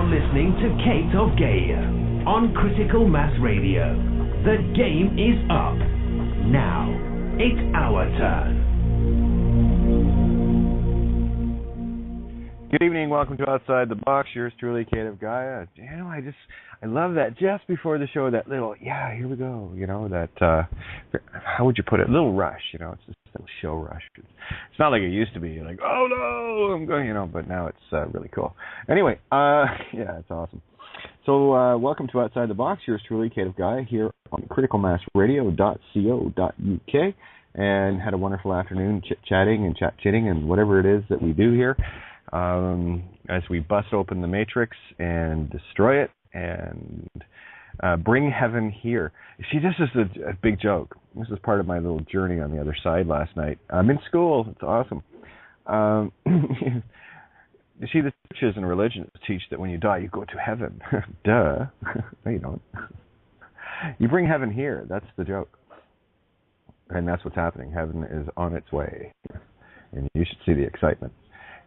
You're listening to Kate of Gaia on Critical Mass Radio. The game is up. Now, it's our turn. Good evening, welcome to Outside the Box. Yours truly, Kate of Gaia. You know, I love that just before the show, that little, here we go, that, how would you put it, little rush, it's just a little show rush. It's not like it used to be, like, oh no, I'm going, but now it's really cool. Anyway, it's awesome. So, welcome to Outside the Box. Yours truly, Kate of Gaia, here on criticalmassradio.co.uk, and had a wonderful afternoon chit-chatting and chat-chitting and whatever it is that we do here. As we bust open the Matrix and destroy it and bring heaven here. See, this is a big joke. This is part of my little journey on the other side last night. I'm in school. It's awesome. You see, the churches and religions teach that when you die, you go to heaven. Duh. No, you don't. You bring heaven here. That's the joke. And that's what's happening. Heaven is on its way. And you should see the excitement.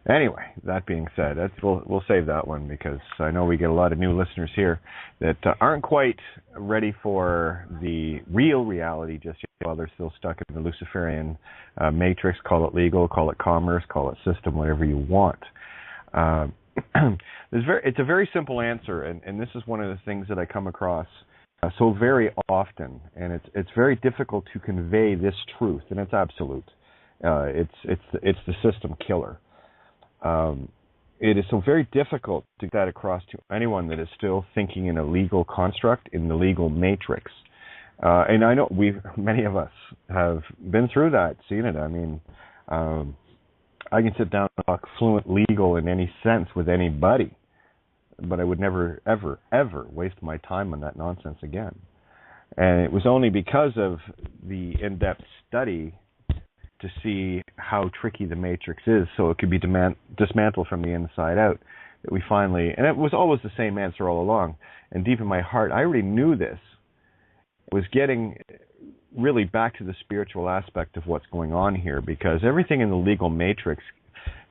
Anyway, that being said, we'll save that one because I know we get a lot of new listeners here that aren't quite ready for the real reality just yet while they're still stuck in the Luciferian matrix. Call it legal, call it commerce, call it system, whatever you want. It's a very simple answer, and this is one of the things that I come across so very often, and it's very difficult to convey this truth, and it's absolute. It's the system killer. It is so very difficult to get that across to anyone that is still thinking in a legal construct, in the legal matrix. And I know many of us have been through that, seen it. I mean, I can sit down and talk fluent legal in any sense with anybody, but I would never, ever, ever waste my time on that nonsense again. And it was only because of the in-depth study to see how tricky the matrix is so it could be dismantled from the inside out that we finally, and it was always the same answer all along, and deep in my heart I already knew this, was getting really back to the spiritual aspect of what's going on here, because everything in the legal matrix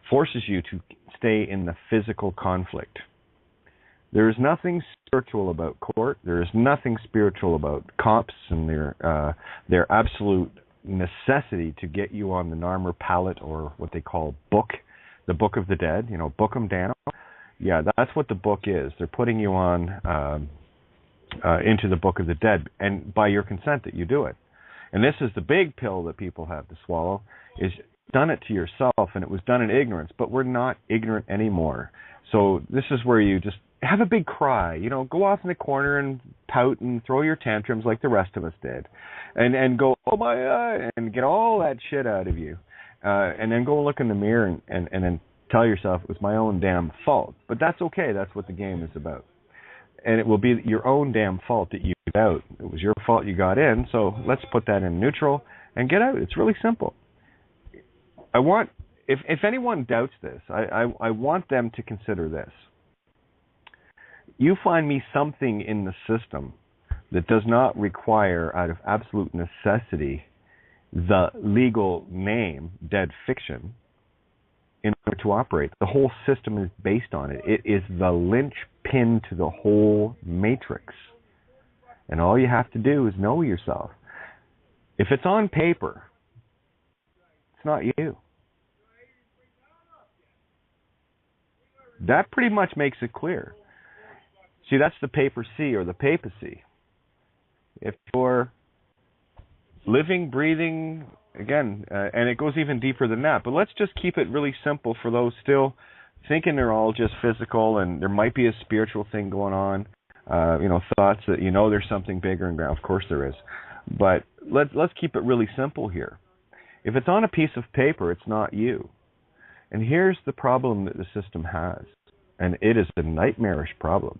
forces you to stay in the physical conflict. There is nothing spiritual about court. There is nothing spiritual about cops and their absolute necessity to get you on the Narmer pallet, or what they call the book of the dead, book them down. Yeah, that's what the book is. They're putting you on into the book of the dead, and by your consent that you do it. And this is the big pill that people have to swallow, is done it to yourself, and it was done in ignorance, but we're not ignorant anymore. So this is where you just have a big cry, go off in the corner and pout and throw your tantrums like the rest of us did. And go, oh my, and get all that shit out of you. And then go look in the mirror and then tell yourself it was my own damn fault. But that's okay. That's what the game is about. And it will be your own damn fault that you got out. It was your fault you got in, so let's put that in neutral and get out. It's really simple. If anyone doubts this, I want them to consider this. You find me something in the system that does not require, out of absolute necessity, the legal name, dead fiction, in order to operate. The whole system is based on it. It is the linchpin to the whole matrix. And all you have to do is know yourself. If it's on paper, it's not you. That pretty much makes it clear. See, that's the papacy or the papacy. If you're living, breathing, again, and it goes even deeper than that, but let's just keep it really simple for those still thinking they're all just physical and there might be a spiritual thing going on, thoughts that there's something bigger and of course there is. But let's keep it really simple here. If it's on a piece of paper, it's not you. And here's the problem that the system has, and it is a nightmarish problem.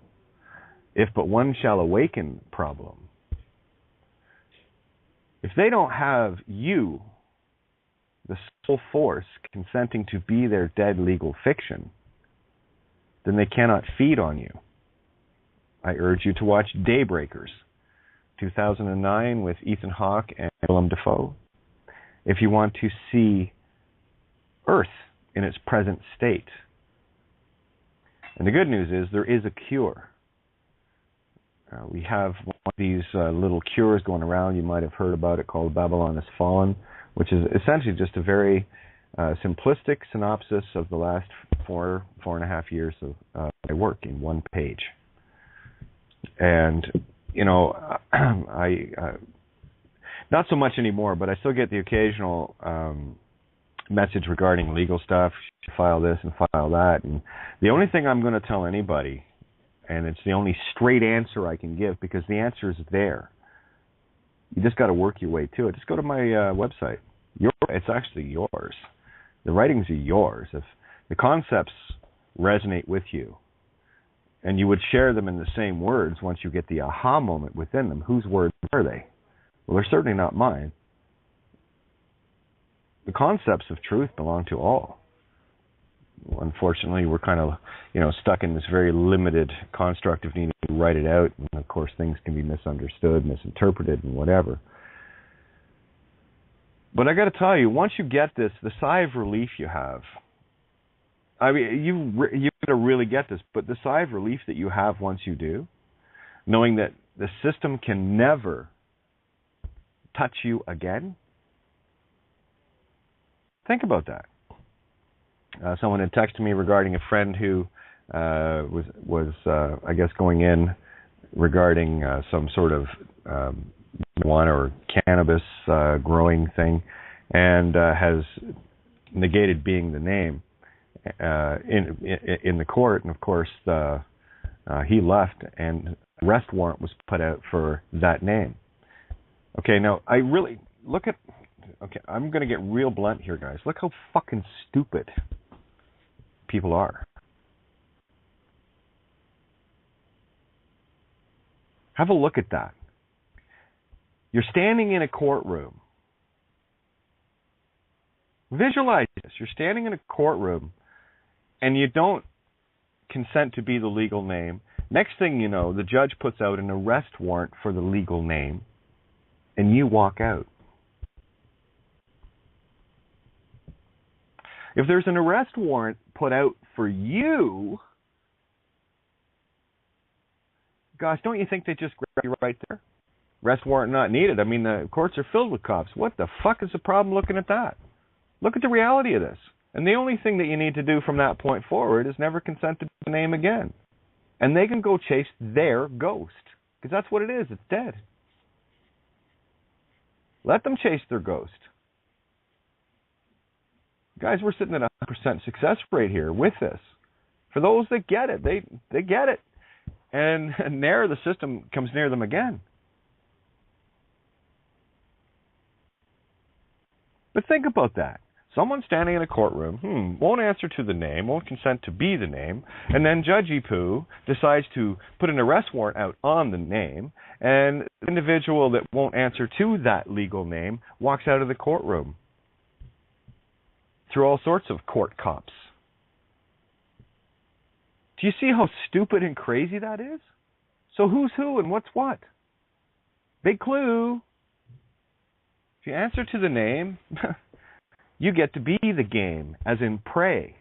If but one shall awaken problem. If they don't have you, the sole force, consenting to be their dead legal fiction, then they cannot feed on you. I urge you to watch Daybreakers, 2009 with Ethan Hawke and Willem Dafoe. If you want to see Earth in its present state. And the good news is there is a cure. We have one of these little cures going around. You might have heard about it, called Babylon Has Fallen, which is essentially just a very simplistic synopsis of the last 4.5 years of my work in one page. And, you know, I not so much anymore, but I still get the occasional message regarding legal stuff, file this and file that. And the only thing I'm going to tell anybody, and it's the only straight answer I can give, because the answer is there. You just got to work your way to it. Just go to my website. It's actually yours. The writings are yours. If the concepts resonate with you, and you would share them in the same words once you get the aha moment within them, whose words are they? Well, they're certainly not mine. The concepts of truth belong to all. Unfortunately, we're kind of, stuck in this very limited construct of needing to write it out. And of course, things can be misunderstood, misinterpreted, and whatever. But I got to tell you, once you get this, the sigh of relief you have, I mean, you got to really get this, but the sigh of relief that you have once you do, knowing that the system can never touch you again. Think about that. Someone had texted me regarding a friend who was I guess, going in regarding some sort of marijuana or cannabis growing thing, and has negated being the name in the court. And of course, he left, and arrest warrant was put out for that name. Okay, now I really look at. Okay, I'm going to get real blunt here, guys. Look how fucking stupid people are. Have a look at that. You're standing in a courtroom. Visualize this. You're standing in a courtroom and you don't consent to be the legal name. Next thing you know, the judge puts out an arrest warrant for the legal name and you walk out. If there's an arrest warrant put out for you, gosh, don't you think they just grab you right there? Arrest warrant not needed. I mean, the courts are filled with cops. What the fuck is the problem looking at that? Look at the reality of this. And the only thing that you need to do from that point forward is never consent to the name again. And they can go chase their ghost. Because that's what it is. It's dead. Let them chase their ghost. Guys, we're sitting at a 100% success rate here with this. For those that get it, they get it. And ne'er the system comes near them again. But think about that. Someone standing in a courtroom, won't answer to the name, won't consent to be the name, and then Judgy Poo decides to put an arrest warrant out on the name, and the individual that won't answer to that legal name walks out of the courtroom through all sorts of court cops. Do you see how stupid and crazy that is? So who's who and what's what? Big clue. If you answer to the name, you get to be the game, as in prey.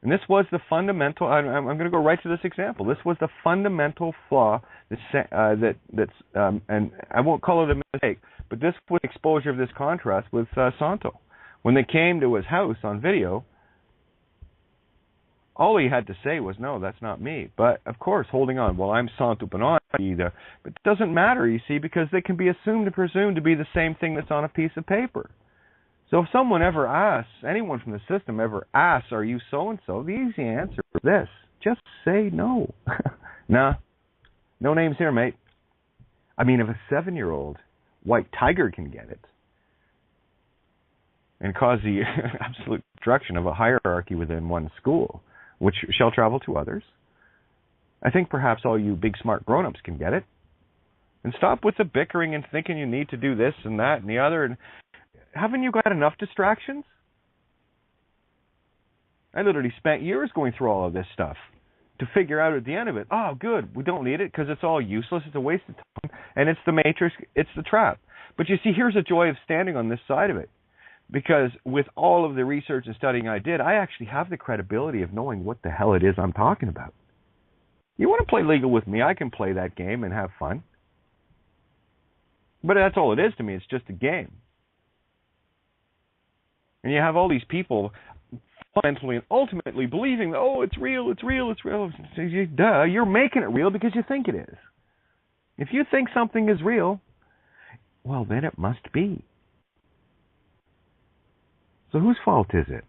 And this was the fundamental. I'm going to go right to this example. This was the fundamental flaw that's and I won't call it a mistake, but this was exposure of this contrast with Santo. When they came to his house on video, all he had to say was, no, that's not me. But, of course, holding on, well, I'm Santo Panay either. But it doesn't matter, you see, because they can be assumed and presumed to be the same thing that's on a piece of paper. So if someone ever asks, anyone from the system ever asks, are you so-and-so, the easy answer is this. Just say no. Nah, no names here, mate. I mean, if a 7-year-old white tiger can get it, and cause the absolute destruction of a hierarchy within one school, which shall travel to others, I think perhaps all you big smart grown-ups can get it. And stop with the bickering and thinking you need to do this and that and the other. And haven't you got enough distractions? I literally spent years going through all of this stuff to figure out at the end of it, oh, good, we don't need it because it's all useless, it's a waste of time, and it's the matrix, it's the trap. But you see, here's the joy of standing on this side of it. Because with all of the research and studying I did, I actually have the credibility of knowing what the hell it is I'm talking about. You want to play legal with me, I can play that game and have fun. But that's all it is to me. It's just a game. And you have all these people fundamentally and ultimately believing, oh, it's real, it's real, it's real. Duh, you're making it real because you think it is. If you think something is real, well, then it must be. So whose fault is it?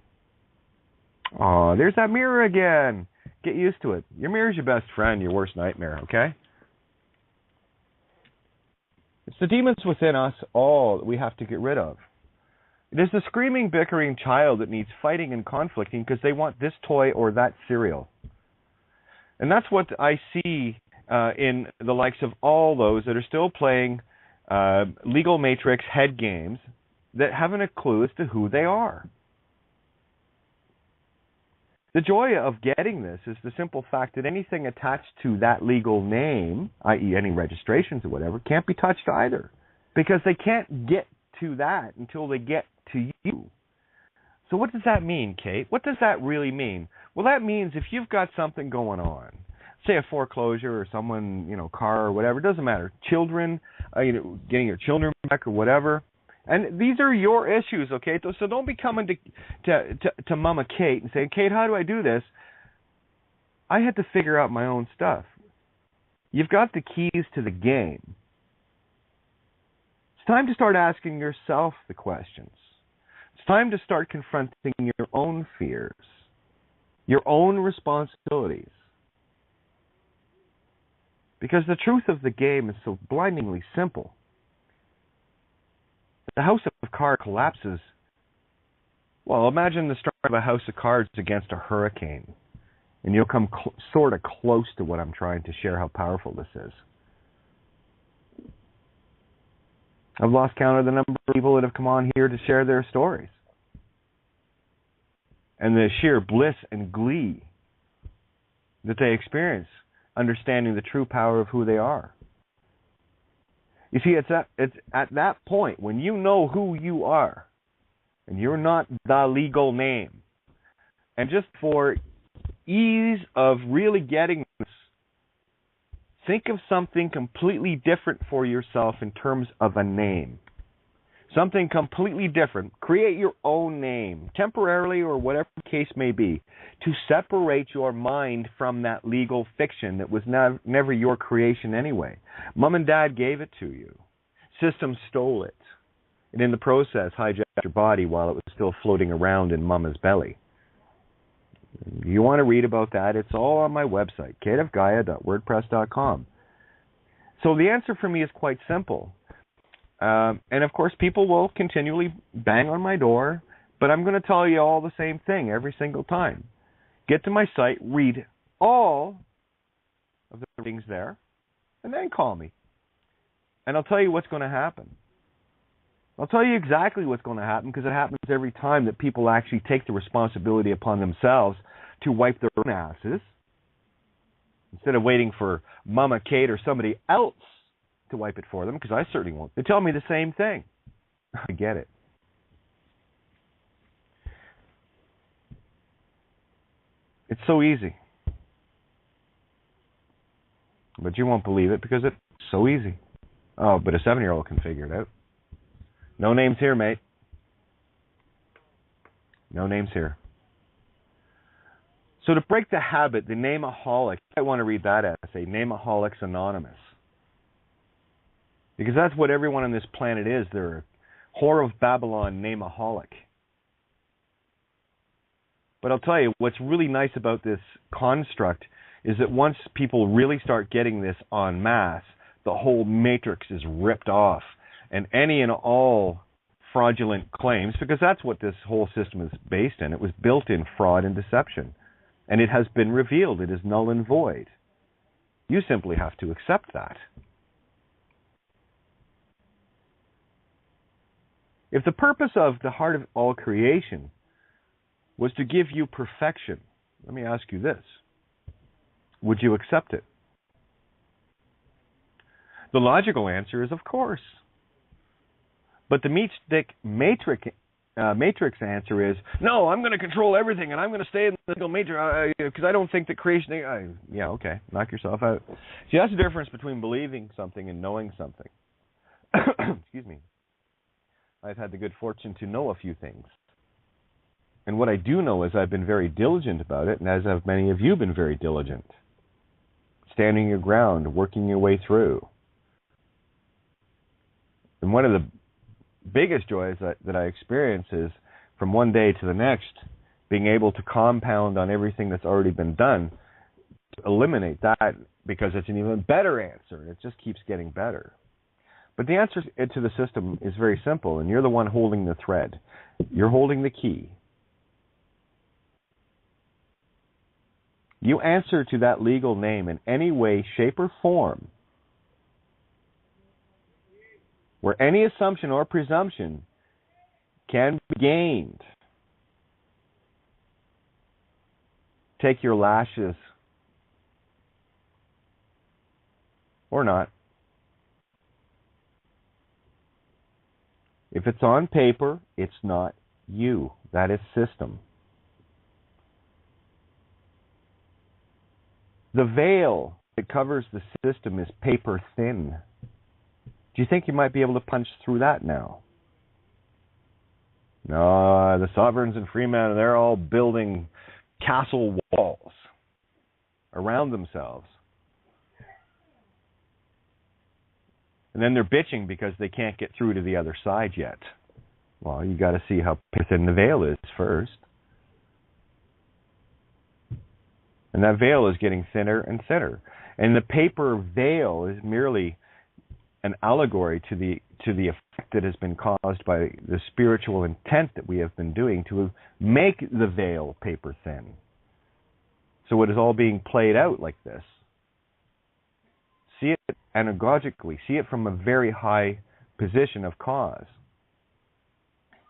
Oh, there's that mirror again. Get used to it. Your mirror's your best friend, your worst nightmare, okay? It's the demons within us all that we have to get rid of. It is the screaming, bickering child that needs fighting and conflicting because they want this toy or that cereal. And that's what I see in the likes of all those that are still playing legal matrix head games that haven't a clue as to who they are. The joy of getting this is the simple fact that anything attached to that legal name, i.e. any registrations or whatever, can't be touched either. Because they can't get to that until they get to you. So what does that mean, Kate? What does that really mean? Well, that means if you've got something going on, say a foreclosure or someone, car or whatever, it doesn't matter. Children, getting your children back or whatever. And these are your issues, okay? So don't be coming to Mama Kate and saying, Kate, how do I do this? I had to figure out my own stuff. You've got the keys to the game. It's time to start asking yourself the questions. It's time to start confronting your own fears, your own responsibilities. Because the truth of the game is so blindingly simple. The house of cards collapses. Well, imagine the strength of a house of cards against a hurricane. And you'll come sort of close to what I'm trying to share, how powerful this is. I've lost count of the number of people that have come on here to share their stories. And the sheer bliss and glee that they experience, understanding the true power of who they are. You see, it's at that point when you know who you are, and you're not the legal name. And just for ease of really getting this, think of something completely different for yourself in terms of a name. Something completely different. Create your own name, temporarily or whatever the case may be, to separate your mind from that legal fiction that was never your creation anyway. Mom and Dad gave it to you. System stole it. And in the process, hijacked your body while it was still floating around in Mama's belly. You want to read about that, it's all on my website, kateofgaia.wordpress.com. So the answer for me is quite simple. And of course, people will continually bang on my door, but I'm going to tell you all the same thing every single time. Get to my site, read all of the things there, and then call me. And I'll tell you what's going to happen. I'll tell you exactly what's going to happen, because it happens every time that people actually take the responsibility upon themselves to wipe their own asses, instead of waiting for Mama Kate or somebody else to wipe it for them, because I certainly won't. They tell me the same thing. I get it. It's so easy. But you won't believe it because it's so easy. Oh, but a 7-year-old can figure it out. No names here, mate. No names here. So to break the habit, the nameaholic, I want to read that essay, Nameaholics Anonymous. Because that's what everyone on this planet is. They're a whore of Babylon nameaholic. But I'll tell you, what's really nice about this construct is that once people really start getting this en masse, the whole matrix is ripped off. And any and all fraudulent claims, because that's what this whole system is based in. It was built in fraud and deception. And it has been revealed. It is null and void. You simply have to accept that. If the purpose of the heart of all creation was to give you perfection, let me ask you this. Would you accept it? The logical answer is of course. But the meat stick matrix matrix answer is, no, I'm going to control everything, and I'm going to stay in the single matrix because I don't think that creation... yeah, okay, knock yourself out. See, that's the difference between believing something and knowing something. Excuse me. I've had the good fortune to know a few things. And what I do know is I've been very diligent about it, and as have many of you been very diligent. Standing your ground, working your way through. And one of the biggest joys that I experience is from one day to the next, being able to compound on everything that's already been done, eliminate that because it's an even better answer, and it just keeps getting better. But the answer to the system is very simple, and you're the one holding the thread. You're holding the key. You answer to that legal name in any way, shape, or form where any assumption or presumption can be gained. Take your lashes or not. If it's on paper, it's not you. That is system. The veil that covers the system is paper thin. Do you think you might be able to punch through that now? No, the sovereigns and freemen, they're all building castle walls around themselves. And then they're bitching because they can't get through to the other side yet. Well, you got to see how thin the veil is first. And that veil is getting thinner and thinner. And the paper veil is merely an allegory to the effect that has been caused by the spiritual intent that we have been doing to make the veil paper thin. So it is all being played out like this. See it anagogically. See it from a very high position of cause.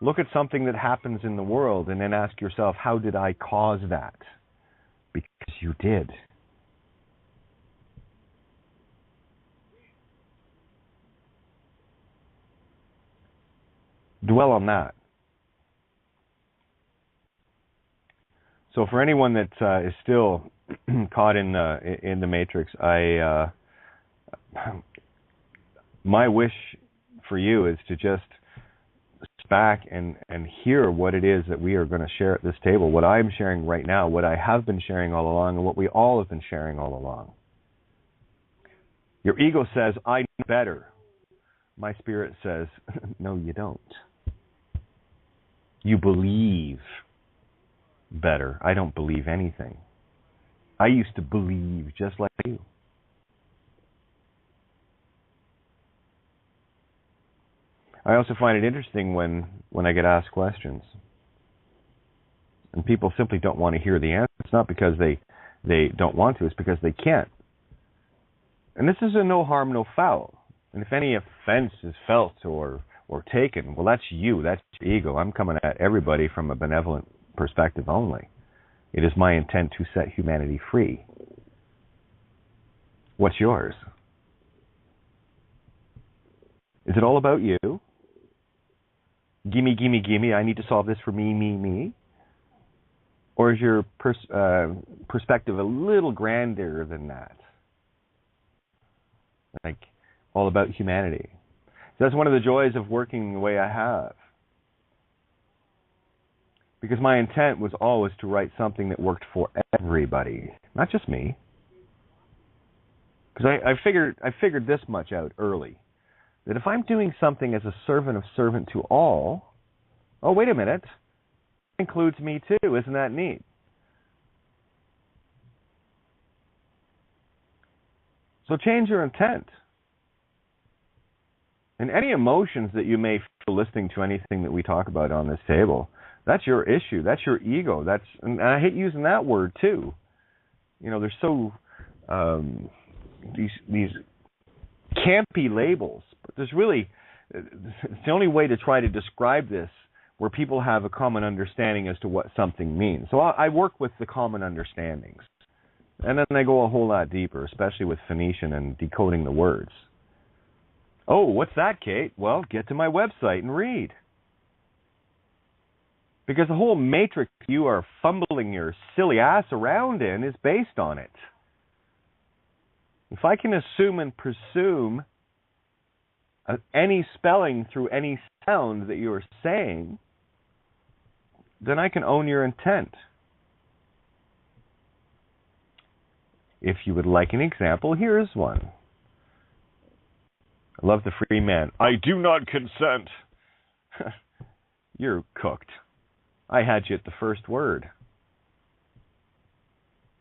Look at something that happens in the world and then ask yourself, how did I cause that? Because you did. Dwell on that. So for anyone that is still caught in the matrix, my wish for you is to just sit back and hear what it is that we are going to share at this table, what I'm sharing right now, what I have been sharing all along, and what we all have been sharing all along. Your ego says, I know better. My spirit says, no, you don't. You believe better. I don't believe anything. I used to believe just like you. I also find it interesting when I get asked questions and people simply don't want to hear the answer. It's not because they don't want to, it's because they can't. And this is a no harm, no foul. And if any offense is felt or taken, well, that's you, that's your ego. I'm coming at everybody from a benevolent perspective only. It is my intent to set humanity free. What's yours? Is it all about you? Gimme, gimme, gimme, I need to solve this for me, me, me? Or is your perspective a little grander than that? Like, all about humanity. So that's one of the joys of working the way I have. Because my intent was always to write something that worked for everybody, not just me. Because I figured this much out early. That if I'm doing something as a servant of servant to all, oh, wait a minute, that includes me too, isn't that neat? So change your intent. And any emotions that you may feel listening to anything that we talk about on this table, that's your issue, that's your ego. And I hate using that word too. You know, there's so these campy labels. But there's really, it's the only way to try to describe this where people have a common understanding as to what something means. So I work with the common understandings. And then I go a whole lot deeper, especially with Phoenician and decoding the words. Oh, what's that, Kate? Well, get to my website and read. Because the whole matrix you are fumbling your silly ass around in is based on it. If I can assume and presume any spelling through any sound that you are saying, then I can own your intent. If you would like an example, here is one. I love the free man. I do not consent. You're cooked. I had you at the first word.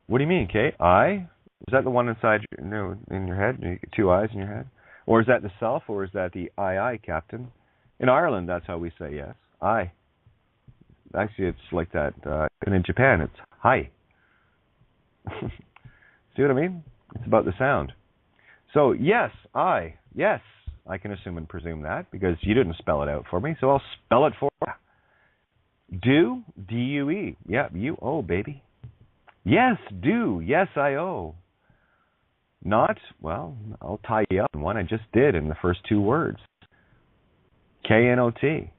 What do you mean, Kay? I? Is that the one inside in your head? Two eyes in your head? Or is that the self, or is that the I, Captain? In Ireland, that's how we say yes. I. Actually, it's like that. And in Japan, it's hi. See what I mean? It's about the sound. So, yes, I. Yes, I can assume and presume that because you didn't spell it out for me, so I'll spell it for you. Do, D-U-E. Yeah, U-O, baby. Yes, do. Yes, I owe. Not, well, I'll tie you up in one I just did in the first two words. K-N-O-T.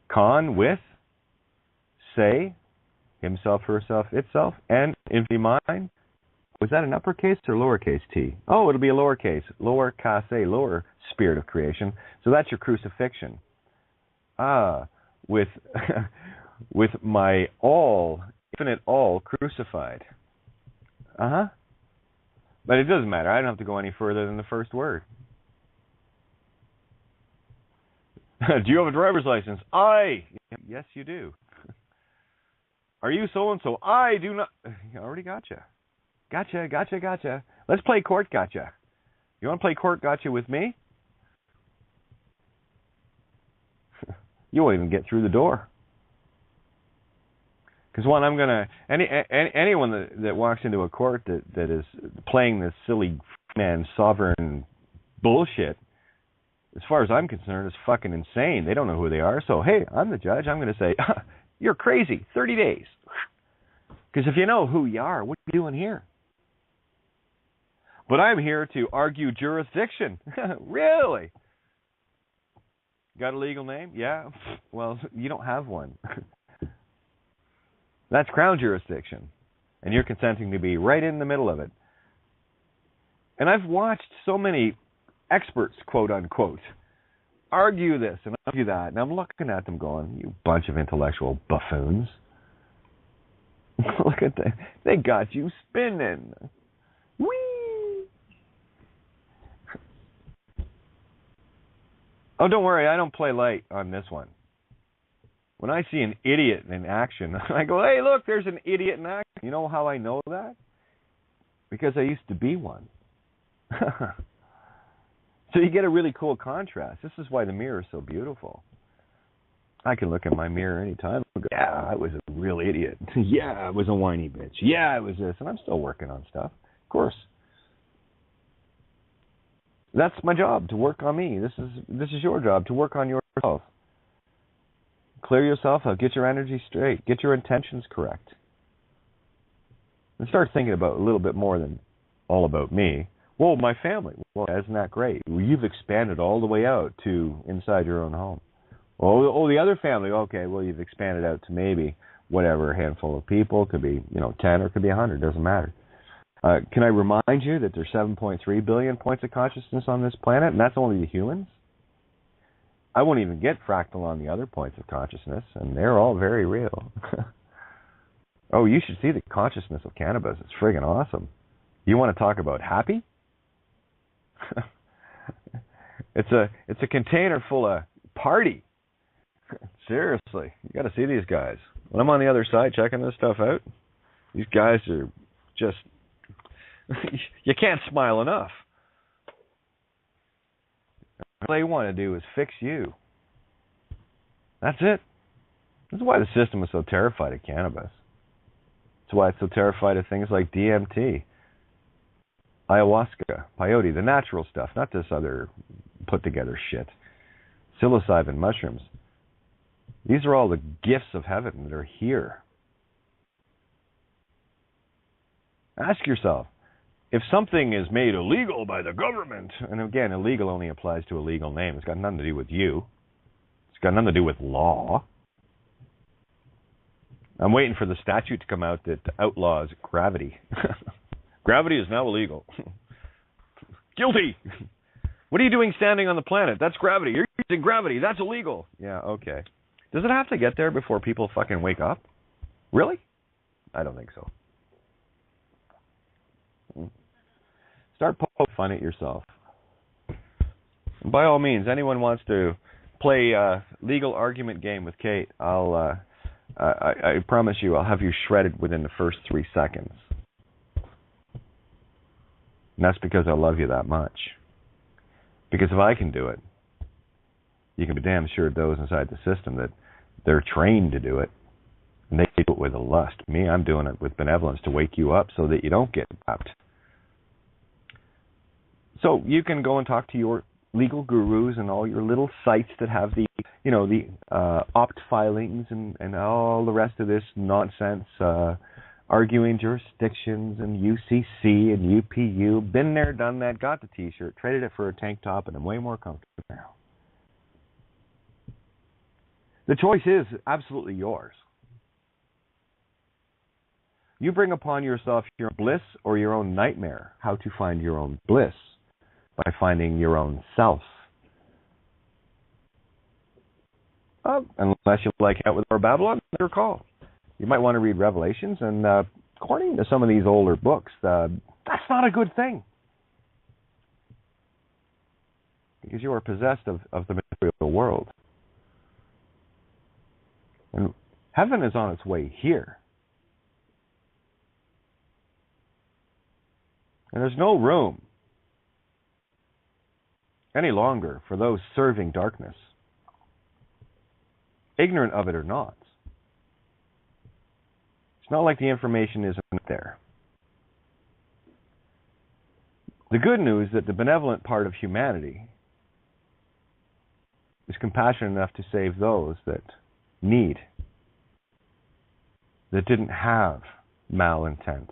Con, with, say, himself, herself, itself, and infinity mind. Was that an uppercase or lowercase t? Oh, it'll be a lowercase. Lower kase, lower spirit of creation. So that's your crucifixion. With with my all, infinite all crucified. But it doesn't matter. I don't have to go any further than the first word. Do you have a driver's license? I. Yes, you do. Are you so-and-so? I do not. I already gotcha. Gotcha. Let's play court gotcha. You want to play court gotcha with me? You won't even get through the door. Because one, I'm gonna anyone that walks into a court that is playing this silly man sovereign bullshit, as far as I'm concerned, is fucking insane. They don't know who they are. So hey, I'm the judge. I'm gonna say you're crazy. 30 days. Because if you know who you are, what are you doing here? But I'm here to argue jurisdiction. Really? Got a legal name? Yeah. Well, you don't have one. That's Crown jurisdiction. And you're consenting to be right in the middle of it. And I've watched so many experts, quote unquote, argue this and argue that. And I'm looking at them going, you bunch of intellectual buffoons. Look at that. They got you spinning. Whee! Oh, don't worry. I don't play light on this one. When I see an idiot in action, I go, hey, look, there's an idiot in action. You know how I know that? Because I used to be one. So you get a really cool contrast. This is why the mirror is so beautiful. I can look in my mirror anytime and go, yeah, I was a real idiot. Yeah, I was a whiny bitch. Yeah, I was this. And I'm still working on stuff. Of course. That's my job, to work on me. This is your job, to work on yourself. Clear yourself out. Get your energy straight. Get your intentions correct. And start thinking about a little bit more than all about me. Well, my family. Well, isn't that great? You've expanded all the way out to inside your own home. Oh, the other family. Okay, well, you've expanded out to maybe whatever, a handful of people. Could be, 10 or it could be 100. Doesn't matter. Can I remind you that there's 7.3 billion points of consciousness on this planet, and that's only the humans? I won't even get fractal on the other points of consciousness, and they're all very real. Oh, you should see the consciousness of cannabis. It's friggin' awesome. You want to talk about happy? It's a container full of party. Seriously, you got to see these guys. When I'm on the other side checking this stuff out, these guys are just, you can't smile enough. All they want to do is fix you. That's it. This is why the system is so terrified of cannabis. That's why it's so terrified of things like DMT, ayahuasca, peyote, the natural stuff, not this other put-together shit. Psilocybin, mushrooms. These are all the gifts of heaven that are here. Ask yourself, if something is made illegal by the government, and again, illegal only applies to a legal name. It's got nothing to do with you. It's It's got nothing to do with law. I'm waiting for the statute to come out that outlaws gravity. Gravity is now illegal. Guilty. What are you doing standing on the planet? That's gravity. You're using gravity. That's illegal. Yeah, okay. Does it have to get there before people fucking wake up? Really? I don't think so. Start poking fun at yourself. And by all means, anyone wants to play a legal argument game with Kate, I promise you I'll have you shredded within the first 3 seconds. And that's because I love you that much. Because if I can do it, you can be damn sure those inside the system that they're trained to do it, and they do it with a lust. Me, I'm doing it with benevolence to wake you up so that you don't get trapped. So you can go and talk to your legal gurus and all your little sites that have the, opt filings and all the rest of this nonsense, arguing jurisdictions and UCC and UPU. Been there, done that, got the T-shirt, traded it for a tank top, and I'm way more comfortable now. The choice is absolutely yours. You bring upon yourself your own bliss or your own nightmare. How to find your own bliss? By finding your own self. Unless you like out with our Babylon, that's your call. You might want to read Revelations, and according to some of these older books, that's not a good thing. Because you are possessed of the material world. And heaven is on its way here. And there's no room any longer for those serving darkness, ignorant of it or not. It's not like the information isn't there. The good news is that the benevolent part of humanity is compassionate enough to save those that need, that didn't have malintent.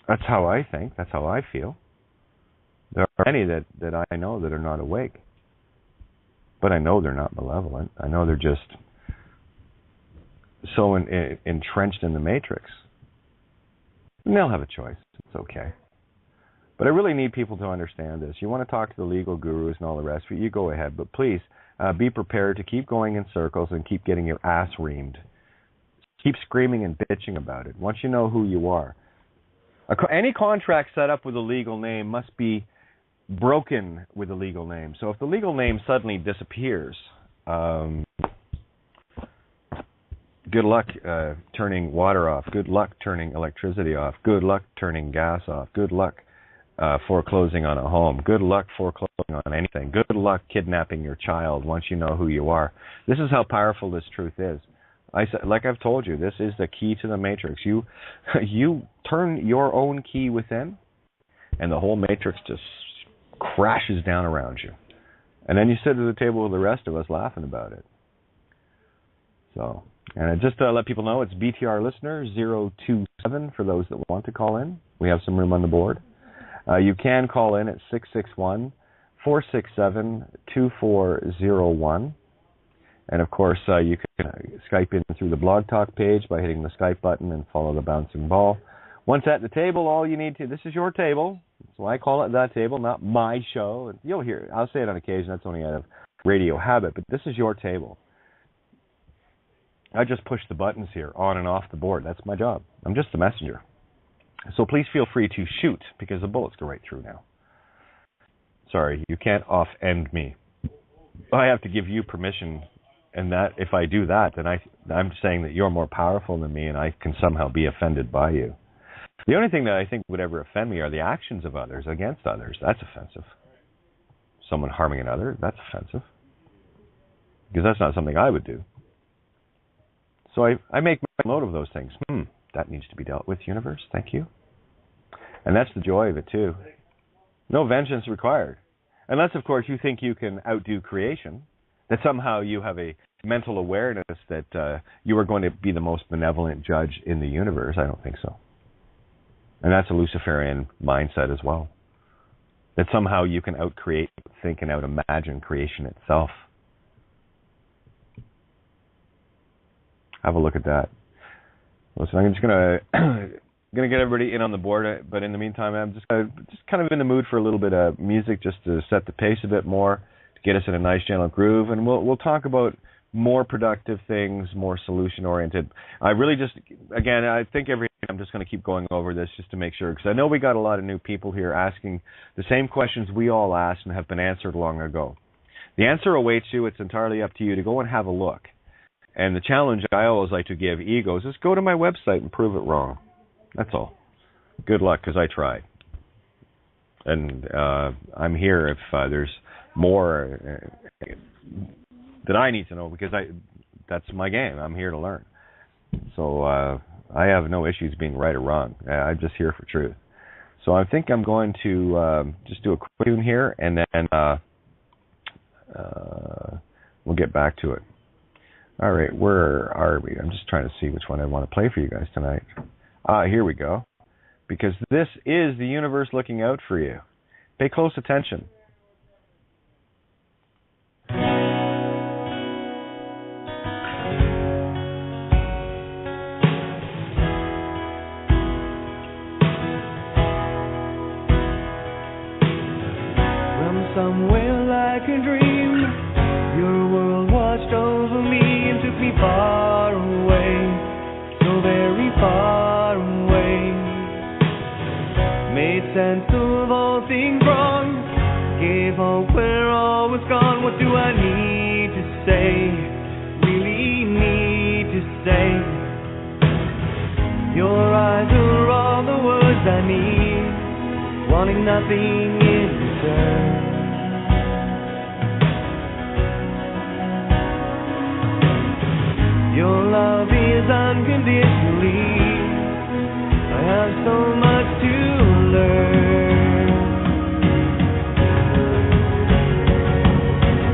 That's how I think. That's how I feel. There are many that I know that are not awake. But I know they're not malevolent. I know they're just so entrenched in the matrix. And they'll have a choice. It's okay. But I really need people to understand this. You want to talk to the legal gurus and all the rest of it, you go ahead. But please be prepared to keep going in circles and keep getting your ass reamed. Keep screaming and bitching about it. Once you know who you are. Any contract set up with a legal name must be broken with a legal name. So if the legal name suddenly disappears, good luck turning water off. Good luck turning electricity off. Good luck turning gas off. Good luck foreclosing on a home. Good luck foreclosing on anything. Good luck kidnapping your child once you know who you are. This is how powerful this truth is. Like I've told you, this is the key to the matrix. You turn your own key within, and the whole matrix just crashes down around you. And then you sit at the table with the rest of us laughing about it. So, and just to let people know, it's BTR listener 027 for those that want to call in. We have some room on the board. You can call in at 661-467-2401. And, of course, you can Skype in through the Blog Talk page by hitting the Skype button and follow the bouncing ball. Once at the table, all you need to, this is your table. So I call it that table, not my show. And you'll hear it. I'll say it on occasion. That's only out of radio habit. But this is your table. I just push the buttons here on and off the board. That's my job. I'm just the messenger. So please feel free to shoot because the bullets go right through now. Sorry, you can't off-end me. I have to give you permission. And that if I do that, then I'm saying that you're more powerful than me and I can somehow be offended by you. The only thing that I think would ever offend me are the actions of others against others. That's offensive. Someone harming another, that's offensive. Because that's not something I would do. So I make a note of those things. That needs to be dealt with, universe. Thank you. And that's the joy of it, too. No vengeance required. Unless, of course, you think you can outdo creation. That somehow you have a mental awareness that you are going to be the most benevolent judge in the universe. I don't think so. And that's a Luciferian mindset as well. that somehow you can out-create, think, and out-imagine creation itself. Have a look at that. Listen, I'm just gonna get everybody in on the board, but in the meantime, I'm just kind of in the mood for a little bit of music, just to set the pace a bit more, to get us in a nice gentle groove, and we'll talk about more productive things, more solution-oriented. I really just, again, I think I'm just going to keep going over this just to make sure, because I know we got a lot of new people here asking the same questions we all asked and have been answered long ago. The answer awaits you. It's entirely up to you to go and have a look. And the challenge I always like to give egos is go to my website and prove it wrong. That's all. Good luck, because I tried. And I'm here if there's more that I need to know, because that's my game. I'm here to learn. So I have no issues being right or wrong. I'm just here for truth. So I think I'm going to just do a quick tune here, and then we'll get back to it. All right, where are we? I'm just trying to see which one I want to play for you guys tonight. Here we go. Because this is the universe looking out for you. Pay close attention. From somewhere like a dream, your world washed over me and took me far away, so very far away. Made sense of all things wrong, gave hope where all was gone. What do I need to say, really need to say? Your eyes are all the words I need, wanting nothing in return. Your love is unconditionally. I have so much to learn.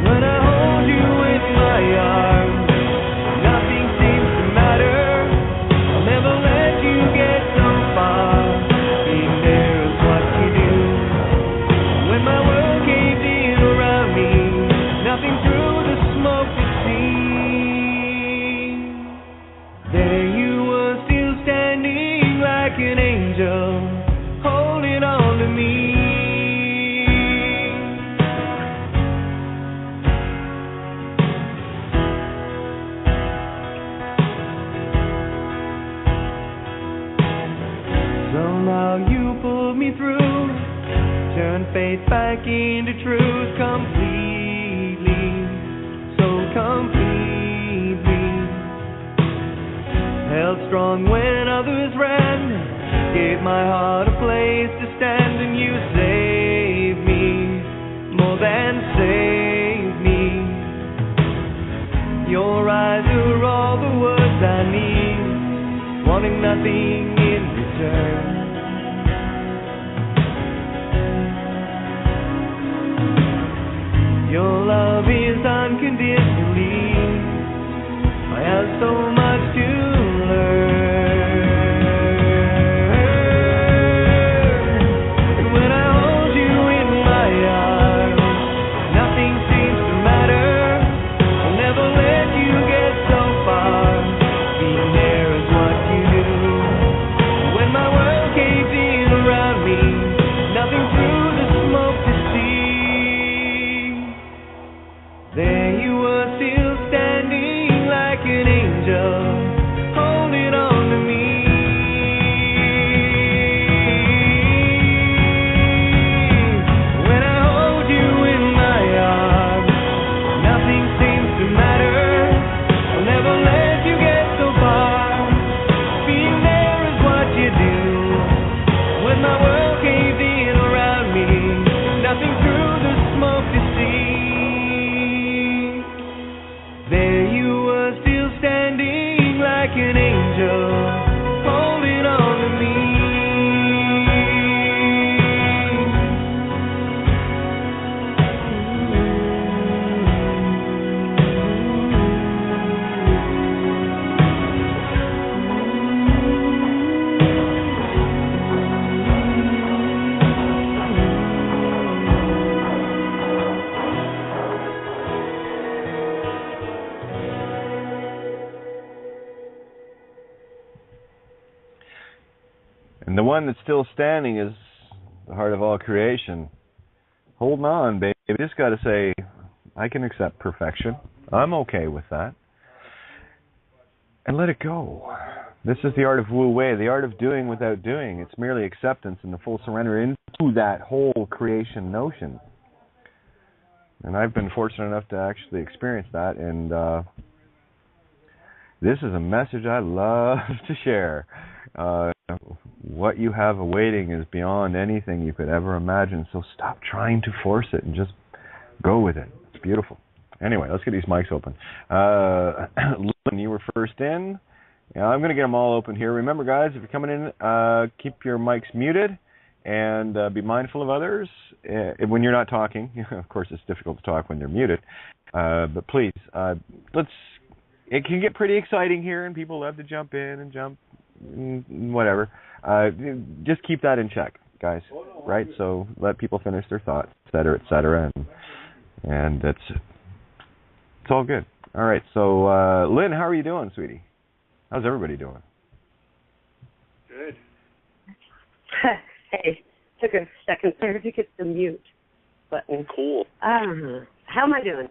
When I hold you in my arms, nothing seems to matter. I'll never let you get so far. Being there is what you do. When my world caved in around me, nothing through the smoke to see. There you were, still standing like an angel, holding on to me. Somehow you pulled me through, turned faith back into truth completely, so completely. Held strong when others ran, gave my heart a place to stand, and you saved me, more than saved me. Your eyes are all the words I need, wanting nothing in return. Your love is unconditionally. I have so much to learn. And when I hold you in my arms, nothing seems to matter. I'll never let you get so far. Being there is what you do. When my world And the one that's still standing is the heart of all creation. Holding on, baby. Just got to say, I can accept perfection. I'm okay with that. And let it go. This is the art of Wu Wei, the art of doing without doing. It's merely acceptance and the full surrender into that whole creation notion. And I've been fortunate enough to actually experience that, and this is a message I love to share. What you have awaiting is beyond anything you could ever imagine, so stop trying to force it and just go with it. It's beautiful. Anyway, let's get these mics open. Lynn, you were first in. Yeah, I'm going to get them all open here. Remember, guys, if you're coming in, keep your mics muted and be mindful of others when you're not talking. Of course, it's difficult to talk when they're muted. But please, it can get pretty exciting here, and people love to jump in and jump, whatever. Just keep that in check, guys, right? So let people finish their thoughts, et cetera, and it's all good. All right, so Lynn, how are you doing, sweetie? How's everybody doing? Good. Hey, took a second there to get the mute button. Cool. How am I doing?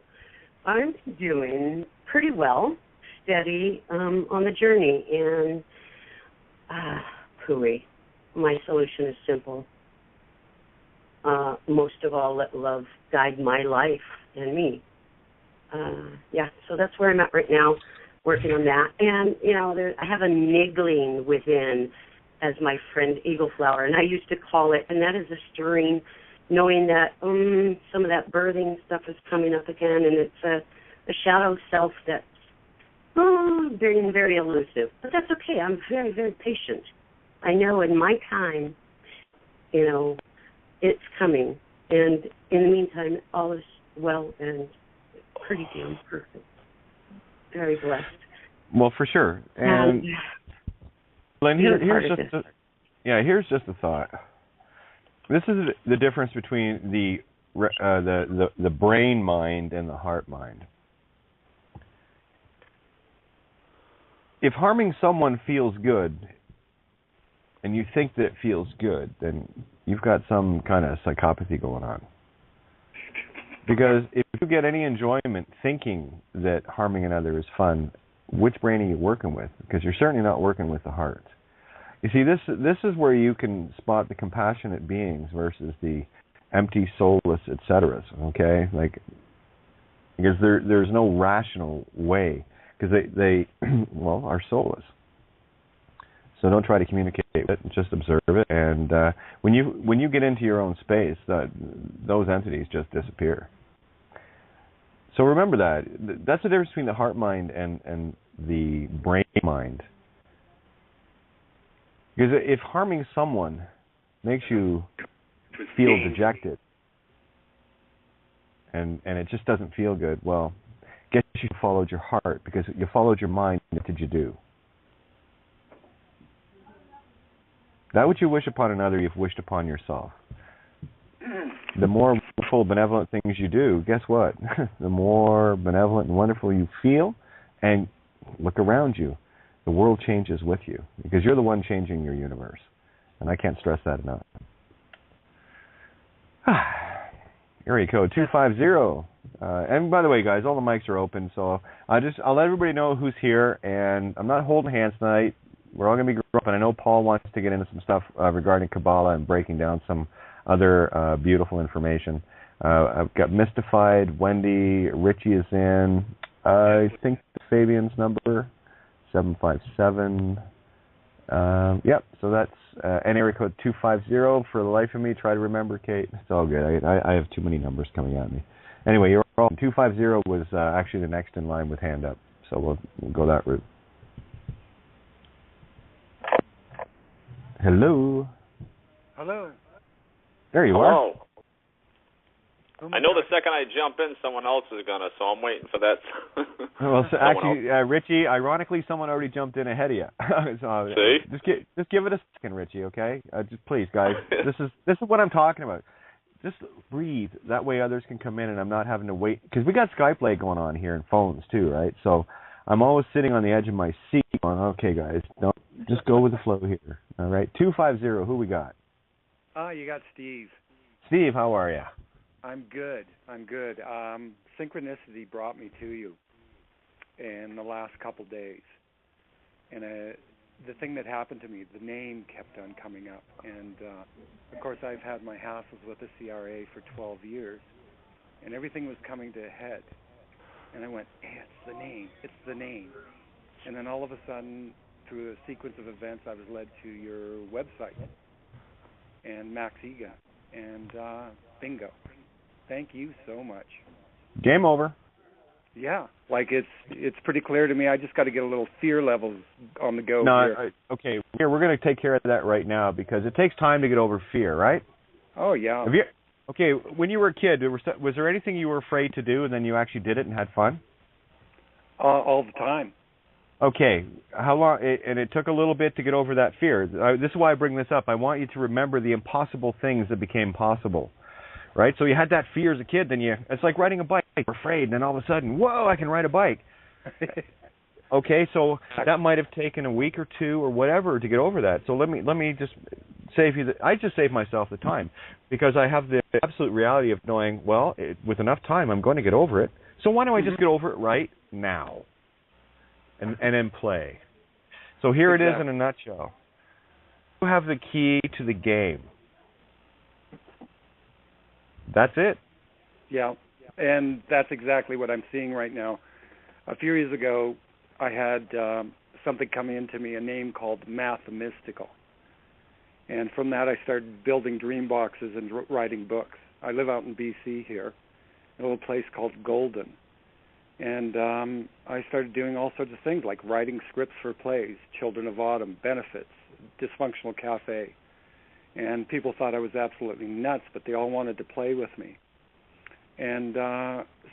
I'm doing pretty well, steady on the journey, and pooey. My solution is simple. Most of all, let love guide my life and me. So that's where I'm at right now, working on that. And, I have a niggling within, as my friend Eagle Flower, and I used to call it, and that is a stirring, knowing that some of that birthing stuff is coming up again, and it's a shadow self that's being very elusive. But that's okay. I'm very, very patient. I know in my time, it's coming. And in the meantime, all is well and pretty damn perfect. Very blessed. Well, for sure. And Lynn, here's just a thought. This is the difference between the brain mind and the heart mind. If harming someone feels good, and you think that it feels good, then you've got some kind of psychopathy going on. Because if you get any enjoyment thinking that harming another is fun, which brain are you working with? Because you're certainly not working with the heart. You see, this is where you can spot the compassionate beings versus the empty, soulless, etc. Okay, because there's no rational way, because they are soulless. So don't try to communicate with it, just observe it. And when you get into your own space, those entities just disappear. So remember that. That's the difference between the heart mind and the brain mind. Because if harming someone makes you feel dejected and it just doesn't feel good, well, guess you followed your heart, because you followed your mind. What did you do? That which you wish upon another, you've wished upon yourself. The more wonderful, benevolent things you do, guess what? The more benevolent and wonderful you feel, and look around you. The world changes with you, because you're the one changing your universe. And I can't stress that enough. Area code 250. And by the way, guys, all the mics are open, so I'll let everybody know who's here, and I'm not holding hands tonight. We're all going to be grown up, and I know Paul wants to get into some stuff regarding Kabbalah and breaking down some other beautiful information. I've got Mystified, Wendy, Richie is in. I think Fabian's number, 757. Yep, so that's and area code 250. For the life of me, try to remember, Kate. It's all good. I have too many numbers coming at me. Anyway, you're all 250 was actually the next in line with hand up, so we'll go that route. Hello. Hello. There you are. I know the second I jump in, someone else is gonna, so I'm waiting for that. Well, so actually, Richie, ironically, someone already jumped in ahead of you. So, see? Just give it a second, Richie. Okay? Just please, guys. This is what I'm talking about. Just breathe. That way, others can come in, and I'm not having to wait, because we got Skype lag going on here and phones too, right? So I'm always sitting on the edge of my seat, going, "Okay, guys, don't just go with the flow here. All right, 250. Who we got? You got Steve. Steve, how are you? I'm good. Synchronicity brought me to you in the last couple days, and the thing that happened to me, the name kept on coming up, and of course I've had my hassles with the CRA for 12 years, and everything was coming to a head, and I went, hey, it's the name, and then all of a sudden, through a sequence of events, I was led to your website, and Max Igan, and bingo. Thank you so much. Game over. Yeah, like it's pretty clear to me. I just got to get a little fear levels on the go here. Okay, here we're going to take care of that right now because it takes time to get over fear, right? Oh yeah. Okay, when you were a kid, was there anything you were afraid to do and then you actually did it and had fun? All the time. Okay, how long? And it took a little bit to get over that fear. This is why I bring this up. I want you to remember the impossible things that became possible. Right, so you had that fear as a kid. Then it's like riding a bike. You're afraid, and then all of a sudden, whoa! I can ride a bike. Okay, so that might have taken a week or two or whatever to get over that. So let me just save you. I just saved myself the time because I have the absolute reality of knowing. Well, with enough time, I'm going to get over it. So why don't I just get over it right now, and then play? So here it is in a nutshell. You have the key to the game. That's it. Yeah, and that's exactly what I'm seeing right now. A few years ago, I had something come into me, a name called Mathemystical. And from that, I started building dream boxes and writing books. I live out in BC here, a little place called Golden. And I started doing all sorts of things, like writing scripts for plays, Children of Autumn, Benefits, Dysfunctional Cafe. And people thought I was absolutely nuts, but they all wanted to play with me. And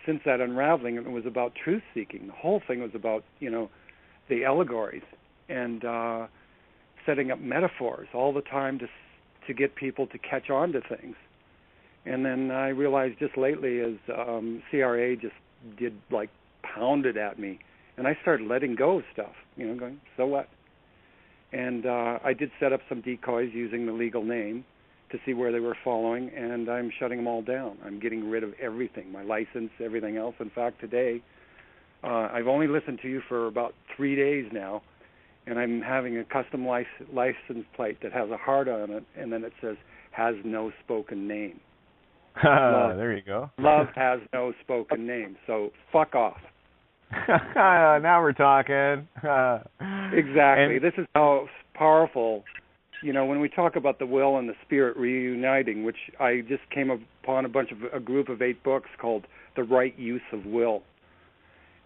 since that unraveling, it was about truth-seeking. The whole thing was about, the allegories and setting up metaphors all the time to get people to catch on to things. And then I realized just lately as CRA just pounded at me, and I started letting go of stuff, going, so what? And I did set up some decoys using the legal name to see where they were following, and I'm shutting them all down. I'm getting rid of everything, my license, everything else. In fact, today, I've only listened to you for about 3 days now, and I'm having a custom license plate that has a heart on it, and then it says, has no spoken name. There you go. Love has no spoken name, so fuck off. Now we're talking. Exactly. This is how powerful, when we talk about the will and the spirit reuniting, which I just came upon a group of 8 books called The Right Use of Will.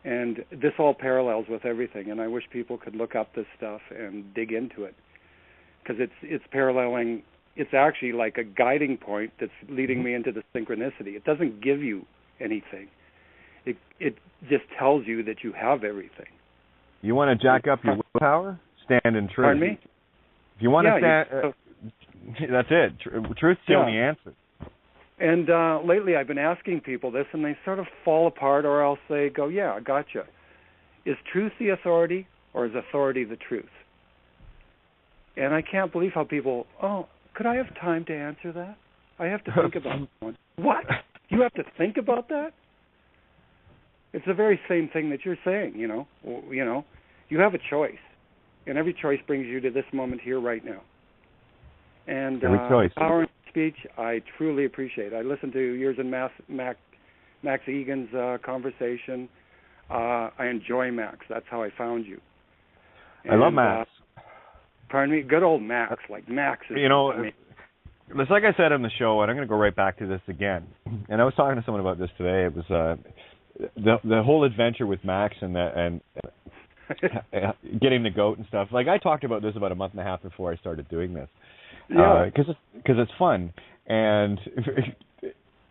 And this all parallels with everything, and I wish people could look up this stuff and dig into it. Because it's paralleling, it's actually like a guiding point that's leading me into the synchronicity. It doesn't give you anything. It just tells you that you have everything. You want to jack up your willpower? Stand in truth. Pardon me? If you want to stand, that's it. Truth's the only answer. And lately I've been asking people this, and they sort of fall apart, or else they go, yeah, I gotcha. Is truth the authority, or is authority the truth? And I can't believe how people, could I have time to answer that? I have to think about it. What? You have to think about that? It's the very same thing that you're saying, You have a choice, and every choice brings you to this moment here right now. And every choice. Power in speech, I truly appreciate. I listened to yours and Max Igan's conversation. I enjoy Max. That's how I found you. I love Max. Pardon me? Good old Max. Like Max is it's like I said on the show, and I'm going to go right back to this again. And I was talking to someone about this today. It was the whole adventure with Max and getting the goat and stuff. Like I talked about this about a month and a half before I started doing this. Because it's fun, and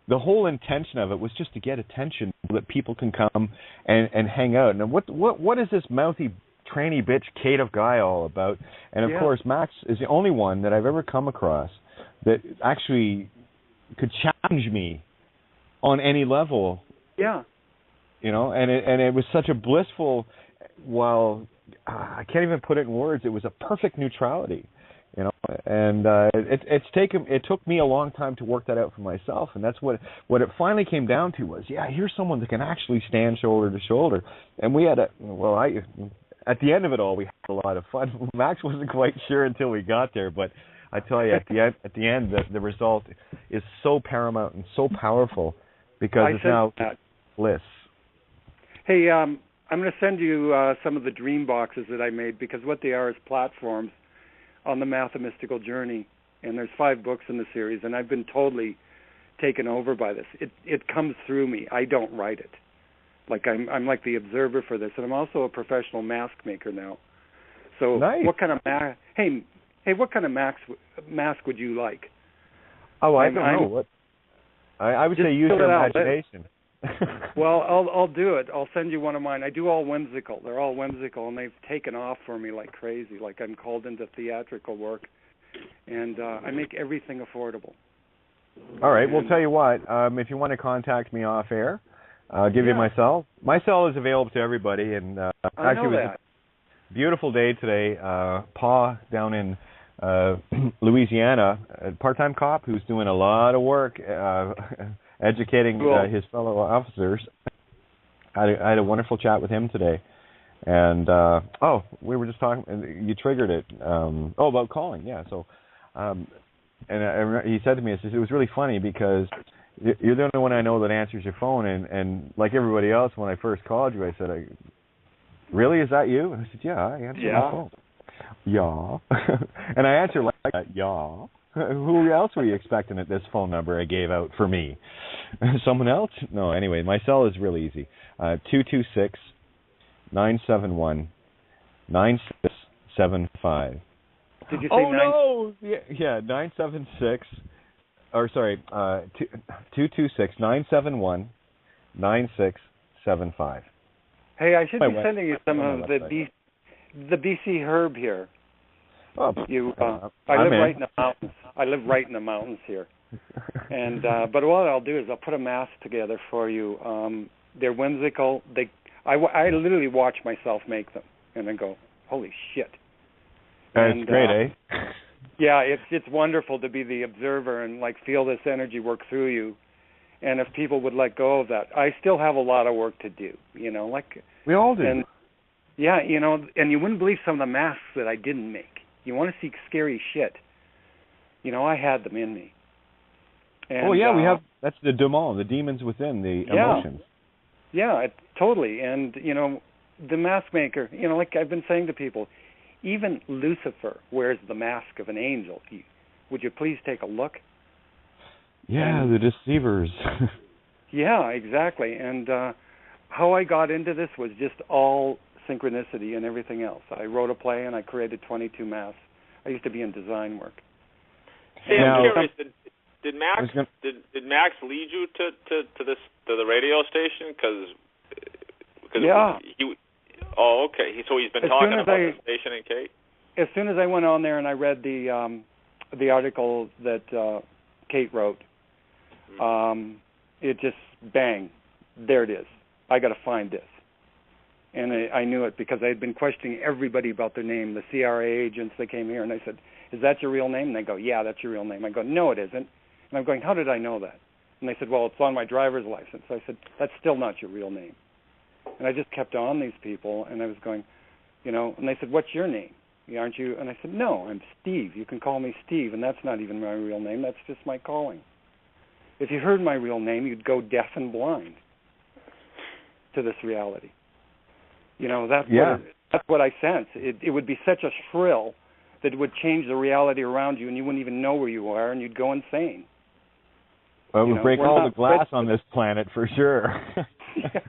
the whole intention of it was just to get attention so that people can come and hang out. And what is this mouthy tranny bitch Kate of Gaia all about? And of course, Max is the only one that I've ever come across that actually could challenge me on any level. Yeah. And it was such a blissful, while I can't even put it in words. It was a perfect neutrality, you know. And it took me a long time to work that out for myself. And that's what it finally came down to was, yeah, here's someone that can actually stand shoulder to shoulder. And we had at the end of it all, we had a lot of fun. Max wasn't quite sure until we got there, but I tell you, at the end, the result is so paramount and so powerful because it's now bliss. Hey, I'm going to send you some of the dream boxes that I made, because what they are is platforms on the mathemystical journey. And there's 5 books in the series, and I've been totally taken over by this. It comes through me. I don't write it. Like I'm like the observer for this, and I'm also a professional mask maker now. So nice. What kind of what kind of mask would you like? Oh, I don't know. What? I would say use your imagination. Well, I'll do it. I'll send you one of mine. I do all whimsical. They're all whimsical, and they've taken off for me like crazy. Like I'm called into theatrical work, and I make everything affordable. All right. Well, tell you what. If you want to contact me off air, I'll give you my cell. My cell is available to everybody, and actually, it was a beautiful day today. Pa down in Louisiana, a part-time cop who's doing a lot of work educating his fellow officers. I had a wonderful chat with him today. And, we were just talking, you triggered it. About calling, yeah. So, he said to me, it was really funny because you're the only one I know that answers your phone. And like everybody else, when I first called you, I said, really, is that you? And I said, yeah, I answer my phone. Yeah. And I answered like that, yeah. Who else were you expecting at this phone number I gave out for me? Someone else? No, anyway, my cell is real easy. 226-971-9675. Did you say no! Yeah, 976. Or sorry, 226-971-9675. Hey, I should be sending you some of the BC herb here. Oh, I live right in the mountains. I live right in the mountains here, and but what I'll do is I'll put a mask together for you. They're whimsical. I literally watch myself make them, and then go, holy shit! That's great, eh? Yeah, it's wonderful to be the observer and like feel this energy work through you. And if people would let go of that, I still have a lot of work to do. You know, like we all do. And yeah, you know, and you wouldn't believe some of the masks that I didn't make. You want to see scary shit. You know, I had them in me. And, we have, that's the demon, the demons within, the emotions. Yeah, totally. And, you know, the mask maker, you know, like I've been saying to people, even Lucifer wears the mask of an angel. Would you please take a look? Yeah, the deceivers. Yeah, exactly. And how I got into this was just all synchronicity and everything else. I wrote a play and I created 22 masks. I used to be in design work. Hey, I'm curious. Did Max lead you to the radio station? Because yeah. Okay. So he's been talking about the station and Kate. As soon as I went on there and I read the article that Kate wrote, it just bang, there it is. I got to find this. And I knew it because I had been questioning everybody about their name. The CRA agents, they came here and I said, is that your real name? And they go, yeah, that's your real name. I go, no, it isn't. And I'm going, how did I know that? And they said, well, it's on my driver's license. So I said, that's still not your real name. And I just kept on these people, and I was going, you know, and they said, what's your name? Aren't you? And I said, no, I'm Steve. You can call me Steve, and that's not even my real name. That's just my calling. If you heard my real name, you'd go deaf and blind to this reality. You know, that's what I sense. It would be such a shrill that it would change the reality around you, and you wouldn't even know where you are, and you'd go insane. Well, it would break all the glass on this planet for sure. Yeah.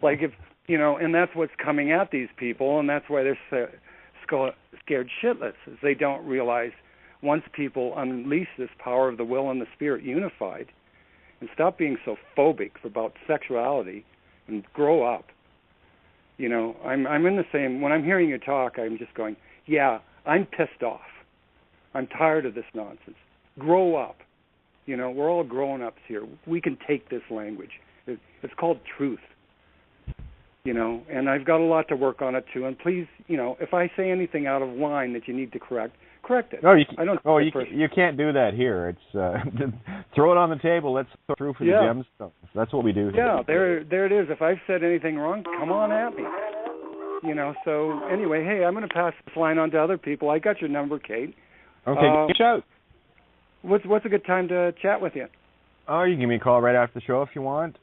Like if, you know, and that's what's coming at these people, and that's why they're scared shitless, is they don't realize once people unleash this power of the will and the spirit unified and stop being so phobic about sexuality and grow up. You know, I'm in the same, when I'm hearing you talk, I'm just going, yeah, I'm pissed off. I'm tired of this nonsense. Grow up. You know, we're all grown-ups here. We can take this language. It's called truth. and I've got a lot to work on it too. And please, if I say anything out of line that you need to correct it. No, you can't do that here. It's throw it on the table. Let's throw through for the gemstones. That's what we do here. Yeah, there it is. If I've said anything wrong, come on at me. So anyway, hey, I'm going to pass this line on to other people. I got your number, Kate. Okay, give me a shout. What's a good time to chat with you? Oh, you can give me a call right after the show if you want.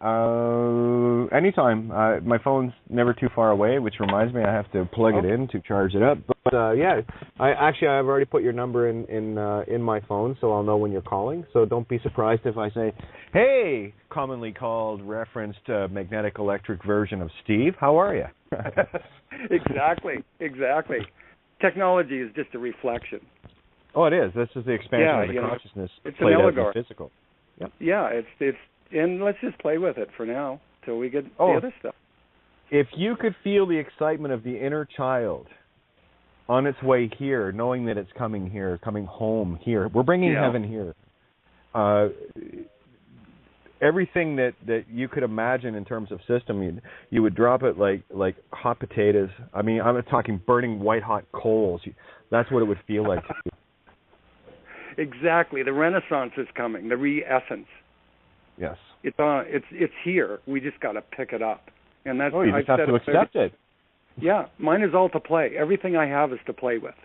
Anytime. My phone's never too far away, which reminds me I have to plug it in to charge it up. But I've already put your number in my phone, so I'll know when you're calling. So don't be surprised if I say, "Hey," commonly called referenced magnetic electric version of Steve. How are you? Exactly. Technology is just a reflection. Oh, it is. This is the expansion of the consciousness. It's an allegory. Physical. Yep. Yeah, it's and let's just play with it for now till we get the other stuff. If you could feel the excitement of the inner child on its way here, knowing that it's coming here, coming home here, we're bringing heaven here. Everything that you could imagine in terms of system, you would drop it like hot potatoes. I mean, I'm talking burning white hot coals. That's what it would feel like to you. Exactly. The Renaissance is coming. The re-essence. Yes. It's here. We just got to pick it up. And that's. You just have to accept it. Yeah. Mine is all to play. Everything I have is to play with.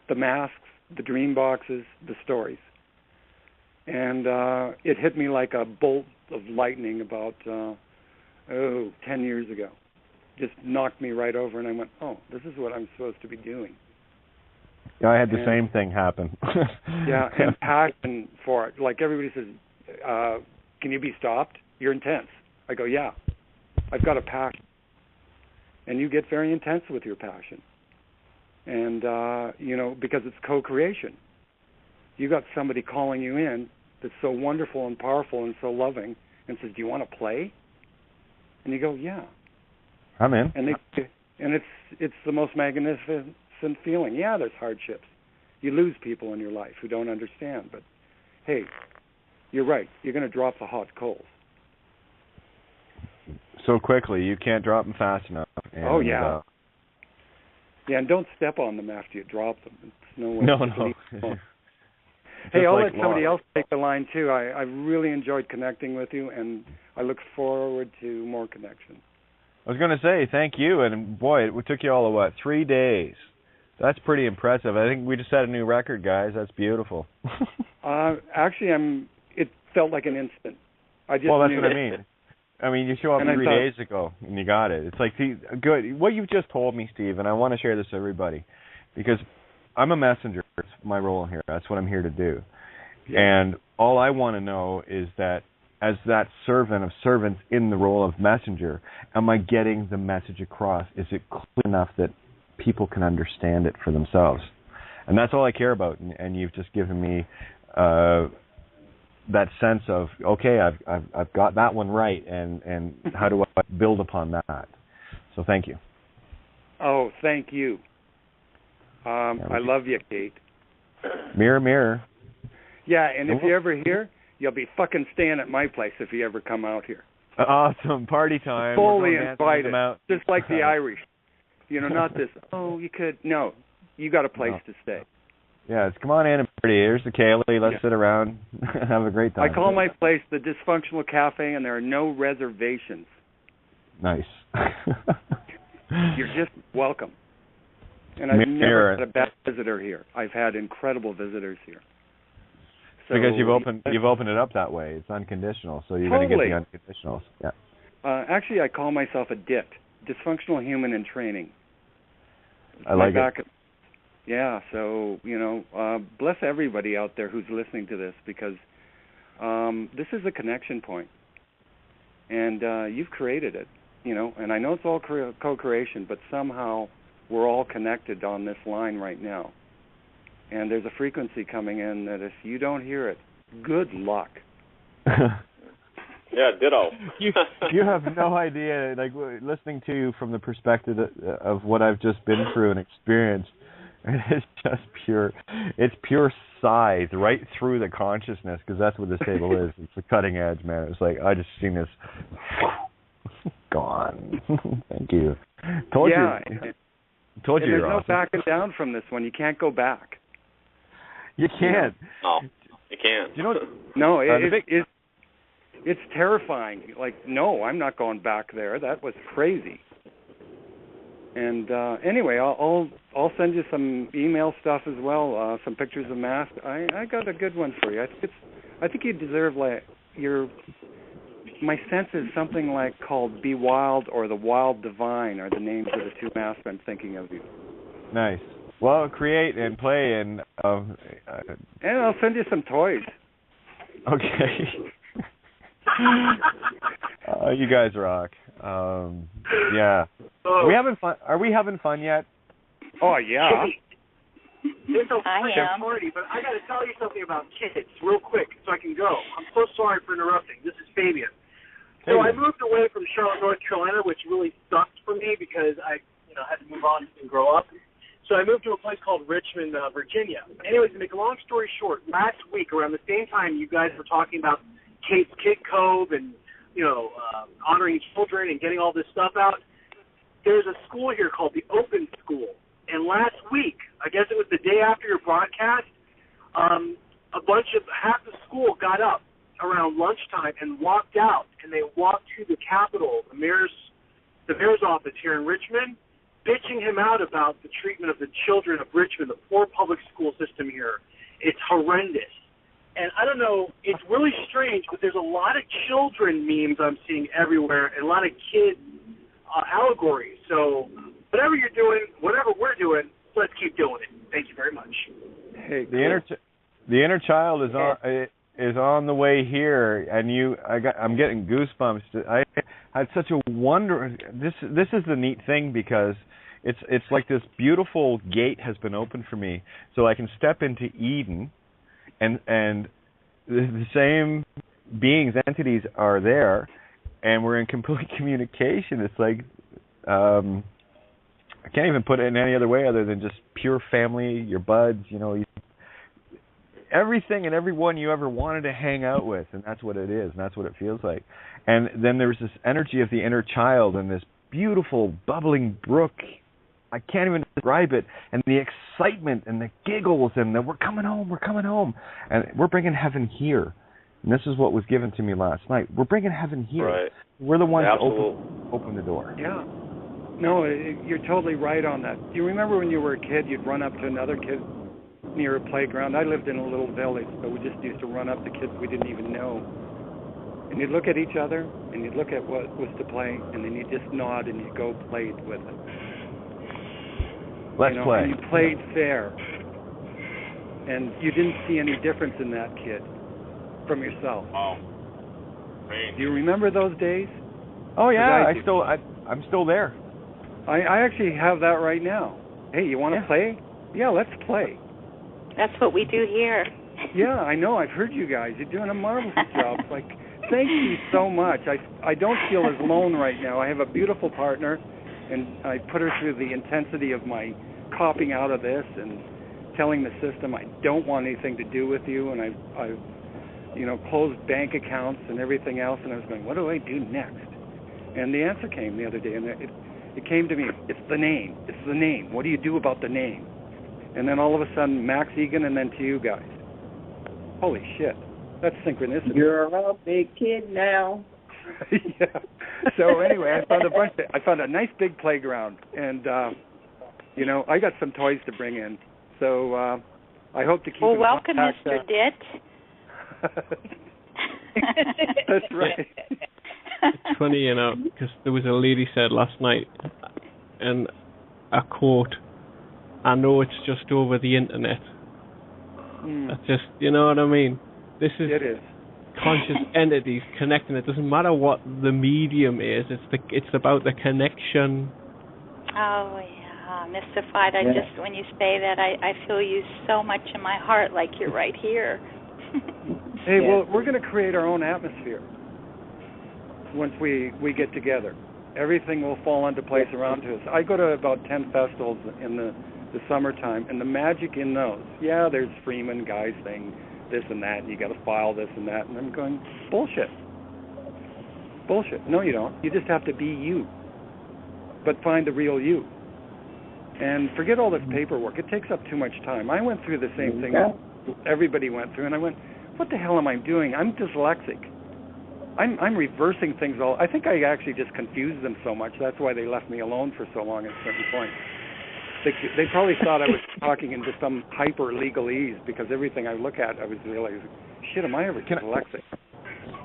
The masks, the dream boxes, the stories. And it hit me like a bolt of lightning about 10 years ago. Just knocked me right over, and I went, "Oh, this is what I'm supposed to be doing." Yeah, I had the same thing happen. Yeah, and passion for it. Like everybody says, can you be stopped? You're intense. I go, yeah, I've got a passion. And you get very intense with your passion. And, because it's co-creation. You got somebody calling you in that's so wonderful and powerful and so loving and says, do you want to play? And you go, yeah. I'm in. And it's the most magnificent feeling. Yeah, there's hardships. You lose people in your life who don't understand. But, hey, you're right. You're going to drop the hot coals. So quickly. You can't drop them fast enough. And, yeah, and don't step on them after you drop them. It's no way. No. Hey, I'll let somebody else take the line, too. I really enjoyed connecting with you, and I look forward to more connections. I was going to say, thank you. And, boy, it took you all, 3 days? That's pretty impressive. I think we just set a new record, guys. That's beautiful. Actually, it felt like an instant. That's what I mean. I mean, you show up 3 days ago, and you got it. It's like, good. What you've just told me, Steve, and I want to share this with everybody, because I'm a messenger. It's my role here. That's what I'm here to do. Yeah. And all I want to know is that, as that servant of servants in the role of messenger, am I getting the message across? Is it clear enough that people can understand it for themselves? And that's all I care about. And you've just given me that sense of, okay, I've got that one right, and how do I build upon that? So thank you. Oh, thank you. I love you, Kate. Mirror, mirror. Yeah, and if you're ever here, you'll be fucking staying at my place if you ever come out here. Awesome. Party time. Fully invited. Just like the Irish. Not this, you could. No, you got a place to stay. Yeah, come on in and party. Here's the Kaylee. Let's sit around have a great time. I call my place the Dysfunctional Cafe, and there are no reservations. Nice. You're just welcome. And I've never had a bad visitor here. I've had incredible visitors here. So, because you've opened it up that way. It's unconditional, so you're going to get the unconditionals. Yeah. Actually, I call myself a DIT, Dysfunctional Human in Training. I like it. Yeah, so, bless everybody out there who's listening to this, because this is a connection point. And you've created it, and I know it's all co-creation, but somehow we're all connected on this line right now. And there's a frequency coming in that if you don't hear it, good luck. Yeah, ditto. You have no idea, like, listening to you from the perspective of what I've just been through and experienced. It's just pure scythe right through the consciousness, because that's what this table is. It's the cutting edge, man. It's like, I just seen this. Gone. Thank you. Told you. There's you're no awesome. backing down from this one. You can't go back. You can't. No, you can't. You know, no, it's terrifying. Like, no, I'm not going back there. That was crazy. And anyway, I'll send you some email stuff as well, some pictures of masks. I got a good one for you. I think you deserve my sense is something like called Be Wild or The Wild Divine are the names of the two masks I'm thinking of you. Nice. Well, create and play and I'll send you some toys. Okay. You guys rock. Yeah. Are we having fun yet? Oh yeah. It's a I am. party, but I got to tell you something about kids real quick so I can go. I'm so sorry for interrupting. This is Fabian. So I moved away from Charlotte, North Carolina, which really sucked for me because I, had to move on and grow up. So I moved to a place called Richmond, Virginia. Anyways, to make a long story short, last week around the same time you guys were talking about Kate's Kid Cove and honoring children and getting all this stuff out, there's a school here called the Open School. And last week, I guess it was the day after your broadcast, half the school got up around lunchtime and walked out, and they walked to the Capitol, the mayor's office here in Richmond, bitching him out about the treatment of the children of Richmond, the poor public school system here. It's horrendous. And I don't know, it's really strange, but there's a lot of children memes I'm seeing everywhere and a lot of kid allegories. So whatever you're doing, whatever we're doing, let's keep doing it. Thank you very much. Hey, the inner child is on the way here, and I'm getting goosebumps. I had such a wonder. This is the neat thing because it's like this beautiful gate has been opened for me, so I can step into Eden, and the same beings, entities are there, and we're in complete communication. It's like I can't even put it in any other way other than just pure family, your buds, everything and everyone you ever wanted to hang out with, and that's what it is, and that's what it feels like. And then there's this energy of the inner child and this beautiful bubbling brook. I can't even describe it. And the excitement and the giggles and the we're coming home. And we're bringing heaven here. And this is what was given to me last night. We're bringing heaven here. Right. We're the ones to open the door. Yeah. No, you're totally right on that. Do you remember when you were a kid, you'd run up to another kid near a playground? I lived in a little village, so we just used to run up to kids we didn't even know. And you'd look at each other, and you'd look at what was to play, and then you'd just nod and you'd go play with it. Let's play. And you played fair. And you didn't see any difference in that kid from yourself. Oh. Great. Do you remember those days? Oh yeah, I'm still there. I actually have that right now. Hey, you want to play? Yeah, let's play. That's what we do here. Yeah, I know. I've heard you guys. You're doing a marvelous job. Like, thank you so much. I don't feel as alone right now. I have a beautiful partner, and I put her through the intensity of my copping out of this and telling the system I don't want anything to do with you, and I've closed bank accounts and everything else, and I was going, what do I do next? And the answer came the other day, and it came to me, it's the name. It's the name. What do you do about the name? And then all of a sudden, Max Igan, and then to you guys. Holy shit. That's synchronicity. You're a big kid now. Yeah. So anyway, I found a nice big playground, and I got some toys to bring in. So I hope to keep. Well, welcome, Mr. Ditt. That's right. It's funny, because there was a lady said last night, and I quote, "I know it's just over the internet." That's just, you know what I mean? It is conscious entities connecting. It doesn't matter what the medium is. It's about the connection. Oh yeah, mystified. Just when you say that, I feel you so much in my heart, like you're right here. Hey, well, we're going to create our own atmosphere once we get together. Everything will fall into place around us. I go to about 10 festivals in the summertime, and the magic in those, there's Freeman guys saying this and that, and you got to file this and that, and I'm going, bullshit. bullshit. No, you don't. You just have to be you, but find the real you. And forget all this paperwork. It takes up too much time. I went through the same thing everybody went through, and I went, what the hell am I doing? I'm dyslexic. I'm reversing things all. I think I actually just confused them so much. That's why they left me alone for so long at a certain point. They probably thought I was talking into some hyper legalese, because everything I look at, I was realizing, shit, am I ever dyslexic?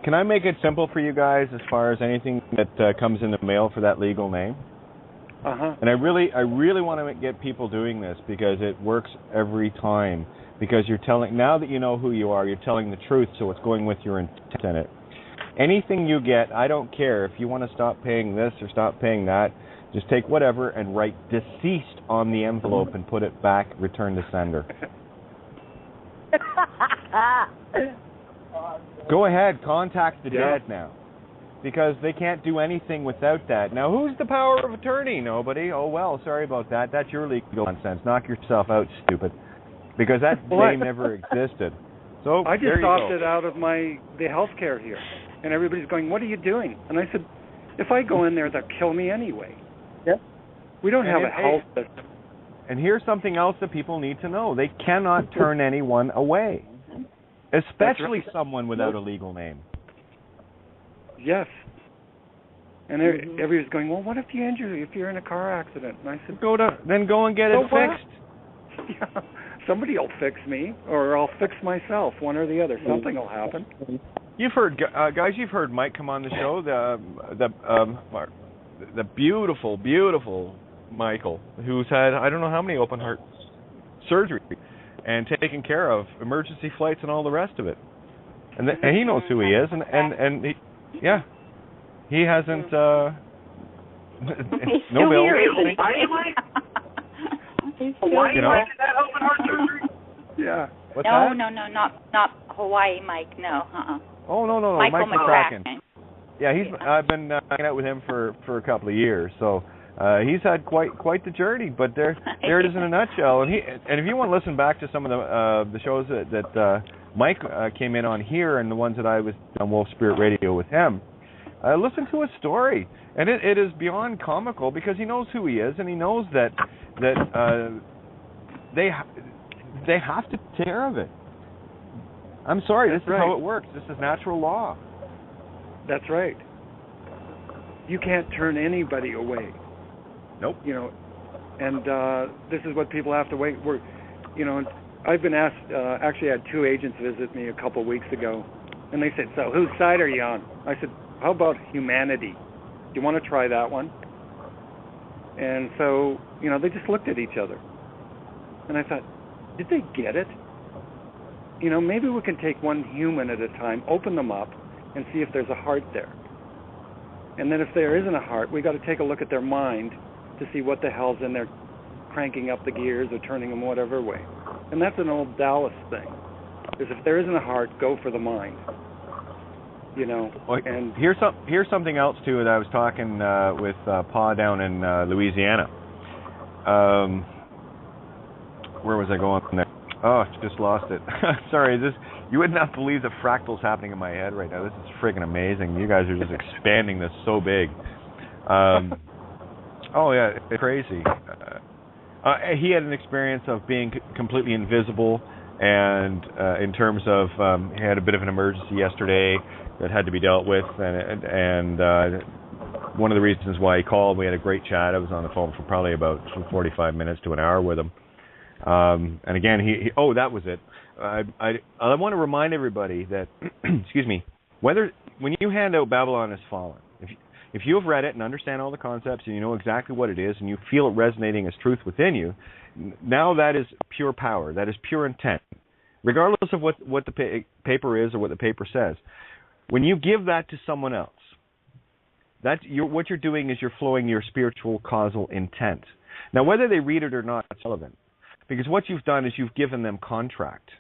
Can I make it simple for you guys as far as anything that comes in the mail for that legal name? Uh-huh. And I really want to get people doing this, because it works every time. Because you're telling, now that you know who you are, you're telling the truth, so it's going with your intent in it. Anything you get, I don't care if you want to stop paying this or stop paying that. Just take whatever and write deceased on the envelope and put it back, return to sender. Go ahead, contact the dead now. Because they can't do anything without that. Now, who's the power of attorney? Nobody. Oh, well, sorry about that. That's your legal nonsense. Knock yourself out, stupid. Because that day never existed. So I just opted out of the healthcare here. And everybody's going, what are you doing? And I said, if I go in there, they'll kill me anyway. Yeah. We don't have a health system. And here's something else that people need to know. They cannot turn anyone away. Especially someone without a legal name. Yes. And everybody's going, well, what if you injure you if you're in a car accident? And I said, go and get it fixed. Yeah. Somebody will fix me, or I'll fix myself, one or the other. Something will happen. You've heard, guys, you've heard Mike come on the show, the beautiful, beautiful Michael, who's had, I don't know how many open heart surgery and taken care of emergency flights and all the rest of it. And he knows who he is, and he, yeah, he hasn't, no bill. Hawaii Mike did that open heart surgery? Yeah. What's that? No, not Hawaii Mike, no. Oh, no, Michael McCracken. Yeah, I've been hanging out with him for a couple of years, so he's had quite the journey. But there it is in a nutshell. And if you want to listen back to some of the shows that Mike came in on here, and the ones that I was on Wolf Spirit Radio with him, listen to his story, and it is beyond comical, because he knows who he is, and he knows that they have to take care of it. I'm sorry, this is how it works. This is natural law. That's right. You can't turn anybody away. Nope. You know, and this is what people have to wait. I've been asked. Actually, I had two agents visit me a couple of weeks ago, and they said, "So, whose side are you on?" I said, "How about humanity? Do you want to try that one?" And so, they just looked at each other, and I thought, did they get it? Maybe we can take one human at a time, open them up, and see if there's a heart there. And then if there isn't a heart, we got to take a look at their mind to see what the hell's in there, cranking up the gears or turning them whatever way. And that's an old Dallas thing. Is if there isn't a heart, go for the mind. Well, and here's something else too that I was talking with Pa down in Louisiana. Where was I going from there? Oh, just lost it. Sorry, you would not believe the fractals happening in my head right now. This is friggin' amazing. You guys are just expanding this so big. Oh yeah, it's crazy. He had an experience of being completely invisible, and in terms of he had a bit of an emergency yesterday that had to be dealt with, and one of the reasons why he called, we had a great chat. I was on the phone for probably about 45 minutes to an hour with him. And again, that was it. I want to remind everybody that, excuse me, when you hand out Babylon Has Fallen, if you have read it and understand all the concepts and you know exactly what it is and you feel it resonating as truth within you, now that is pure power. That is pure intent, regardless of what the paper is or what the paper says. When you give that to someone else, what you're doing is you're flowing your spiritual causal intent. Now, whether they read it or not, it's relevant. Because what you've done is you've given them contract.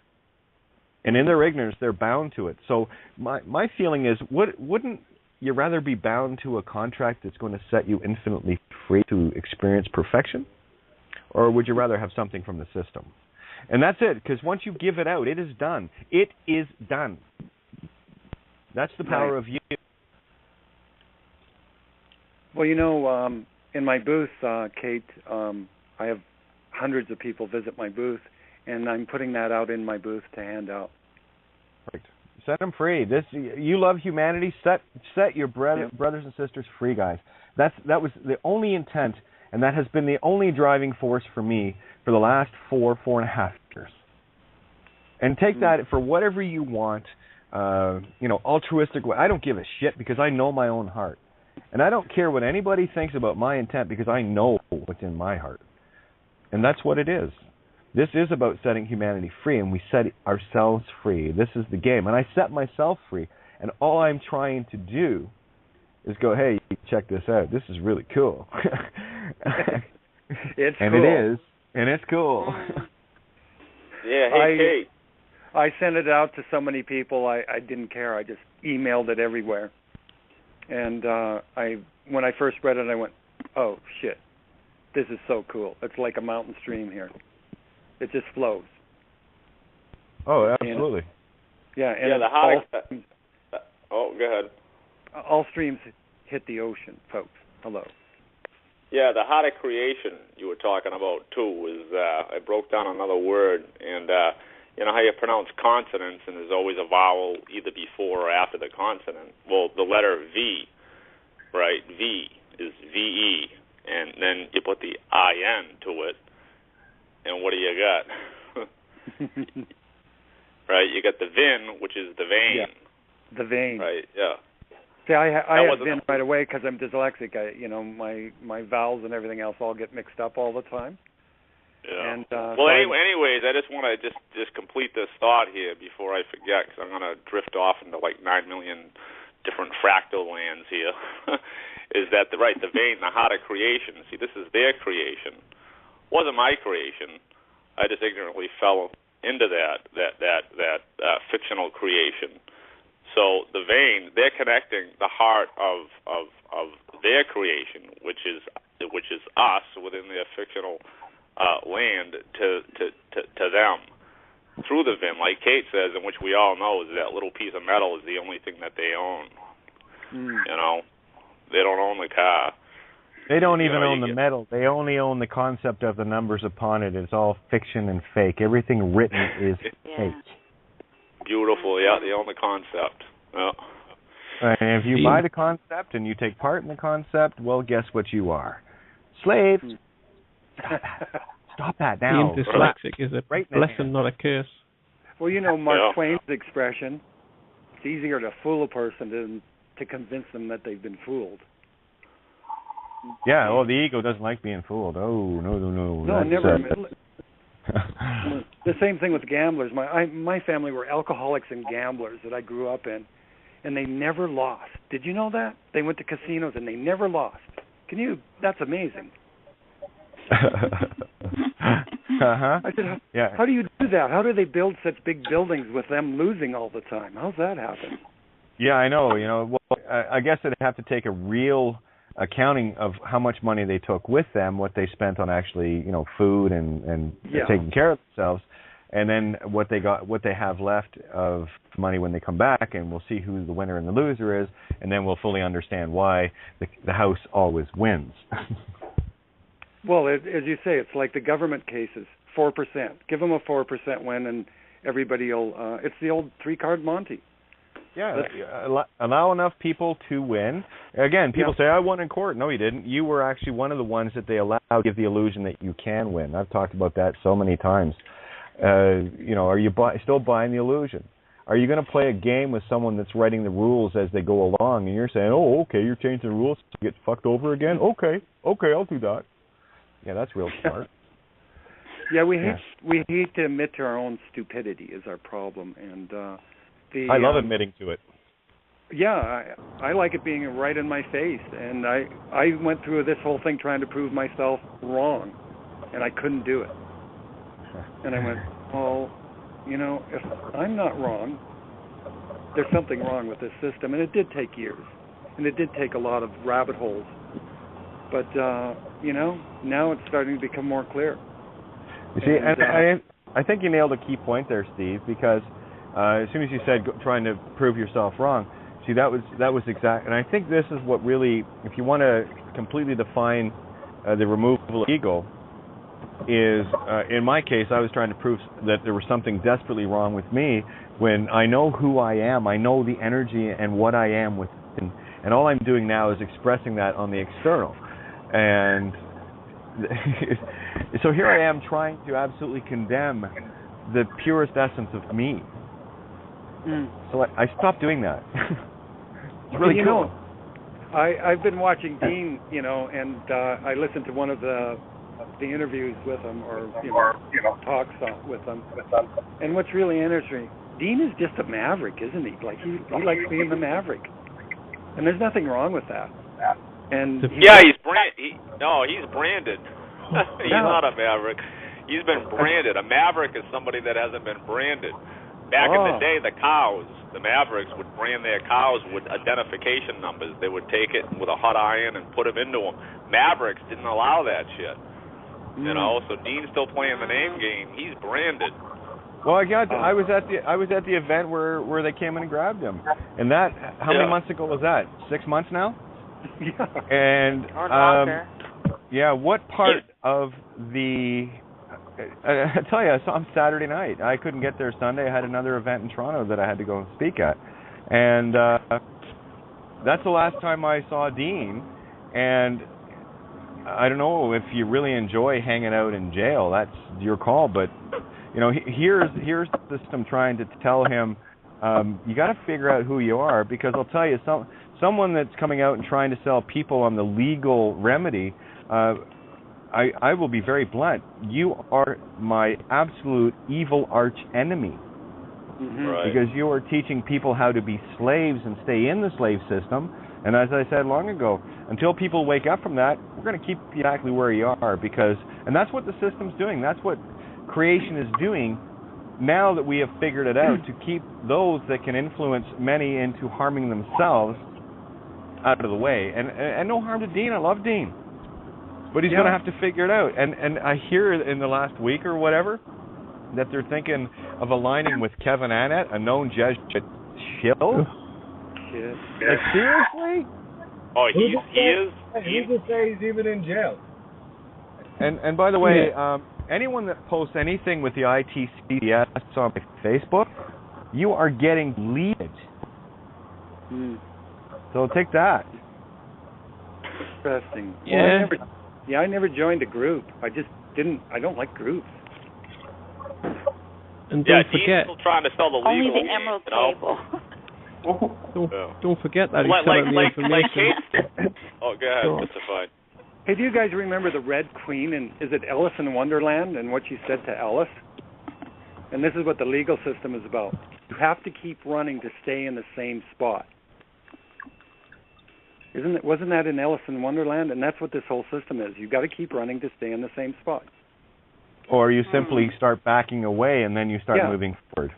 And in their ignorance, they're bound to it. So my feeling is, wouldn't you rather be bound to a contract that's going to set you infinitely free to experience perfection? Or would you rather have something from the system? And that's it, because once you give it out, it is done. It is done. That's the power of you. Well, in my booth, Kate, I have hundreds of people visit my booth, and I'm putting that out in my booth to hand out. Right. Set them free. You love humanity. Set your brothers and sisters free, guys. That was the only intent, and that has been the only driving force for me for the last 4.5 years. And take that for whatever you want, altruistic way. I don't give a shit because I know my own heart. And I don't care what anybody thinks about my intent because I know what's in my heart. And that's what it is. This is about setting humanity free, and we set ourselves free. This is the game. And I set myself free. And all I'm trying to do is go, hey, check this out. This is really cool. It's and cool. It is. And it's cool. Yeah, hey, Kate. I sent it out to so many people, I didn't care. I just emailed it everywhere. And when I first read it, I went, oh, shit. This is so cool. It's like a mountain stream here. It just flows. Oh, absolutely. And go ahead. All streams hit the ocean, folks. Hello. Yeah, the heart of creation you were talking about, too, is I broke down another word, and you know how you pronounce consonants, and there's always a vowel either before or after the consonant. Well, the letter V, right, V is V-E, and then you put the I-N to it, and what do you got? Right, you got the VIN, which is the vein. Yeah, the vein. Right, yeah. See, I have VIN right away because I'm dyslexic. My vowels and everything else all get mixed up all the time. Yeah. And, anyways, I just want to just complete this thought here before I forget, because I'm going to drift off into like 9 million different fractal lands here. Is that the vein, the heart of creation? See, this is their creation. It wasn't my creation. I just ignorantly fell into that fictional creation. So the vein, they're connecting the heart of their creation, which is us within their fictional land to them through the VIN, like Kate says, and which we all know is that little piece of metal is the only thing that they own. You know, they don't own the car. They don't even own the metal. They only own the concept of the numbers upon it. It's all fiction and fake. Everything written is fake. Beautiful, yeah. They own the concept. Yeah. And if you buy the concept and you take part in the concept, well, guess what you are? Slaves. Stop that now. Being dyslexic is a blessing, not a curse. Well, Mark Twain's expression, it's easier to fool a person than to convince them that they've been fooled. Yeah, the ego doesn't like being fooled. Oh, no. No, never. The same thing with gamblers. My family were alcoholics and gamblers that I grew up in, and they never lost. Did you know that? They went to casinos and they never lost. That's amazing. I said, how do you do that? How do they build such big buildings with them losing all the time? How's that happen? Yeah, I know. Well, I guess they'd have to take a real accounting of how much money they took with them, what they spent on actually, food and taking care of themselves, and then what they have left of money when they come back, and we'll see who the winner and the loser is, and then we'll fully understand why the house always wins. Well, as you say, it's like the government cases, 4%. Give them a 4% win, and everybody will. It's the old 3-card Monte. Yeah, allow enough people to win. Again, people say, I won in court. No, you didn't. You were actually one of the ones that they allow to give the illusion that you can win. I've talked about that so many times. Are you still buying the illusion? Are you going to play a game with someone that's writing the rules as they go along, and you're saying, oh, okay, you're changing the rules to get fucked over again? Okay, I'll do that. Yeah, that's real smart. We hate to admit to our own stupidity is our problem, and I love admitting to it. Yeah, I like it being right in my face, and I went through this whole thing trying to prove myself wrong, and I couldn't do it. And I went, if I'm not wrong, there's something wrong with this system, and it did take years, and it did take a lot of rabbit holes, but now it's starting to become more clear. You see, and I think you nailed a key point there, Steve, because as soon as you said trying to prove yourself wrong, see, that was exact. And I think this is what really, if you want to completely define the removal of ego is, in my case, I was trying to prove that there was something desperately wrong with me when I know who I am, I know the energy and what I am within, and all I'm doing now is expressing that on the external. And so here I am trying to absolutely condemn the purest essence of me. So I stopped doing that. It's really cool. I've been watching Dean, and I listened to one of the interviews with him, or talks with him. And what's really interesting, Dean is just a maverick, isn't he? Like he likes being the maverick, and there's nothing wrong with that. And he's branded. He's not a maverick. He's been branded. A maverick is somebody that hasn't been branded. Back in the day, the Mavericks would brand their cows with identification numbers. They would take it with a hot iron and put them into them. Mavericks didn't allow that shit. So Dean's still playing the name game. He's branded. Well, I was at the event where they came in and grabbed him. And that, how many months ago was that? 6 months now? Yeah. And what part of the I tell you, I saw him Saturday night. I couldn't get there Sunday. I had another event in Toronto that I had to go and speak at. And that's the last time I saw Dean. And I don't know if you really enjoy hanging out in jail. That's your call. But, here's the system trying to tell him, you got to figure out who you are, because I'll tell you, someone that's coming out and trying to sell people on the legal remedy, I will be very blunt. You are my absolute evil arch enemy. Right. Because you are teaching people how to be slaves and stay in the slave system. And as I said long ago, until people wake up from that, we're going to keep you exactly where you are. And that's what the system's doing. That's what creation is doing now that we have figured it out, to keep those that can influence many into harming themselves out of the way. And no harm to Dean. I love Dean. But he's going to have to figure it out. And I hear in the last week or whatever that they're thinking of aligning with Kevin Annett, a known Jesuit shill. Like, seriously? Oh, he is? Who's to say he's even in jail? And by the way, anyone that posts anything with the ITCS on Facebook, you are getting deleted. So take that. Interesting. Yeah. Well, I never joined a group. I don't like groups. And don't Dean's forget, still trying to sell the legal. Only the Emerald Table. Don't forget that he's selling the information. Oh, go ahead, Mr. Fine. Hey, do you guys remember the Red Queen, and is it Alice in Wonderland, and what she said to Alice? And this is what the legal system is about. You have to keep running to stay in the same spot. Wasn't that in Alice in Wonderland? And that's what this whole system is. You've got to keep running to stay in the same spot. Or you simply start backing away and then you start moving forward.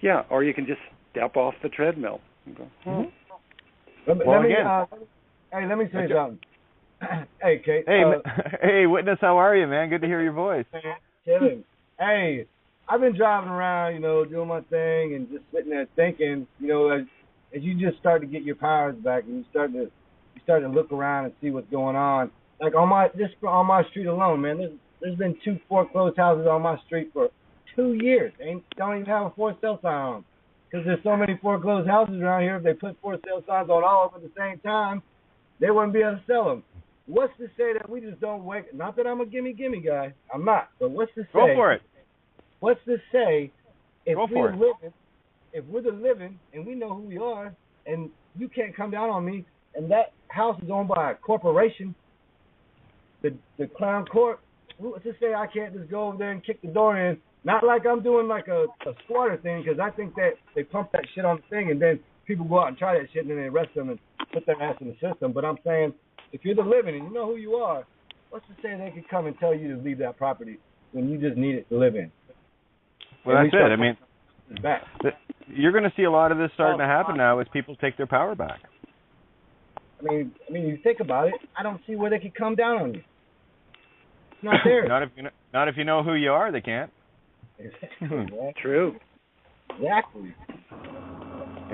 Yeah, or you can just step off the treadmill and go, Let me say something. Hey, Kate. Hey, Witness, how are you, man? Good to hear your voice. Chilling. Hey, I've been driving around, doing my thing and just sitting there thinking, as you just start to get your powers back and you start to look around and see what's going on. Like on my street alone, man, there's been 2 foreclosed houses on my street for 2 years. They don't even have a for sale sign on them. Because there's so many foreclosed houses around here, if they put for sale signs on all of them at the same time, they wouldn't be able to sell them. What's to say that we just don't wake? Not that I'm a gimme guy. I'm not. But what's to say? Go for it. What's to say if we're the living and we know who we are and you can't come down on me and that house is owned by a corporation, the Crown Court, what's to say I can't just go over there and kick the door in? Not like I'm doing like a squatter thing, because I think that they pump that shit on the thing and then people go out and try that shit and then they arrest them and put their ass in the system. But I'm saying, if you're the living and you know who you are, what's to say they could come and tell you to leave that property when you just need it to live in? Well, that's it. I mean, you're going to see a lot of this starting to happen now as people take their power back. I mean, you think about it, I don't see where they could come down on you. It's not there. Not if you know who you are, they can't. Exactly. True. Exactly.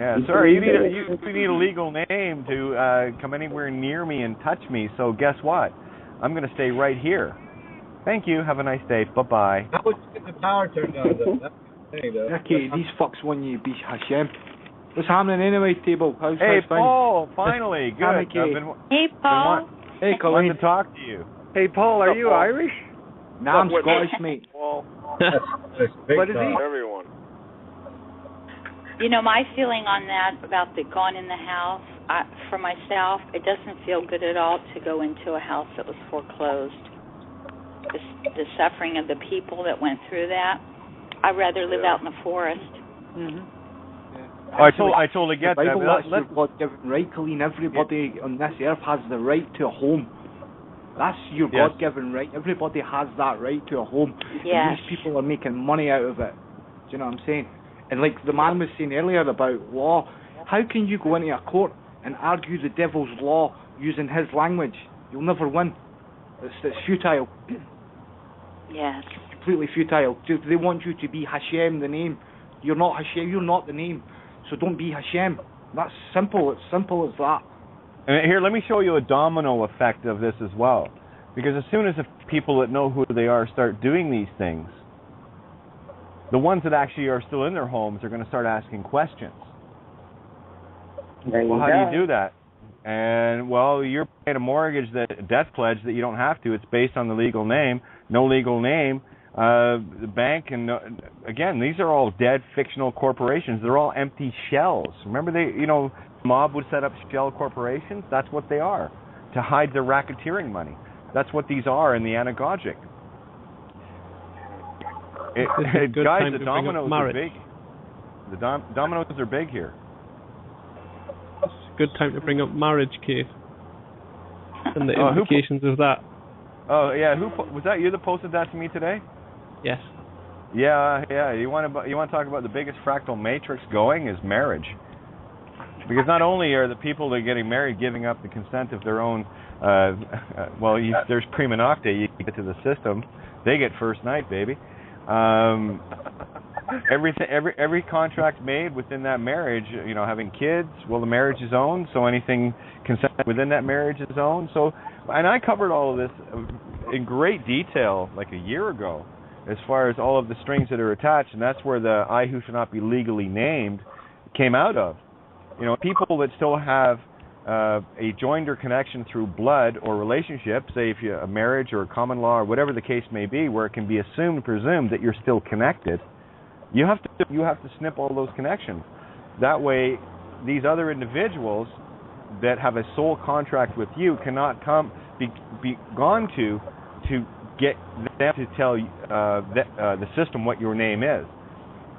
Yeah, sorry, you need a legal name to come anywhere near me and touch me. So guess what? I'm going to stay right here. Thank you. Have a nice day. Bye-bye. How would you get the power turned on, though? That's the thing, though. Okay, these fucks want you to be Hashem. What's happening anyway, Table? How's Paul, finally. Good. Hey, Paul. Hey, Colleen. Wanted to talk to you. Hey, Paul, are you Irish? No, I'm Scottish, mate. Well, what is he? Everyone. You know, my feeling on that about the gone in the house, for myself, it doesn't feel good at all to go into a house that was foreclosed. The suffering of the people that went through that. I'd rather live out in the forest. Mm-hmm. Oh, I totally get the Bible, that. That's your God-given right, Colleen. Everybody on this earth has the right to a home. That's your God-given right. Everybody has that right to a home. Yes. And these people are making money out of it. Do you know what I'm saying? And like the man was saying earlier about law, how can you go into a court and argue the devil's law using his language? You'll never win. It's futile. Yes. It's completely futile. They want you to be Hashem, the name. You're not Hashem. You're not the name. So don't be Hashem. That's simple. It's simple as that. And here, let me show you a domino effect of this as well. Because as soon as the people that know who they are start doing these things, the ones that actually are still in their homes are going to start asking questions. Well, how do you do that? And, well, you're paying a mortgage, a death pledge that you don't have to. It's based on the legal name. No legal name. The bank, and again, these are all dead fictional corporations. They're all empty shells. Remember, mob would set up shell corporations. That's what they are, to hide their racketeering money. That's what these are in the anagogic. Guys, the dominoes are big. The dominoes are big here. It's a good time to bring up marriage, Kate, and the implications of that. Oh yeah, was that you that posted that to me today? Yes. Yeah. You want to talk about the biggest fractal matrix going is marriage, because not only are the people that are getting married giving up the consent of their own, there's prima nocte. You get to the system, they get first night, baby. Every contract made within that marriage, having kids, well, the marriage is owned, so anything consent within that marriage is owned. So, and I covered all of this in great detail like a year ago, as far as all of the strings that are attached, and that's where the I who should not be legally named came out of. People that still have a joinder connection through blood or relationship, say if you a marriage or a common law or whatever the case may be, where it can be assumed, presumed that you're still connected, you have to snip all those connections. That way, these other individuals that have a soul contract with you cannot be gone to get them to tell the system what your name is.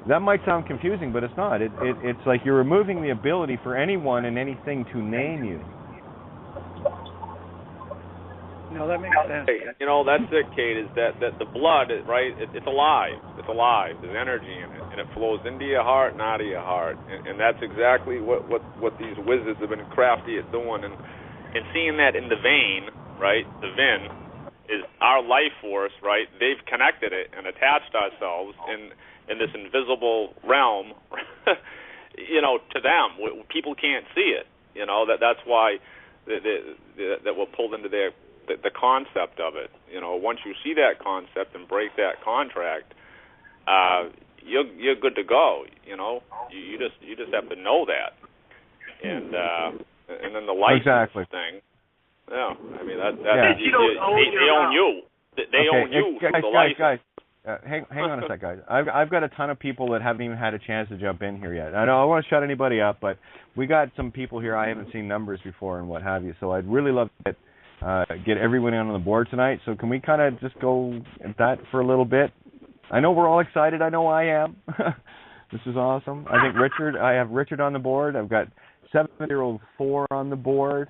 That might sound confusing, but it's not. It's like you're removing the ability for anyone and anything to name you. No, that makes sense. That's it, Kate, is that the blood, right, it's alive. It's alive. There's energy in it, and it flows into your heart and out of your heart. And that's exactly what these wizards have been crafty at doing. And seeing that in the vein, right, the VIN, is our life force, right? They've connected it and attached ourselves in this invisible realm, to them. People can't see it. That's why that we're pulled into the concept of it. Once you see that concept and break that contract, you're good to go. You just have to know that, and then the license thing. Yeah, I mean they own you. They own you. Guys. Hang on a sec, guys. I've got a ton of people that haven't even had a chance to jump in here yet. I don't want to shut anybody up, but we got some people here I haven't seen numbers before and what have you. So I'd really love to get everyone on the board tonight. So can we kind of just go at that for a little bit? I know we're all excited. I know I am. This is awesome. I have Richard on the board. I've got 7-year-old 4 on the board.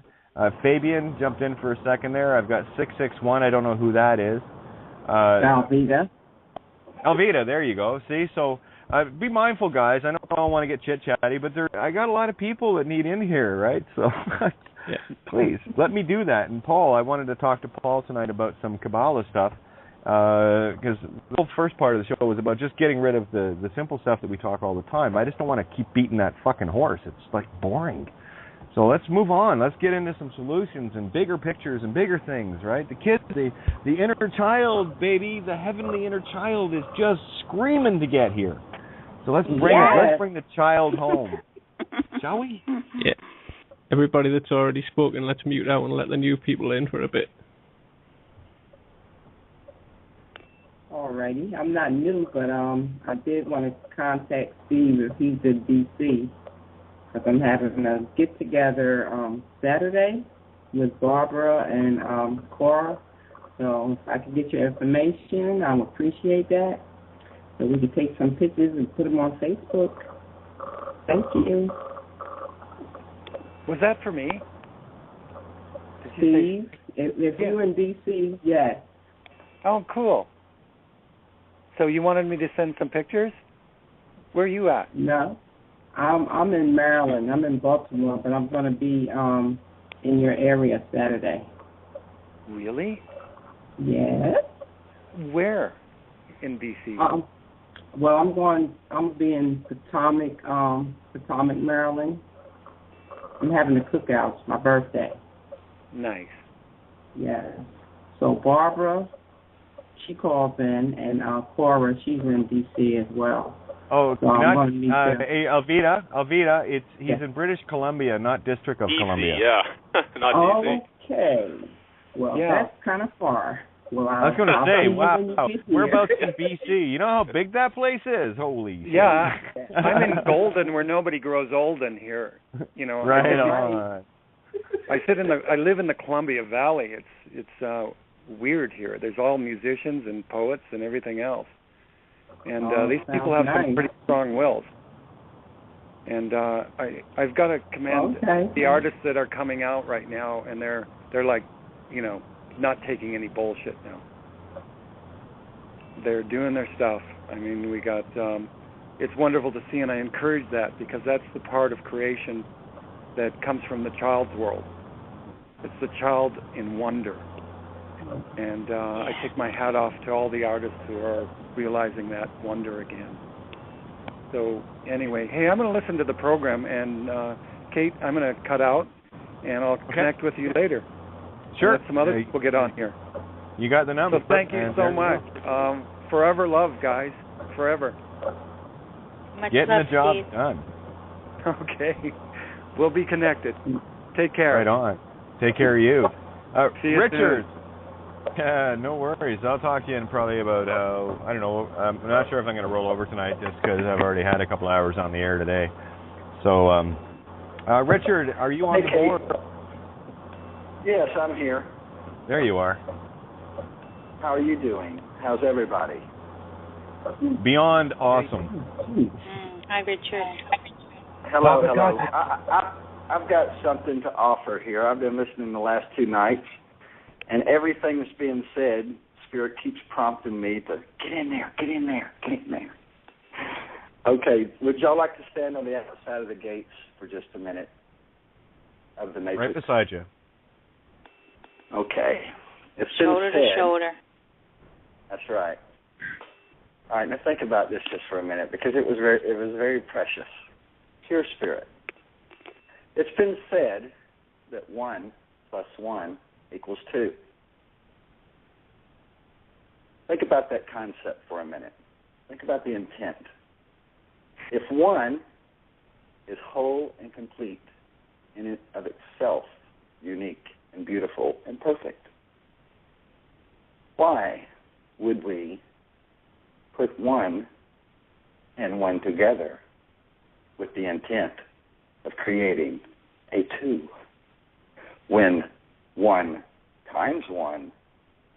Fabian jumped in for a second there. I've got 661. I don't know who that is. Alvida, there you go. See, so be mindful, guys. I know I don't want to get chit-chatty, but I got a lot of people that need in here, right? So please, let me do that. And Paul, I wanted to talk to Paul tonight about some Kabbalah stuff because the whole first part of the show was about just getting rid of the simple stuff that we talk all the time. I just don't want to keep beating that fucking horse. It's like boring. So let's move on. Let's get into some solutions and bigger pictures and bigger things, right? The kids, the inner child, baby, the heavenly inner child is just screaming to get here. So let's bring the child home, shall we? Yeah. Everybody that's already spoken, let's mute out and let the new people in for a bit. Alrighty. I'm not new, but I did want to contact Steve if he's in D.C., because I'm having a get-together Saturday with Barbara and Cora. So if I could get your information, I would appreciate that. So we could take some pictures and put them on Facebook. Thank you. Was that for me? Steve, if you're in D.C., yes. Oh, cool. So you wanted me to send some pictures? Where are you at? No. I'm in Maryland. I'm in Baltimore, but I'm going to be in your area Saturday. Really? Yes. Where in D.C.? Well, I'm be in Potomac, Maryland. I'm having a cookout. It's my birthday. Nice. Yes. So Barbara, she calls in, and Cora, she's in D.C. as well. Oh, so Alvida, he's in British Columbia, not District of Columbia. Yeah, not DC. Okay. Well, that's kind of far. Well, I was going to say, wow, whereabouts in BC? You know how big that place is? Holy shit. Yeah, I'm in Golden, where nobody grows old in here. You know, right on. I live in the Columbia Valley. It's weird here. There's all musicians and poets and everything else. And these people have some pretty strong wills. And I've got to commend the artists that are coming out right now, and they're like, you know, not taking any bullshit now. They're doing their stuff. I mean, we got, it's wonderful to see, and I encourage that, because that's the part of creation that comes from the child's world. It's the child in wonder. And I take my hat off to all the artists who are realizing that wonder again. So anyway, hey, I'm going to listen to the program, and Kate, I'm going to cut out, and I'll connect with you later. Sure. Let some other people get on here. You got the number. So thank you so much. Forever love, guys. Forever. Getting the job done. Okay. We'll be connected. Take care. Right on. Take care of you. See you Richard. soon. No worries. I'll talk to you in probably about, I don't know, I'm not sure if I'm going to roll over tonight just because I've already had a couple hours on the air today. So, Richard, are you on the board? Yes, I'm here. There you are. How are you doing? How's everybody? Beyond awesome. Hi, Richard. Hello. I've got something to offer here. I've been listening the last 2 nights, and everything that's being said, Spirit keeps prompting me to get in there. Okay, would y'all like to stand on the outside of the gates for just a minute of the matrix? Right beside you. Okay. It's shoulder to shoulder. That's right. All right, now think about this just for a minute, because it was very precious. Pure Spirit. It's been said that 1 + 1 = 2. Think about that concept for a minute. Think about the intent. If 1 is whole and complete in and of itself, unique and beautiful and perfect, why would we put 1 and 1 together with the intent of creating a 2 when 1 times 1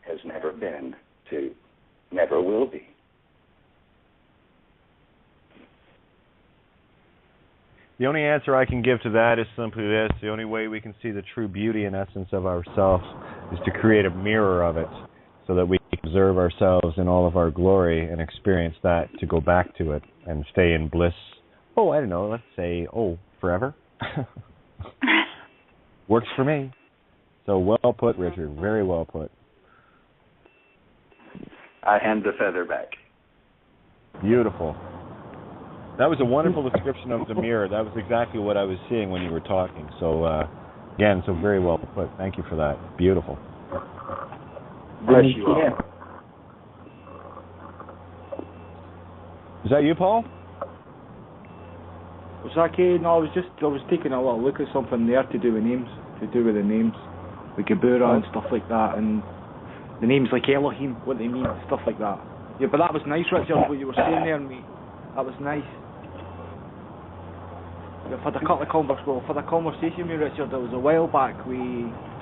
has never been 2, never will be? The only answer I can give to that is simply this. The only way we can see the true beauty and essence of ourselves is to create a mirror of it so that we can observe ourselves in all of our glory and experience that, to go back to it and stay in bliss. Oh, I don't know, let's say, forever. Works for me. So well put, Richard. Very well put. I hand the feather back. Beautiful. That was a wonderful description of the mirror. That was exactly what I was seeing when you were talking. So, again, so very well put. Thank you for that. Beautiful. Bless you all. Yeah. Is that you, Paul? Was that okay? No, I was taking a little look at something there to do with names, the names, like Gebura and stuff like that, and the names like Elohim, what they mean, stuff like that. Yeah, but that was nice, Richard, what you were saying there, mate. That was nice. We've had a couple of conversation with Richard. It was a while back with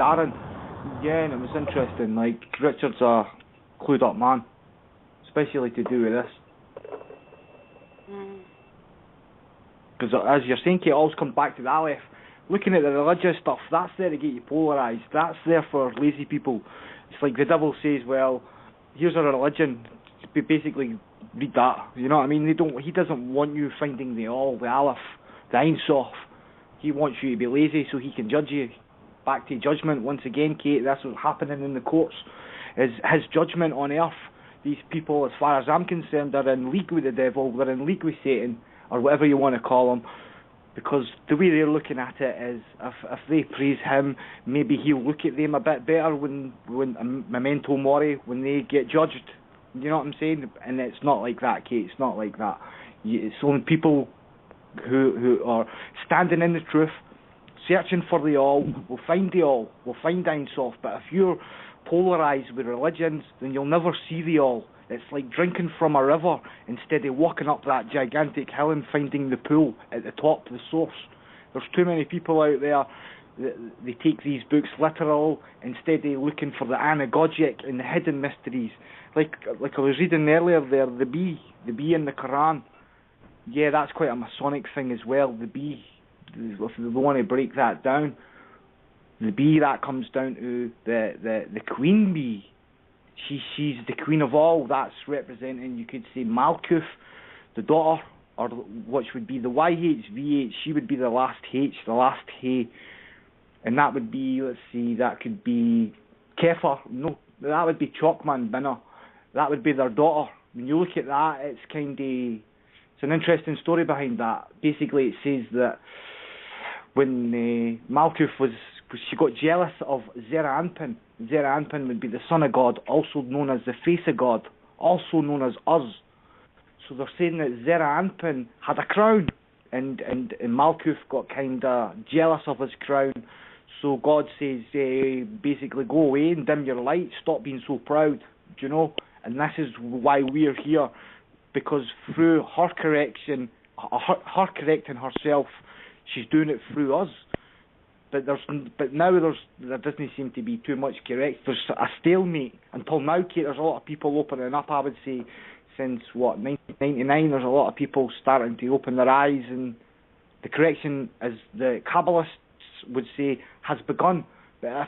Darren. Yeah, and it was interesting. Like, Richard's a clued up man, especially to do with this. Because as you're saying, Kate, it always comes back to the Aleph. Looking at the religious stuff, that's there to get you polarised. That's there for lazy people. It's like the devil says, well, here's a religion. Basically, read that. You know what I mean? He doesn't want you finding the all, the Aleph, the Ein Sof. He wants you to be lazy so he can judge you. Back to judgment once again, Kate. That's what's happening in the courts. Is his judgment on earth. These people, as far as I'm concerned, are in league with the devil. They're in league with Satan, or whatever you want to call him. Because the way they're looking at it is, if they praise him, maybe he'll look at them a bit better when memento mori, when they get judged. You know what I'm saying? And it's not like that, Kate. It's not like that. It's only people who are standing in the truth, searching for the all, will find the all, will find Ein Sof. But if you're polarised with religions, then you'll never see the all. It's like drinking from a river instead of walking up that gigantic hill and finding the pool at the top, the source. There's too many people out there that they take these books literal instead of looking for the anagogic and the hidden mysteries. Like I was reading earlier there, the bee in the Quran. Yeah, that's quite a Masonic thing as well. The bee, if we want to break that down, the bee, that comes down to the queen bee. She's the queen of all. That's representing, you could say, Malkuth, the daughter, or which would be the YHVH. She would be the last H, the last He, and that would be, let's see, that could be Kefir. No, that would be Chokman Binner. That would be their daughter. When you look at that, it's it's an interesting story behind that. Basically, it says that when Malkuth she got jealous of Zera Anpin. Zera Anpin would be the son of God, also known as the face of God, also known as Uz. So they're saying that Zera Anpin had a crown, and Malkuth got kind of jealous of his crown. So God says, basically, go away and dim your light, stop being so proud, do you know? And this is why we're here, because through her correction, her correcting herself, she's doing it through us. But now there doesn't seem to be too much correct. There's a stalemate until now, Kate. There's a lot of people opening up. I would say since 1999, there's a lot of people starting to open their eyes, and the correction, as the Kabbalists would say, has begun. But I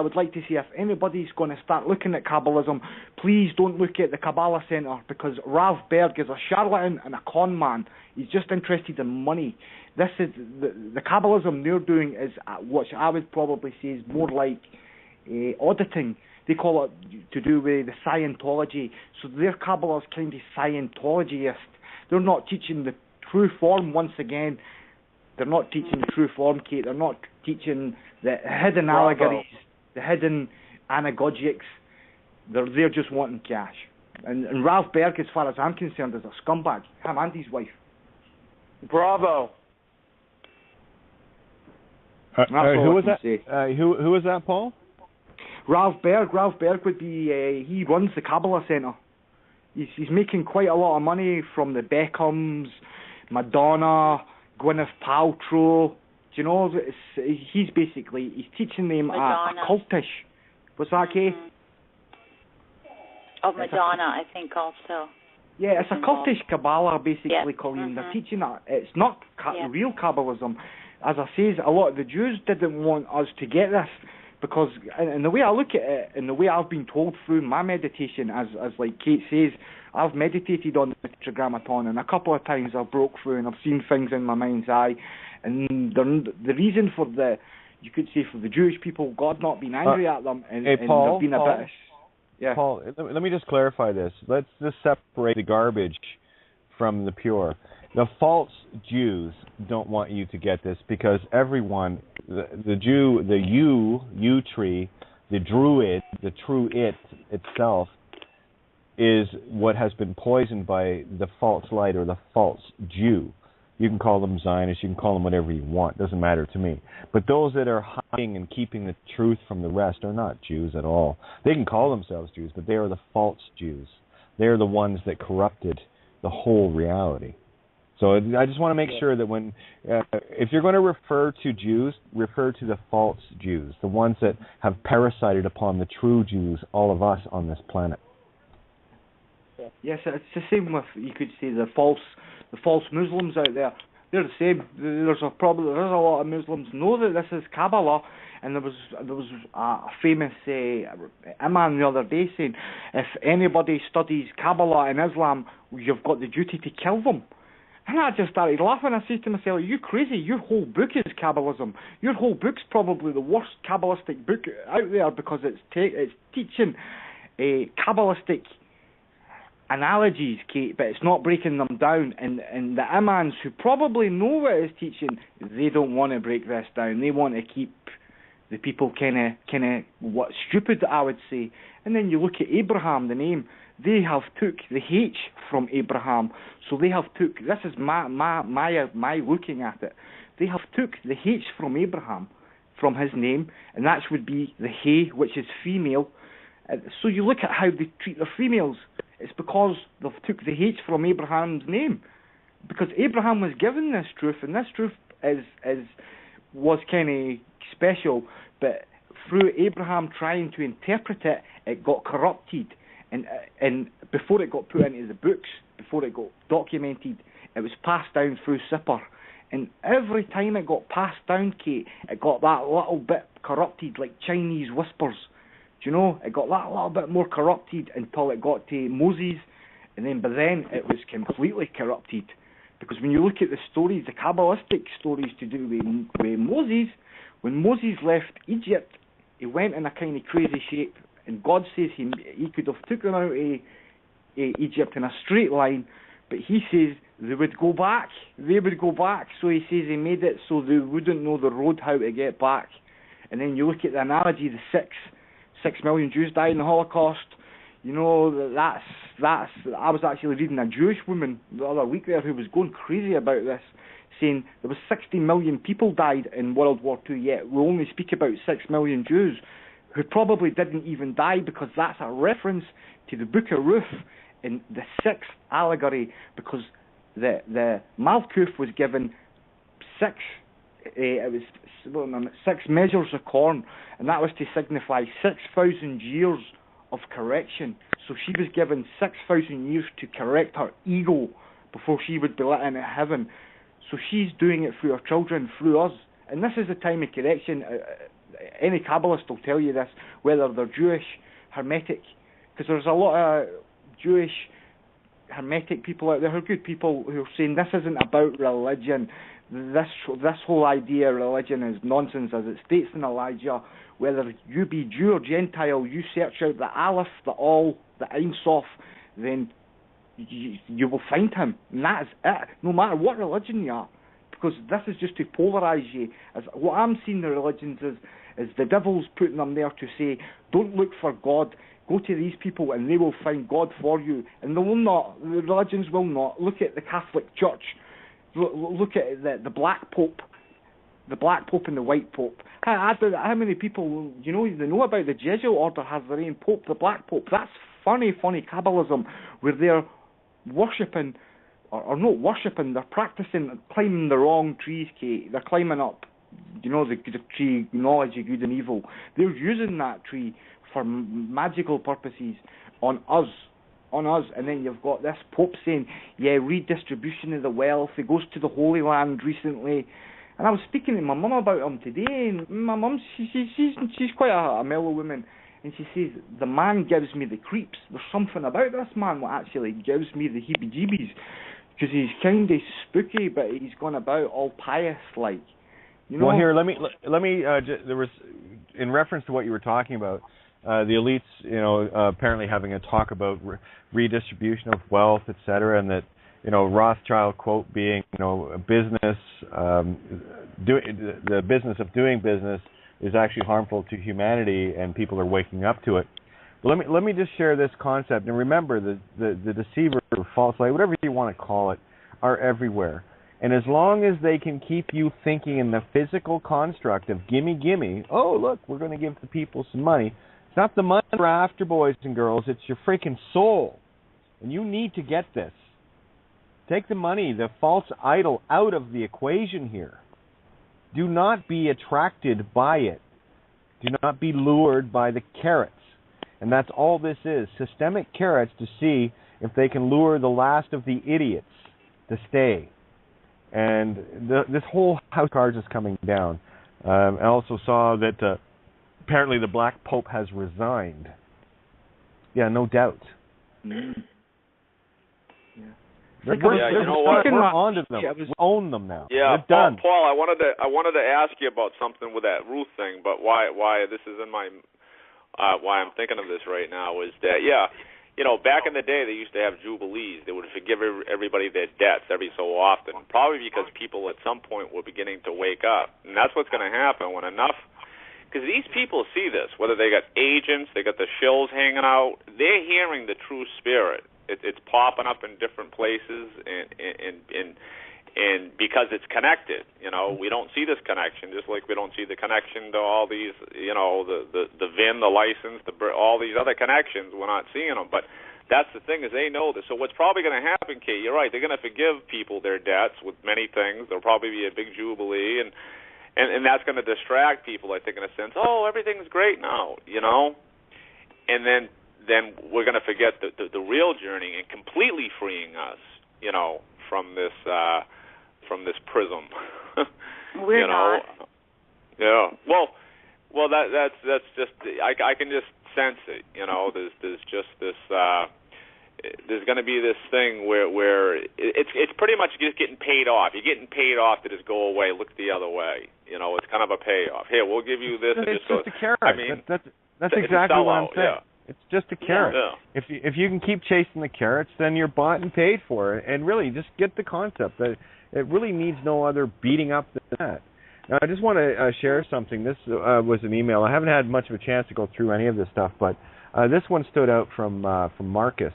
would like to see if anybody's going to start looking at Kabbalism, please don't look at the Kabbalah Center, because Rav Berg is a charlatan and a con man. He's just interested in money. This is the Kabbalism they're doing is what I would probably say is more like auditing. They call it to do with the Scientology. So their Kabbalah is kind of Scientologyist. They're not teaching the true form once again. They're not teaching the true form, Kate. They're not teaching the hidden allegories, the hidden anagogics. They're just wanting cash. And Ralph Berg, as far as I'm concerned, is a scumbag. Him and his wife. Bravo. Who was that? Who was that, Paul? Ralph Berg. Ralph Berg would be. He runs the Kabbalah Center. He's making quite a lot of money from the Beckhams, Madonna, Gwyneth Paltrow. Do you know? He's teaching them a cultish. What's that, Kay? Oh, Madonna, I think also. Yeah, it's a cultish Kabbalah, basically, Colleen. They're teaching that. It's not real Kabbalism. As I say, a lot of the Jews didn't want us to get this, because, and the way I look at it, and the way I've been told through my meditation, as like Kate says, I've meditated on the Tetragrammaton, and a couple of times I've broke through and I've seen things in my mind's eye, and the reason for you could say for the Jewish people, God not being angry at them, and Paul, they've been a bit... Yeah. Paul, let me just clarify this. Let's just separate the garbage from the pure. The false Jews don't want you to get this because everyone, the Jew, the you tree, the druid, the true it itself, is what has been poisoned by the false light or the false Jew. You can call them Zionists, you can call them whatever you want, doesn't matter to me. But those that are hiding and keeping the truth from the rest are not Jews at all. They can call themselves Jews, but they are the false Jews. They are the ones that corrupted the whole reality. So I just want to make sure that when, if you're going to refer to Jews, refer to the false Jews, the ones that have parasited upon the true Jews, all of us on this planet. Yes, it's the same with, you could say, the false Muslims out there. They're the same. There's a lot of Muslims know that this is Kabbalah, and there was a famous imam the other day saying, if anybody studies Kabbalah in Islam, you've got the duty to kill them. And I just started laughing. I said to myself, are you crazy? Your whole book is Kabbalism. Your whole book's probably the worst Kabbalistic book out there because it's teaching Kabbalistic analogies, Kate, but it's not breaking them down. And the imams who probably know what it's teaching, they don't want to break this down. They want to keep the people kind of what stupid, I would say. And then you look at Abraham, the name. They have took the H from Abraham, so they have took. This is my looking at it. They have took the H from Abraham, from his name, and that would be the He, which is female. So you look at how they treat their females. It's because they've took the H from Abraham's name, because Abraham was given this truth, and this truth was kind of special, but through Abraham trying to interpret it, it got corrupted. And before it got put into the books, before it got documented, it was passed down through Sipper. And every time it got passed down, Kate, it got that little bit corrupted, like Chinese whispers. Do you know? It got that little bit more corrupted until it got to Moses, and then by then it was completely corrupted. Because when you look at the stories, the Kabbalistic stories to do with Moses, when Moses left Egypt, he went in a kind of crazy shape. And God says he could have taken out Egypt in a straight line, but he says they would go back. They would go back. So he says he made it so they wouldn't know the road how to get back. And then you look at the analogy, the 6 million Jews died in the Holocaust. You know, that's. I was actually reading a Jewish woman the other week there who was going crazy about this, saying there was 60 million people died in World War II, yet we only speak about 6 million Jews, who probably didn't even die, because that's a reference to the Book of Ruth in the sixth allegory, because the Malkuth was given 6 measures of corn, and that was to signify 6,000 years of correction. So she was given 6,000 years to correct her ego before she would be let into heaven. So she's doing it through her children, through us. And this is the time of correction. Any Kabbalist will tell you this, whether they're Jewish, Hermetic, because there's a lot of Jewish Hermetic people out there who are good people who are saying this isn't about religion. This whole idea of religion is nonsense, as it states in Elijah. Whether you be Jew or Gentile, you search out the Aleph, the All, the Ein Sof, then you will find him. And that is it, no matter what religion you are. Because this is just to polarize you. As what I'm seeing the religions is the devil's putting them there to say, don't look for God, go to these people and they will find God for you. And they will not, the religions will not. Look at the Catholic Church, look at the Black Pope, and the White Pope. How many people, they know about the Jesuit order has their own Pope, the Black Pope. That's funny Kabbalism, where they're worshipping, or not worshipping, they're practicing climbing the wrong trees, Kate. They're climbing up, the tree, knowledge of good and evil. They're using that tree for magical purposes on us. And then you've got this Pope saying, redistribution of the wealth. He goes to the Holy Land recently. And I was speaking to my mum about him today, and my mum, she's quite a mellow woman. And she says, the man gives me the creeps. There's something about this man that actually gives me the heebie-jeebies. Because he's kind of spooky, but he's gone about all pious-like. Well, here, let me. There was, in reference to what you were talking about, the elites, apparently having a talk about redistribution of wealth, etc., and that, Rothschild quote being, a business, the business of doing business is actually harmful to humanity, and people are waking up to it. But let me just share this concept, and remember the deceiver, or false light, whatever you want to call it, are everywhere. And as long as they can keep you thinking in the physical construct of gimme, oh look, we're going to give the people some money. It's not the money we're after, boys and girls. It's your freaking soul, and you need to get this. Take the money, the false idol, out of the equation here. Do not be attracted by it. Do not be lured by the carrots. And that's all this is, systemic carrots to see if they can lure the last of the idiots to stay. And this whole house of cards is coming down. I also saw that apparently the Black Pope has resigned. Yeah, no doubt. Mm. We're onto them. We own them now. Yeah, they're done. Paul, I wanted to ask you about something with that Ruth thing, but why this is in my why I'm thinking of this right now is that back in the day they used to have jubilees. They would forgive everybody their debts every so often, probably because people at some point were beginning to wake up, and that's what's going to happen when enough. Because these people see this, whether they got agents, they got the shills hanging out, they're hearing the true spirit. It's popping up in different places, and because it's connected, we don't see this connection, just like we don't see the connection to all these, the VIN, the license, all these other connections. We're not seeing them, but that's the thing is they know this. So what's probably going to happen, Kate? You're right. They're going to forgive people their debts with many things. There'll probably be a big jubilee, and that's going to distract people, I think, in a sense. Oh, everything's great now, and then we're going to forget the real journey and completely freeing us, from this prism. We're not. Yeah. Well, that's just I can just sense it. There's just this. There's going to be this thing where it's pretty much just getting paid off. You're getting paid off to just go away, look the other way. It's kind of a payoff. Here, we'll give you this. It's just a carrot. I mean, that's exactly what I'm saying. Yeah. It's just a carrot. Yeah. If you can keep chasing the carrots, then you're bought and paid for. And really, just get the concept that it really needs no other beating up than that. Now, I just want to share something. This was an email. I haven't had much of a chance to go through any of this stuff, but this one stood out from Marcus.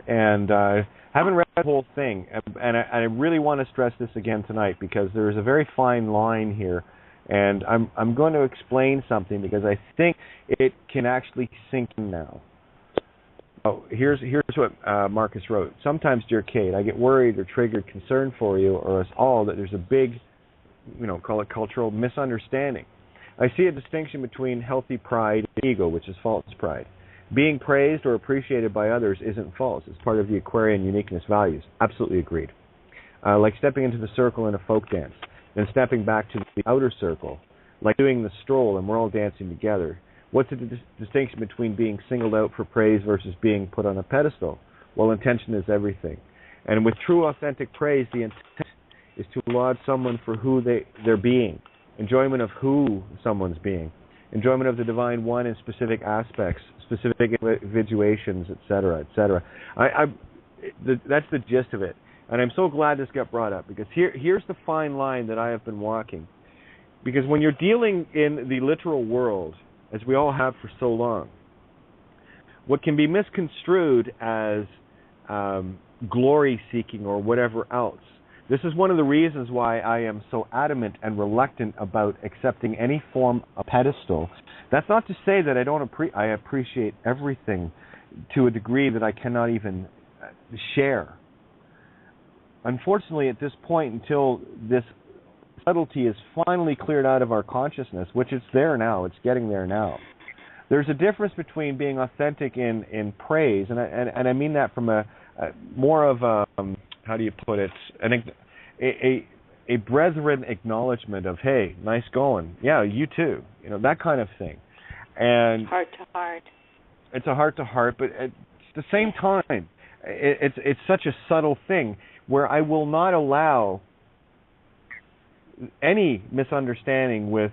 And I haven't read the whole thing. And I really want to stress this again tonight because there is a very fine line here. And I'm going to explain something because I think it can actually sink in now. Oh, here's what Marcus wrote. Sometimes, dear Kate, I get worried or triggered concern for you or us all that there's a big, call it cultural misunderstanding. I see a distinction between healthy pride and ego, which is false pride. Being praised or appreciated by others isn't false. It's part of the Aquarian uniqueness values. Absolutely agreed. Like stepping into the circle in a folk dance. And stepping back to the outer circle, like doing the stroll and we're all dancing together. What's the distinction between being singled out for praise versus being put on a pedestal? Well, intention is everything. And with true, authentic praise, the intent is to laud someone for who they're being, enjoyment of who someone's being, enjoyment of the Divine One in specific aspects, specific individuations, etc., etc. That's the gist of it. And I'm so glad this got brought up because here's the fine line that I have been walking. Because when you're dealing in the literal world, as we all have for so long, what can be misconstrued as glory-seeking or whatever else, this is one of the reasons why I am so adamant and reluctant about accepting any form of pedestal. That's not to say that I appreciate everything to a degree that I cannot even share. Unfortunately, at this point, until this subtlety is finally cleared out of our consciousness, which is there now, it's getting there now, there's a difference between being authentic in praise, and I mean that from a more of a, how do you put it, a brethren acknowledgement of, hey, nice going, yeah, you too, that kind of thing. And heart to heart. It's a heart to heart, but at the same time, it's such a subtle thing where I will not allow any misunderstanding with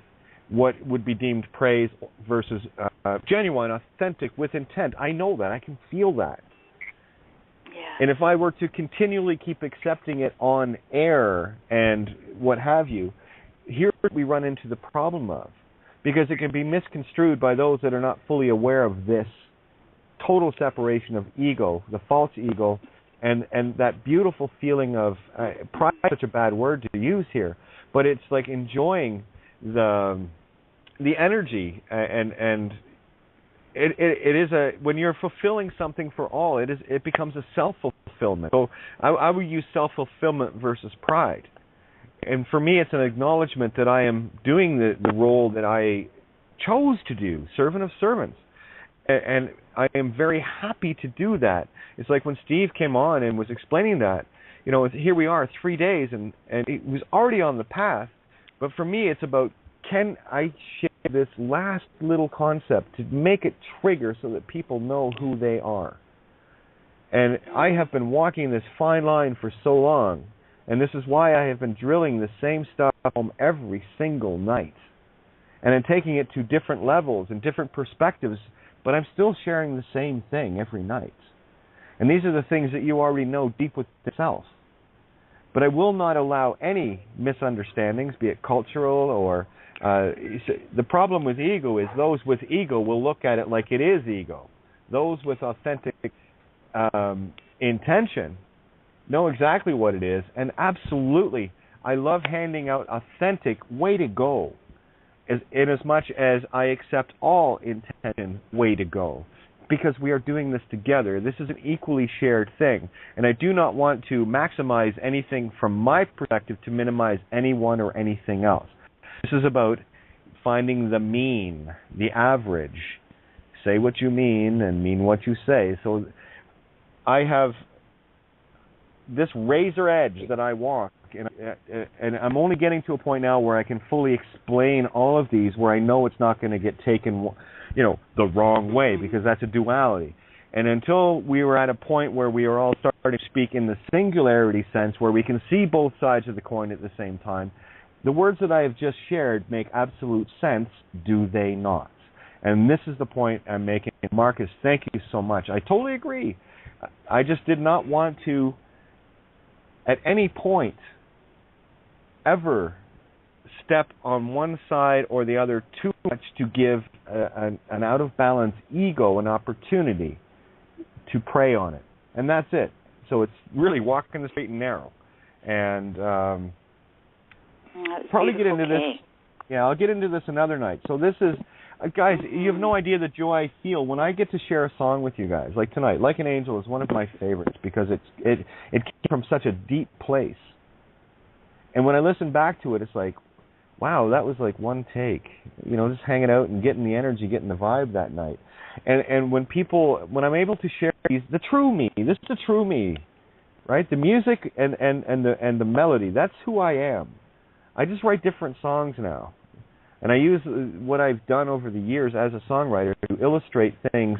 what would be deemed praise versus genuine, authentic, with intent. I know that. I can feel that. Yeah. And if I were to continually keep accepting it on air and what have you, here we run into the problem of, because it can be misconstrued by those that are not fully aware of this total separation of ego, the false ego, and that beautiful feeling of pride is such a bad word to use here, but it's like enjoying the energy, and it is a, when you're fulfilling something for all, it becomes a self-fulfillment. So I would use self-fulfillment versus pride. And for me, it's an acknowledgement that I am doing the role that I chose to do, servant of servants. And I am very happy to do that. It's like when Steve came on and was explaining that, you know, here we are 3 days, and it was already on the path. But for me, it's about, can I share this last little concept to make it trigger so that people know who they are? And I have been walking this fine line for so long, and this is why I have been drilling the same stuff home every single night. And I'm taking it to different levels and different perspectives, but I'm still sharing the same thing every night. And these are the things that you already know deep within yourself. But I will not allow any misunderstandings, be it cultural or... the problem with ego is those with ego will look at it like it is ego. Those with authentic intention know exactly what it is, and absolutely, I love handing out authentic way to go, in as much as I accept all intention way to go, because we are doing this together. This is an equally shared thing, and I do not want to maximize anything from my perspective to minimize anyone or anything else. This is about finding the mean, the average. Say what you mean and mean what you say. So I have this razor edge that I walk, and I'm only getting to a point now where I can fully explain all of these, where I know it's not going to get taken, you know, the wrong way, because that's a duality. And until we were at a point where we are all starting to speak in the singularity sense, where we can see both sides of the coin at the same time, the words that I have just shared make absolute sense, do they not? And this is the point I'm making. Marcus, thank you so much. I totally agree. I just did not want to, at any point, ever step on one side or the other too much to give an out-of-balance ego an opportunity to prey on it. And that's it. So it's really walking the straight and narrow. And probably get into this. Yeah, I'll get into this another night. So this is, guys, you have no idea the joy I feel when I get to share a song with you guys. Like tonight, Like an Angel is one of my favorites because it came from such a deep place. And when I listen back to it, it's like, wow, that was like one take. You know, just hanging out and getting the energy, getting the vibe that night. And when I'm able to share the true me, this is the true me, right? The music and the melody, that's who I am. I just write different songs now. And I use what I've done over the years as a songwriter to illustrate things,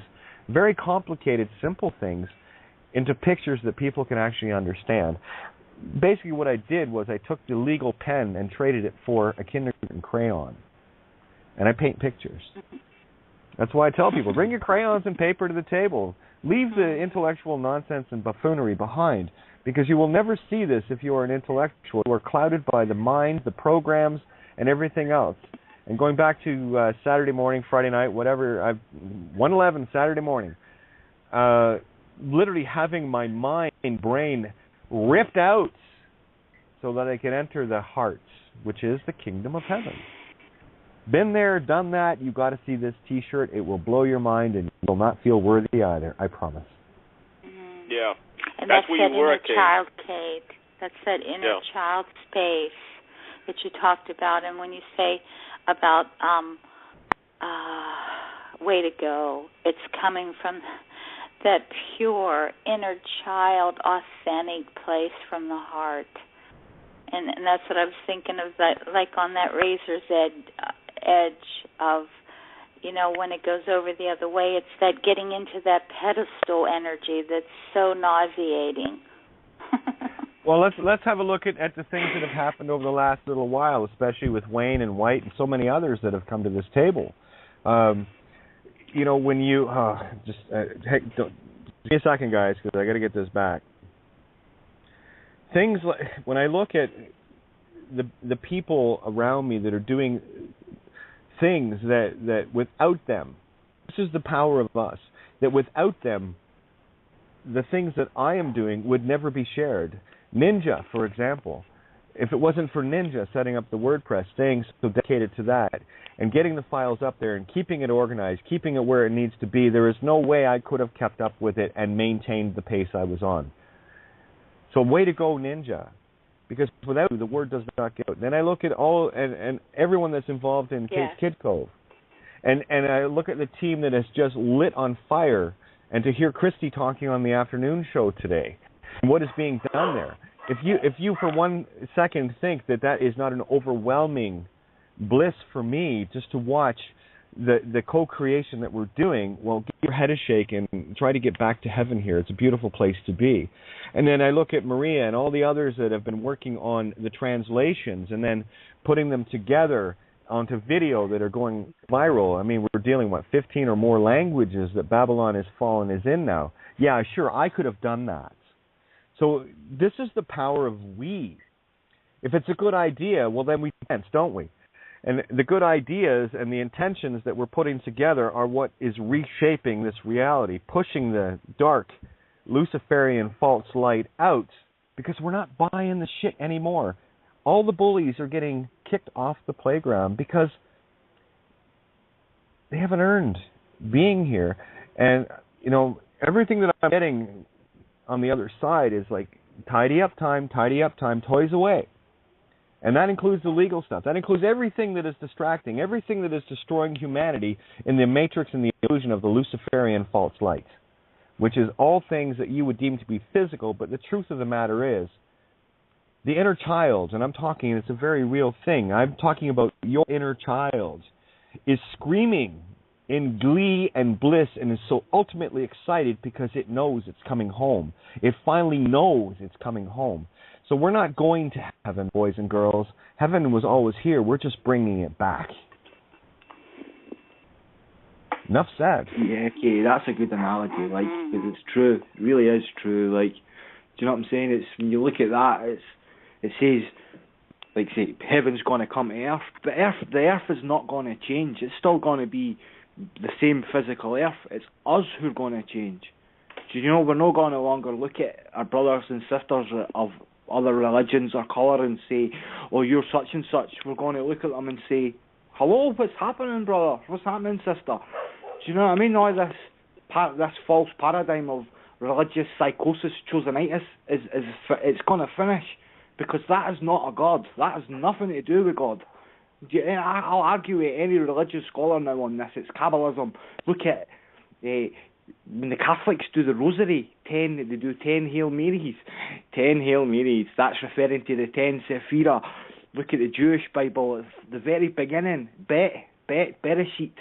very complicated, simple things, into pictures that people can actually understand. Basically what I did was I took the legal pen and traded it for a kindergarten crayon. And I paint pictures. That's why I tell people, bring your crayons and paper to the table. Leave the intellectual nonsense and buffoonery behind, because you will never see this if you are an intellectual. You are clouded by the mind, the programs, and everything else. And going back to Saturday morning, Friday night, whatever, 1:11 Saturday morning, literally having my mind and brain ripped out so that I can enter the heart, which is the kingdom of heaven. Been there, done that. You got to see this T-shirt. It will blow your mind, and you will not feel worthy either. I promise. Yeah, and that's that where you were, inner child, Kate. That's that inner child space that you talked about. And when you say about way to go, it's coming from that pure inner child, authentic place from the heart. And that's what I was thinking of, that, like on that razor's edge of, you know, when it goes over the other way, it's that getting into that pedestal energy that's so nauseating. Well, let's have a look at the things that have happened over the last little while, especially with Wayne and White and so many others that have come to this table. when you hey, give me a second, guys, because I got to get this back. Things like when I look at the people around me that are doing things that without them, this is the power of us, that without them, the things that I am doing would never be shared. Ninja, for example. If it wasn't for Ninja setting up the WordPress, staying so dedicated to that, and getting the files up there and keeping it organized, keeping it where it needs to be, there is no way I could have kept up with it and maintained the pace I was on. So way to go, Ninja. Because without you, the word does not get out. Then I look at all and everyone that's involved in Kid Cove. And I look at the team that has just lit on fire. And to hear Christy talking on the afternoon show today, and what is being done there. If you for 1 second think that is not an overwhelming bliss for me just to watch the co-creation that we're doing, well, give your head a shake and try to get back to heaven here. It's a beautiful place to be. And then I look at Maria and all the others that have been working on the translations and then putting them together onto video that are going viral. I mean, we're dealing, 15 or more languages that Babylon Has Fallen is in now. Yeah, sure, I could have done that. So this is the power of we. If it's a good idea, well, then we dance, don't we? And the good ideas and the intentions that we're putting together are what is reshaping this reality, pushing the dark Luciferian false light out, because we're not buying the shit anymore. All the bullies are getting kicked off the playground because they haven't earned being here. And, everything that I'm getting on the other side is like tidy up time, toys away. And that includes the legal stuff. That includes everything that is distracting, everything that is destroying humanity in the matrix and the illusion of the Luciferian false light, which is all things that you would deem to be physical, but the truth of the matter is the inner child, and I'm talking, it's a very real thing, I'm talking about your inner child, is screaming in glee and bliss and is so ultimately excited because it knows it's coming home. It finally knows it's coming home. So we're not going to heaven, boys and girls. Heaven was always here. We're just bringing it back. Enough said. Yeah, okay, that's a good analogy. Because it's true. It really is true. Do you know what I'm saying? It's when you look at that, it says, say, heaven's going to come to earth, but the earth is not going to change. It's still going to be the same physical earth. It's us who are going to change. Do you know, we're not going to longer look at our brothers and sisters of other religions or colour and say, oh, you're such and such. We're going to look at them and say, hello, what's happening, brother? What's happening, sister? Do you know what I mean? All this false paradigm of religious psychosis, chosenitis, it's going to finish, because that is not a God. That has nothing to do with God. I'll argue with any religious scholar now on this. It's Kabbalism. Look at when the Catholics do the Rosary, they do 10 Hail Marys. 10 Hail Marys, that's referring to the 10 Sephira. Look at the Jewish Bible, at the very beginning, Bereshit.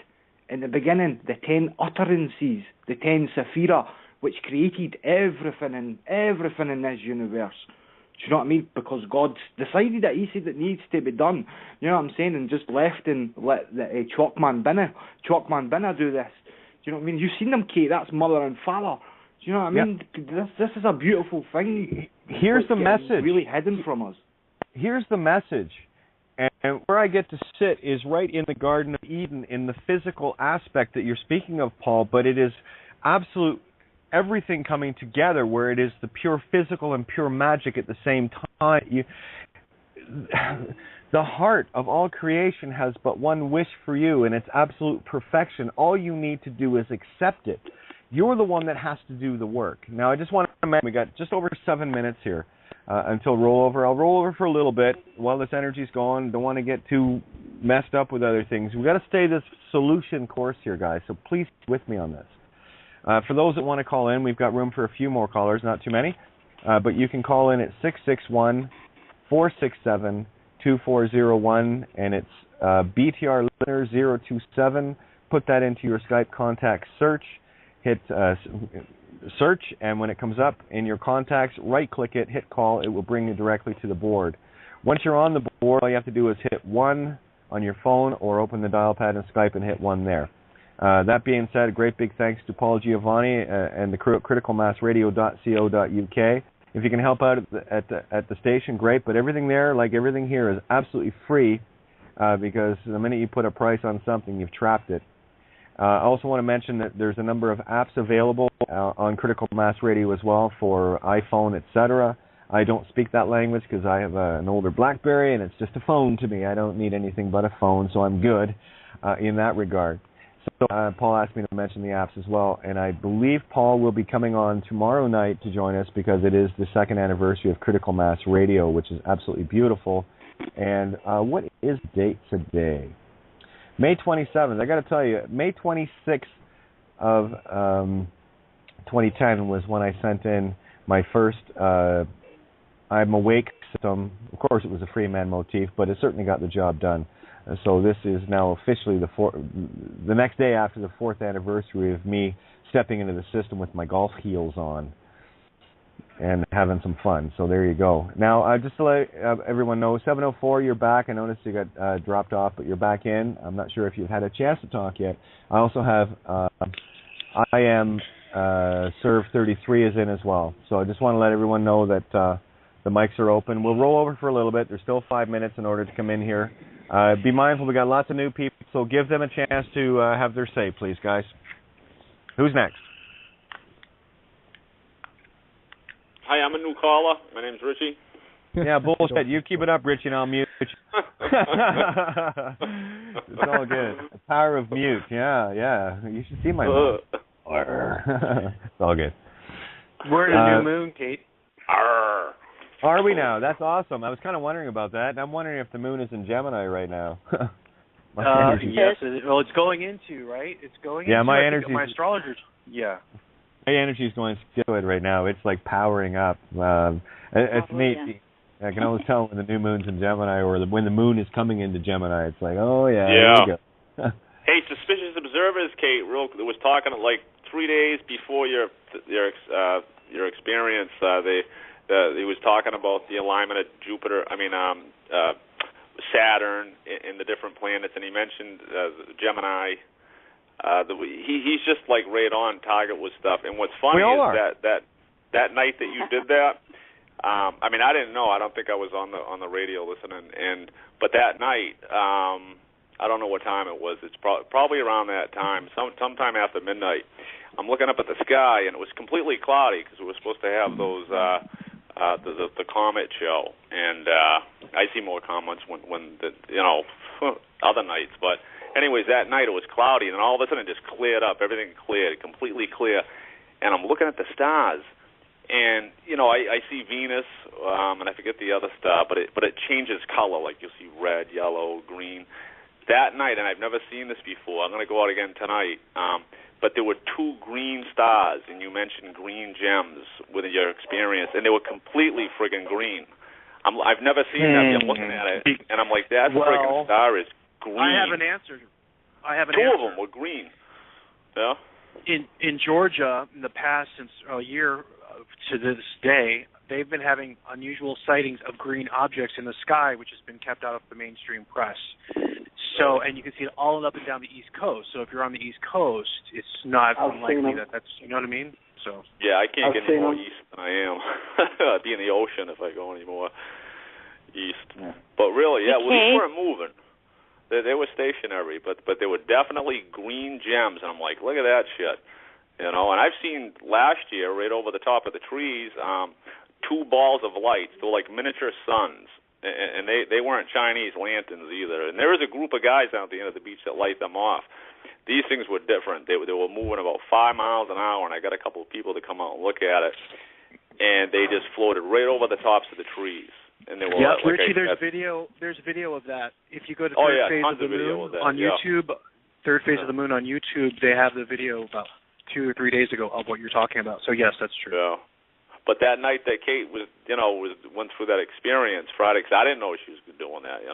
In the beginning, the 10 utterances, the 10 Sephira, which created everything in this universe. Do you know what I mean? Because God decided that He said it needs to be done. You know what I'm saying? And just left and let the Chokman Binna do this. Do you know what I mean? You've seen them, Kate. That's mother and father. Do you know what I mean? Yep. This is a beautiful thing. Here's the message. Really hidden from us. Here's the message. And where I get to sit is right in the Garden of Eden, in the physical aspect that you're speaking of, Paul, but it is absolute everything coming together, where it is the pure physical and pure magic at the same time. The heart of all creation has but one wish for you, and it's absolute perfection. All you need to do is accept it. You're the one that has to do the work. Now, I just want to mention, we got just over 7 minutes here until rollover. I'll roll over for a little bit while this energy's going. Don't want to get too messed up with other things. We've got to stay this solution course here, guys, so please stay with me on this. For those that want to call in, we've got room for a few more callers, not too many, but you can call in at 661-467-2401, and it's BTR listener 027. Put that into your Skype contact search. Hit search, and when it comes up in your contacts, right-click it, hit call. It will bring you directly to the board. Once you're on the board, all you have to do is hit 1 on your phone or open the dial pad in Skype and hit 1 there. That being said, a great big thanks to Paul Giovanni and the criticalmassradio.co.uk. If you can help out at the station, great. But everything there, like everything here, is absolutely free because the minute you put a price on something, you've trapped it. I also want to mention that there's a number of apps available on Critical Mass Radio as well for iPhone, etc. I don't speak that language because I have an older BlackBerry and it's just a phone to me. I don't need anything but a phone, so I'm good in that regard. So Paul asked me to mention the apps as well, and I believe Paul will be coming on tomorrow night to join us because it is the 2nd anniversary of Critical Mass Radio, which is absolutely beautiful. And what is the date today? May 27th. I got to tell you, May 26th of 2010 was when I sent in my first I'm Awake system. Of course, it was a Freeman motif, but it certainly got the job done. So this is now officially the next day after the 4th anniversary of me stepping into the system with my golf heels on and having some fun. So there you go. Now, just to let everyone know, 704, you're back. I noticed you got dropped off, but you're back in. I'm not sure if you've had a chance to talk yet. I also have I am Serve 33 is in as well. So I just want to let everyone know that the mics are open. We'll roll over for a little bit. There's still 5 minutes in order to come in here. Be mindful, we got lots of new people, so give them a chance to have their say, please, guys. Who's next? Hi, I'm a new caller. My name's Richie. Yeah, bullshit. You keep it up, Richie, and I'll mute you. It's all good. The power of mute. Yeah. You should see my mouth. It's all good. We're in a new moon, Kate. Arr. Are we now? That's awesome. I was kind of wondering about that, and I'm wondering if the moon is in Gemini right now. Yes. Well, it's going into, right? It's going into. Yeah, my energy. My astrologers. Yeah. My energy is going to it right now. It's like powering up. It's neat. Yeah. I can always tell when the new moon's in Gemini or when the moon is coming into Gemini. It's like, oh, yeah. Here we go. Hey, Suspicious Observers, Kate, was talking like 3 days before your experience. He was talking about the alignment of Saturn and the different planets, and he mentioned Gemini. He's just like right on target with stuff. And what's funny is that night that you did that. I didn't know. I don't think I was on the radio listening. But that night, I don't know what time it was. It's probably around that time, sometime after midnight. I'm looking up at the sky, and it was completely cloudy because we were supposed to have those. The comet show, and I see more comments when other nights. But anyways, that night it was cloudy, and all of a sudden it just cleared up. Everything cleared, completely clear. And I'm looking at the stars, and I see Venus, and I forget the other star, but it changes color. Like you'll see red, yellow, green. That night, and I've never seen this before. I'm going to go out again tonight. But there were 2 green stars, and you mentioned green gems with your experience, and they were completely friggin' green. I've never seen them. I'm looking at it, and I'm like, that friggin' star is green. I have an answer. 2 of them were green. Yeah. In Georgia, in the past since a year to this day, they've been having unusual sightings of green objects in the sky, which has been kept out of the mainstream press. So, and you can see it all up and down the East Coast. So if you're on the East Coast, it's not unlikely that's, you know what I mean? So. Yeah, I can't get any more east than I am. I'd be in the ocean if I go any more east. Yeah. But really, we weren't moving. They were stationary, but they were definitely green gems. And I'm like, look at that shit. And I've seen last year, right over the top of the trees, 2 balls of lights. They were like miniature suns. And they weren't Chinese lanterns either. And there was a group of guys down at the end of the beach that light them off. These things were different. They were moving about 5 miles an hour, and I got a couple of people to come out and look at it. And they just floated right over the tops of the trees. And they were Richie, there's video of that. If you go to Third Phase of the Moon on YouTube, Third Phase of the Moon on YouTube, they have the video about 2 or 3 days ago of what you're talking about. So yes, that's true. Yeah. But that night that Kate went through that experience Friday, because I didn't know she was doing that,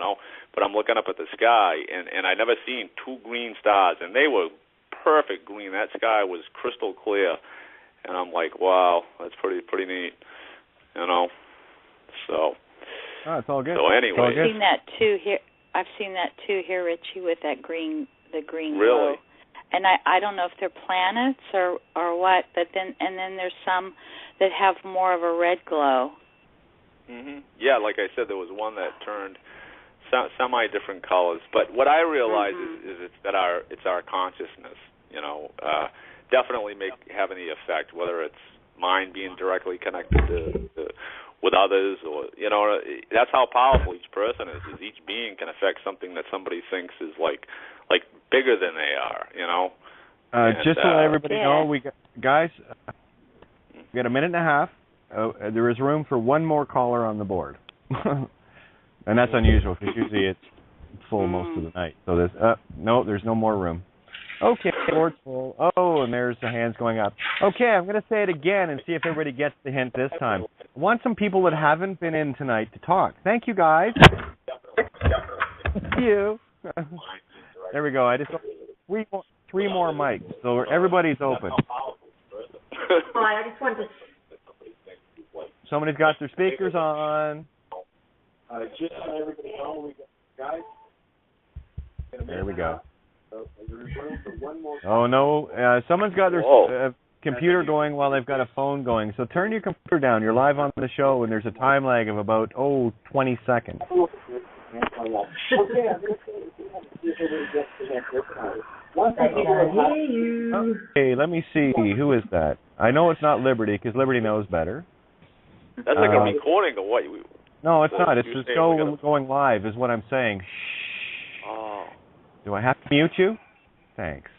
But I'm looking up at the sky, and I never seen 2 green stars, and they were perfect green. That sky was crystal clear, and I'm like, wow, that's pretty neat, So. Oh, it's all good. So anyway, I've seen that too here. Richie, with the green really? glow. and I don't know if they're planets or what, but then there's some that have more of a red glow. Yeah, like I said, there was one that turned semi-different colors. But what I realize is it's our consciousness, definitely have any effect, whether it's mind being directly connected to with others, or that's how powerful each person is each being can affect something that somebody thinks is like bigger than they are, just to let everybody know, we got a minute and a half. There is room for one more caller on the board. And that's unusual because usually it's full most of the night. So there's no more room. Okay, board's full. Oh, and there's the hands going up. Okay, I'm going to say it again and see if everybody gets the hint this time. I want some people that haven't been in tonight to talk. Thank you, guys. Thank you. There we go. I just three more mics, so everybody's open. Hi, I just wanted to... Somebody's got their speakers on. Just so everybody know, guys. There we go. Oh, no. Someone's got their computer going while they've got a phone going. So turn your computer down. You're live on the show, and there's a time lag of about, 20 seconds. Okay, let me see. Who is that? I know it's not Liberty, because Liberty knows better. That's like a recording of what? No, it's not. It's the show going live is what I'm saying. Shh. Oh. Do I have to mute you? Thanks.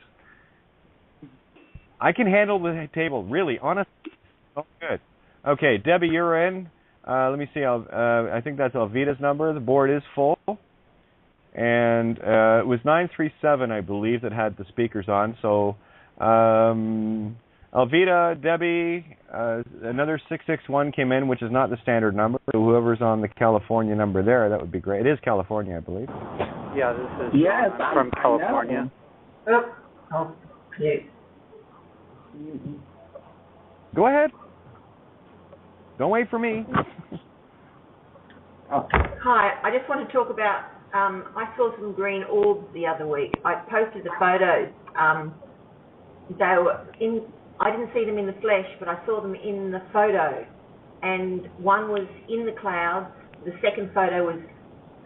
I can handle the table, really, honestly. Oh, good. Okay, Debbie, you're in. Let me see. I think that's Alvida's number. The board is full. And it was 937, I believe, that had the speakers on. So, Alvida, Debbie, another 661 came in, which is not the standard number. So whoever's on the California number there, that would be great. It is California, I believe. Yeah, this is from California. Go ahead. Don't wait for me. Hi, I just want to talk about, I saw some green orbs the other week. I posted the photos. They were I didn't see them in the flesh, but I saw them in the photo. And one was in the clouds. The second photo was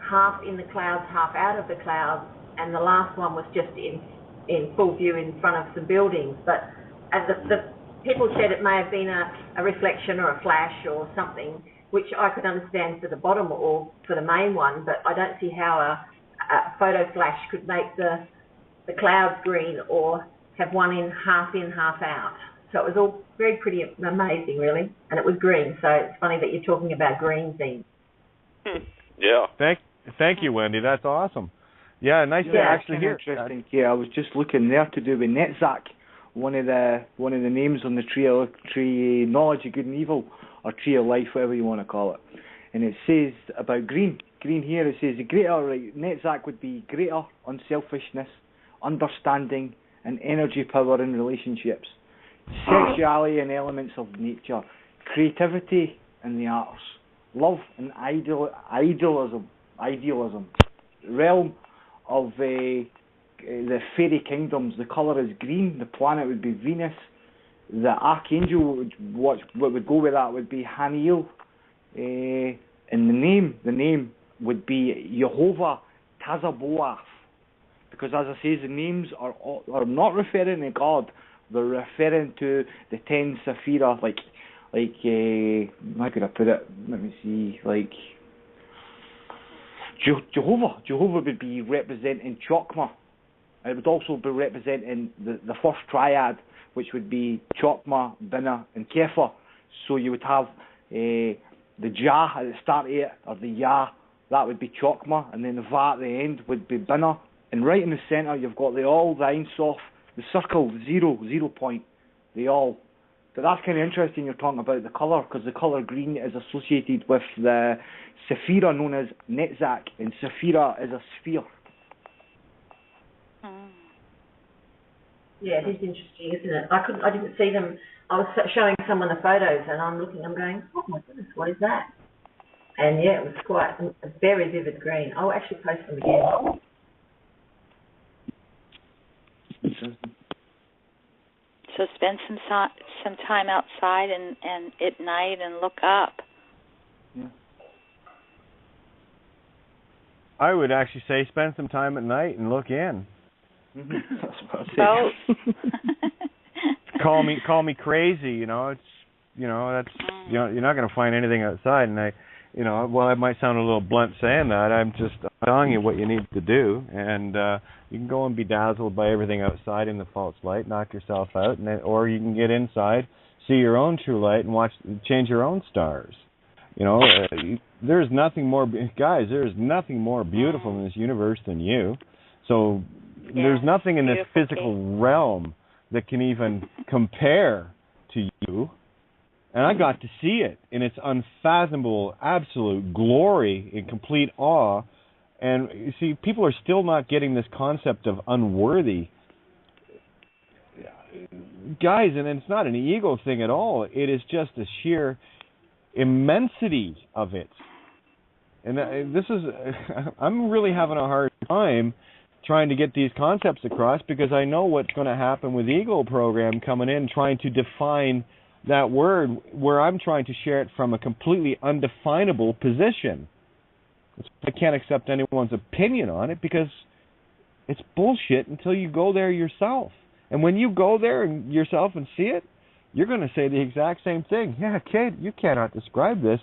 half in the clouds, half out of the clouds. And the last one was just in full view in front of some buildings. But as the people said it may have been a reflection or a flash or something, which I could understand for the bottom or for the main one, but I don't see how a photo flash could make the clouds green or have one half in, half out. So it was all very pretty amazing, really, and it was green. So it's funny that you're talking about green things. Yeah. Thank you, Wendy. That's awesome. Yeah, nice to actually hear. Interesting. Yeah, I was just looking there to do with Netzach, one of the names on the tree knowledge of good and evil, or tree of life, whatever you want to call it. And it says about green. Green here, it says the greater Netzach would be greater unselfishness, understanding, and energy power in relationships, sexuality and elements of nature, creativity and the arts, love and idealism, realm of the fairy kingdoms. The colour is green. The planet would be Venus. The archangel, what would go with that would be Haniel, and the name would be Jehovah Tazaboath. Because as I say, the names are not referring to God, they're referring to the 10 Sephira, like how could I put it? Let me see, like Jehovah would be representing Chokmah. It would also be representing the first triad, which would be Chokmah, Binah, and Kepha. So you would have the Jah at the start of it, or the Yah, that would be Chokmah, and then the Va at the end would be Binah. And right in the centre, you've got the All, the Ein Sof, the circle, 0 point, the All. So that's kind of interesting. You're talking about the colour, because the colour green is associated with the Sephira known as Netzach, and Sephira is a sphere. Yeah, it is interesting, isn't it? I didn't see them. I was showing someone the photos, and I'm going, oh my goodness, what is that? And yeah, it was quite a very vivid green. I'll actually post them again. So spend some time outside and at night and look up. Yeah. I would actually say spend some time at night and look in. Both. Call me crazy, you know. It's that's you're not going to find anything outside, and while I might sound a little blunt saying that, I'm just telling you what you need to do, and you can go and be dazzled by everything outside in the false light, knock yourself out, or you can get inside, see your own true light, and change your own stars. There's nothing more, guys. There's nothing more beautiful in this universe than you. So there's nothing in this physical realm that can even compare to you. And I got to see it in its unfathomable, absolute glory and complete awe. And you see, people are still not getting this concept of unworthy. Guys, and it's not an ego thing at all. It is just the sheer immensity of it. And I'm really having a hard time trying to get these concepts across, because I know what's going to happen with Ego Program coming in, trying to define that word, where I'm trying to share it from a completely undefinable position. I can't accept anyone's opinion on it, because it's bullshit until you go there yourself. And when you go there yourself and see it, you're going to say the exact same thing. Yeah, kid, you cannot describe this.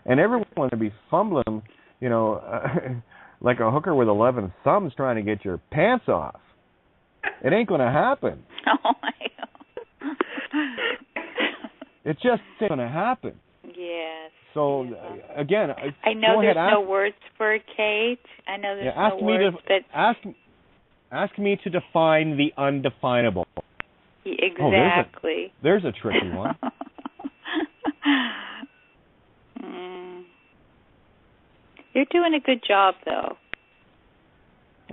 And everyone will be fumbling, like a hooker with 11 thumbs trying to get your pants off. It ain't going to happen. Oh, my God. It just ain't going to happen. Yes. So, again, I know there's no words for it, Kate. I know there's no words, but... Ask me to define the undefinable. Exactly. Oh, there's a tricky one. You're doing a good job, though.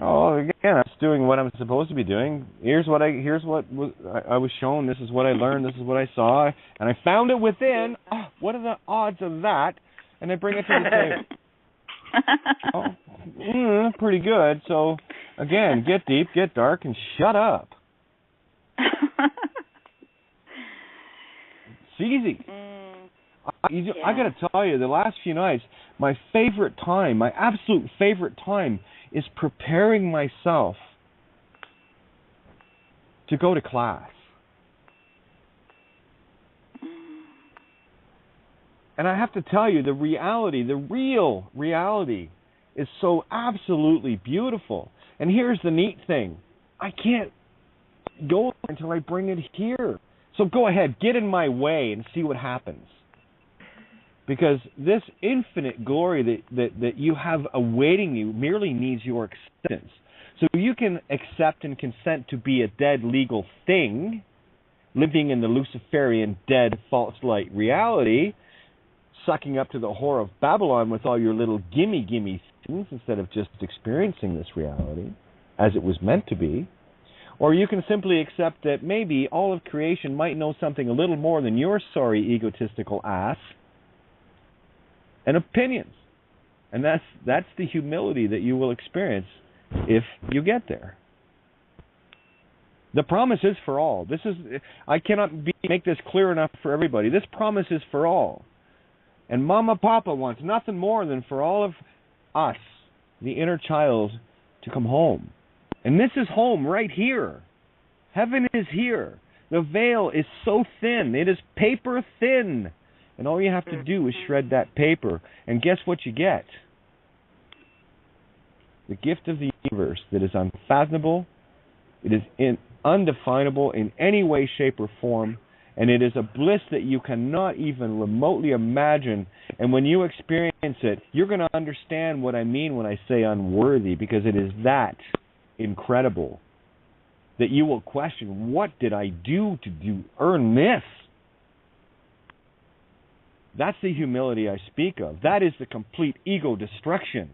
Oh, again, I'm just doing what I'm supposed to be doing. Here's what I was shown. This is what I learned. This is what I saw, and I found it within. Oh, what are the odds of that? And I bring it to the table. Pretty good. So, again, get deep, get dark, and shut up. It's easy. I got to tell you, the last few nights, my absolute favorite time, is preparing myself to go to class. And I have to tell you, the real reality, is so absolutely beautiful. And here's the neat thing. I can't go until I bring it here. So go ahead, get in my way and see what happens. Because this infinite glory that you have awaiting you merely needs your acceptance. So you can accept and consent to be a dead legal thing, living in the Luciferian dead false light reality, sucking up to the whore of Babylon with all your little gimme things instead of just experiencing this reality as it was meant to be. Or you can simply accept that maybe all of creation might know something a little more than your sorry egotistical ass and opinions. And that's the humility that you will experience if you get there. The promise is for all. I cannot make this clear enough for everybody. This promise is for all. And Mama Papa wants nothing more than for all of us, the inner child, to come home. And this is home right here. Heaven is here. The veil is so thin. It is paper thin. And all you have to do is shred that paper. And guess what you get? The gift of the universe that is unfathomable. It is undefinable in any way, shape, or form. And it is a bliss that you cannot even remotely imagine. And when you experience it, you're going to understand what I mean when I say unworthy, because it is that incredible that you will question, what did I do to earn this? That's the humility I speak of. That is the complete ego destruction.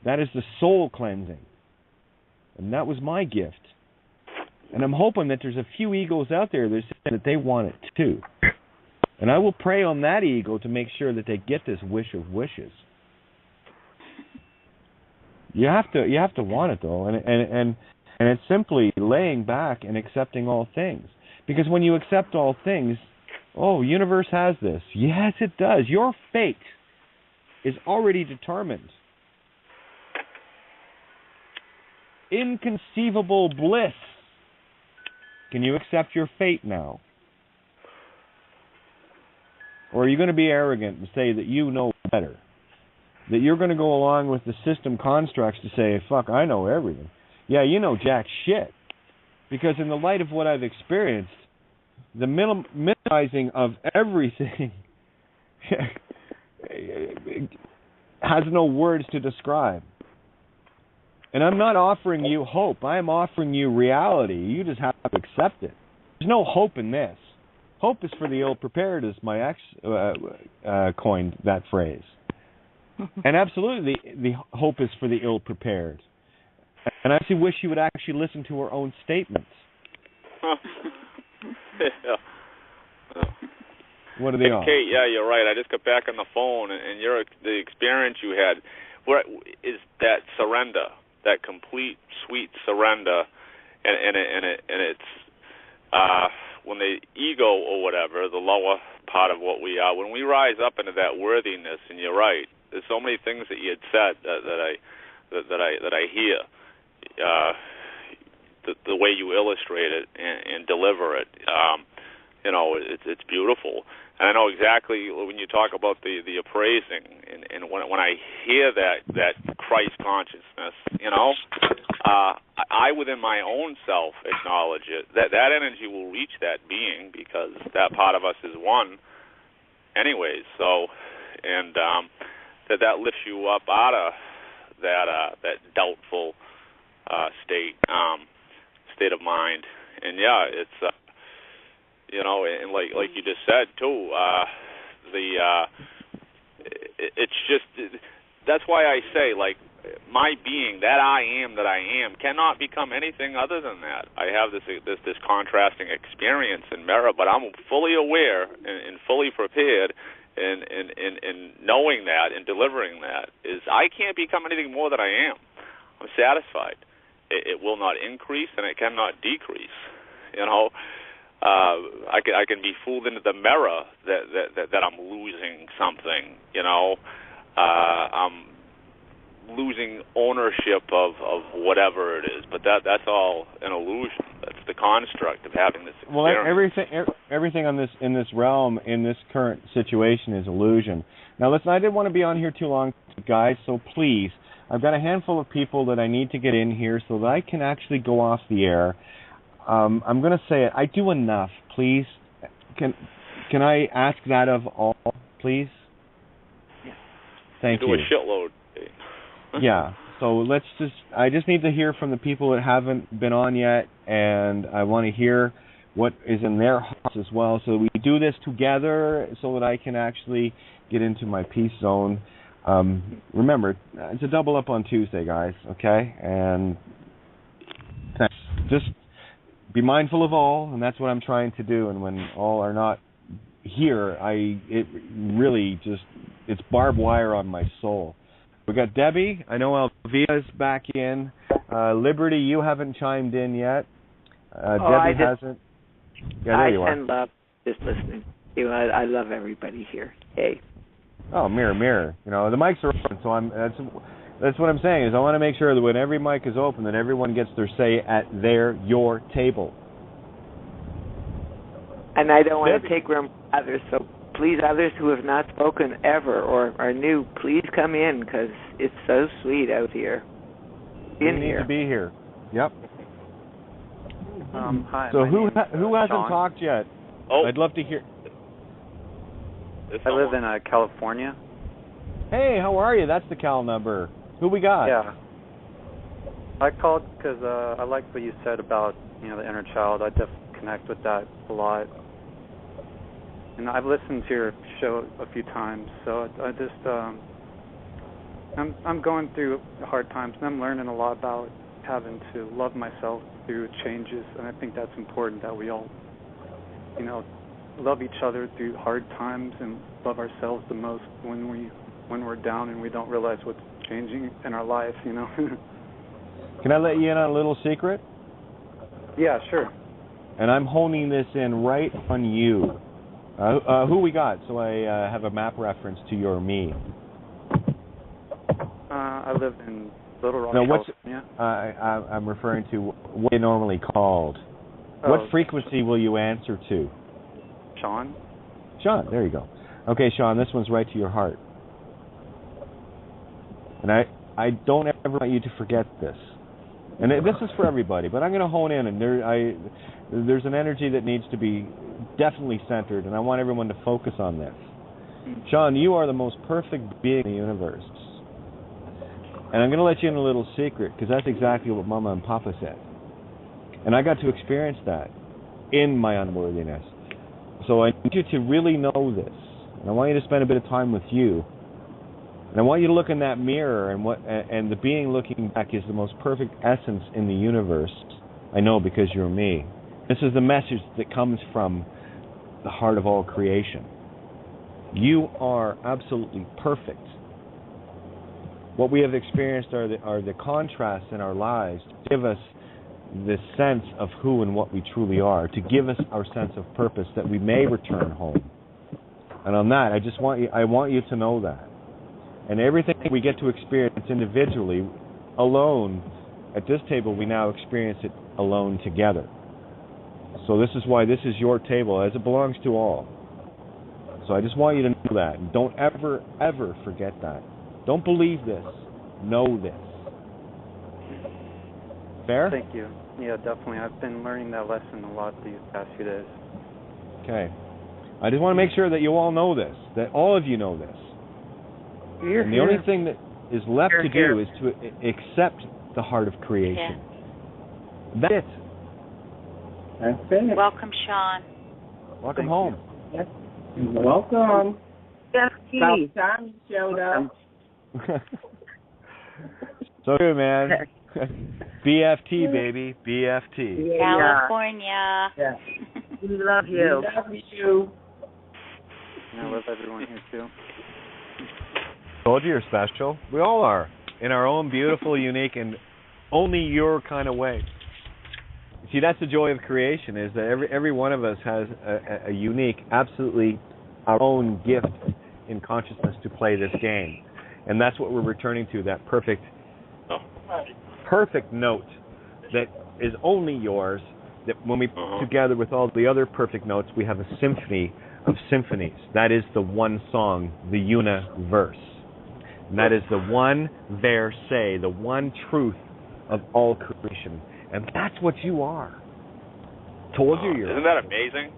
That is the soul cleansing. And that was my gift. And I'm hoping that there's a few egos out there that say that they want it too. And I will pray on that ego to make sure that they get this wish of wishes. You have to want it though, and it's simply laying back and accepting all things. Because when you accept all things, universe has this. Yes, it does. Your fate is already determined. Inconceivable bliss. Can you accept your fate now? Or are you going to be arrogant and say that you know better? That you're going to go along with the system constructs to say, fuck, I know everything. Yeah, you know jack shit. Because in the light of what I've experienced, the minimizing of everything has no words to describe. And I'm not offering you hope. I'm offering you reality. You just have to accept it. There's no hope in this. Hope is for the ill-prepared, as my ex coined that phrase. And absolutely, the hope is for the ill-prepared. And I actually wish you would actually listen to her own statements. What are they on? Kate, yeah, you're right. I just got back on the phone, and the experience you had is that surrender, that complete, sweet surrender, and it's when the ego or whatever, the lower part of what we are, when we rise up into that worthiness, and you're right. There's so many things that you had said that I hear. The way you illustrate it and deliver it, it's beautiful. And I know exactly when you talk about the appraising, and when I hear that Christ consciousness, I within my own self acknowledge it. That energy will reach that being because that part of us is one, anyways. So, and that lifts you up out of that doubtful state of mind. And yeah, it's and like you just said too, it's just, that's why I say, like, my being, that I am cannot become anything other than that. I have this contrasting experience in mirror, but I'm fully aware and fully prepared in knowing that and delivering that is I can't become anything more than I am. I'm satisfied. It will not increase and it cannot decrease. I can be fooled into the mirror that I'm losing something. I'm losing ownership of whatever it is, but that's all an illusion. That's the construct of having this experience. Well, everything in this realm, in this current situation, is illusion. Now, listen, I didn't want to be on here too long, guys, so please, I've got a handful of people that I need to get in here so that I can actually go off the air. I'm going to say it. I do enough, please. Can I ask that of all, please? Yeah. Thank you. Do a shitload. Yeah. So I just need to hear from the people that haven't been on yet, and I want to hear what is in their hearts as well. So we do this together so that I can actually get into my peace zone. Remember, it's a double up on Tuesday, guys, okay? And thanks. Just be mindful of all, and that's what I'm trying to do. And when all are not here, it really just, it's barbed wire on my soul. We got Debbie. I know Alvia's back in. Liberty, you haven't chimed in yet. Debbie hasn't. Yeah, there you are. I send love just listening. I love everybody here. Hey. Oh, mirror. The mics are open, so that's what I'm saying is I want to make sure that when every mic is open, that everyone gets their say at your table. And I don't want to take room from others, so please, others who have not spoken ever or are new, please come in because it's so sweet out here. You need to be here. Yep. Hi. So who hasn't Sean. talked yet? Oh. I'd love to hear. I live in California. Hey, how are you? That's the Cal number. Who we got? Yeah. I called because I like what you said about the inner child. I definitely connect with that a lot. And I've listened to your show a few times, so I just I'm going through hard times, and I'm learning a lot about having to love myself through changes, and I think that's important that we all, love each other through hard times and love ourselves the most when we're down and we don't realize what's changing in our life. Can I let you in on a little secret? Yeah, sure. And I'm honing this in right on you. Who we got? So I have a map reference to your me. I live in Little Rock, California. I'm referring to what you're normally called. What frequency will you answer to? Sean. Sean, there you go. Okay, Sean, this one's right to your heart. And I don't ever want you to forget this. And this is for everybody, but I'm going to hone in, and there's an energy that needs to be definitely centered, and I want everyone to focus on this. Sean, you are the most perfect being in the universe. And I'm going to let you in a little secret, because that's exactly what Mama and Papa said. And I got to experience that in my unworthiness. So I need you to really know this. And I want you to spend a bit of time with you. And I want you to look in that mirror, and the being looking back is the most perfect essence in the universe. I know, because you're me. This is the message that comes from the heart of all creation. You are absolutely perfect. What we have experienced are the contrasts in our lives to give us the sense of who and what we truly are, to give us our sense of purpose that we may return home. And on that, I want you to know that. And everything we get to experience individually, alone, at this table, we now experience it alone together. So this is why this is your table, as it belongs to all. So I just want you to know that. And don't ever, ever forget that. Don't believe this. Know this. Fair? Thank you. Yeah, definitely. I've been learning that lesson a lot these past few days. Okay. I just want to make sure that you all know this, that all of you know this. And the only thing that is left to do is to accept the heart of creation. Yeah. That's it. That's it. Welcome, Sean. Welcome home. Yes. Welcome. FT. About time you showed up. So good, man. BFT, baby. BFT. California. Yeah. We love you. We love you. I love everyone here, too. Told you you're special. We all are, in our own beautiful, unique, and only your kind of way. See, that's the joy of creation, is that every one of us has a unique, absolutely our own gift in consciousness to play this game. And that's what we're returning to, that perfect note that is only yours, that when we put together with all the other perfect notes, we have a symphony of symphonies. That is the one song, the universe. And that is the one verse, the one truth of all creation. And that's what you are. Told you you're. Isn't that amazing?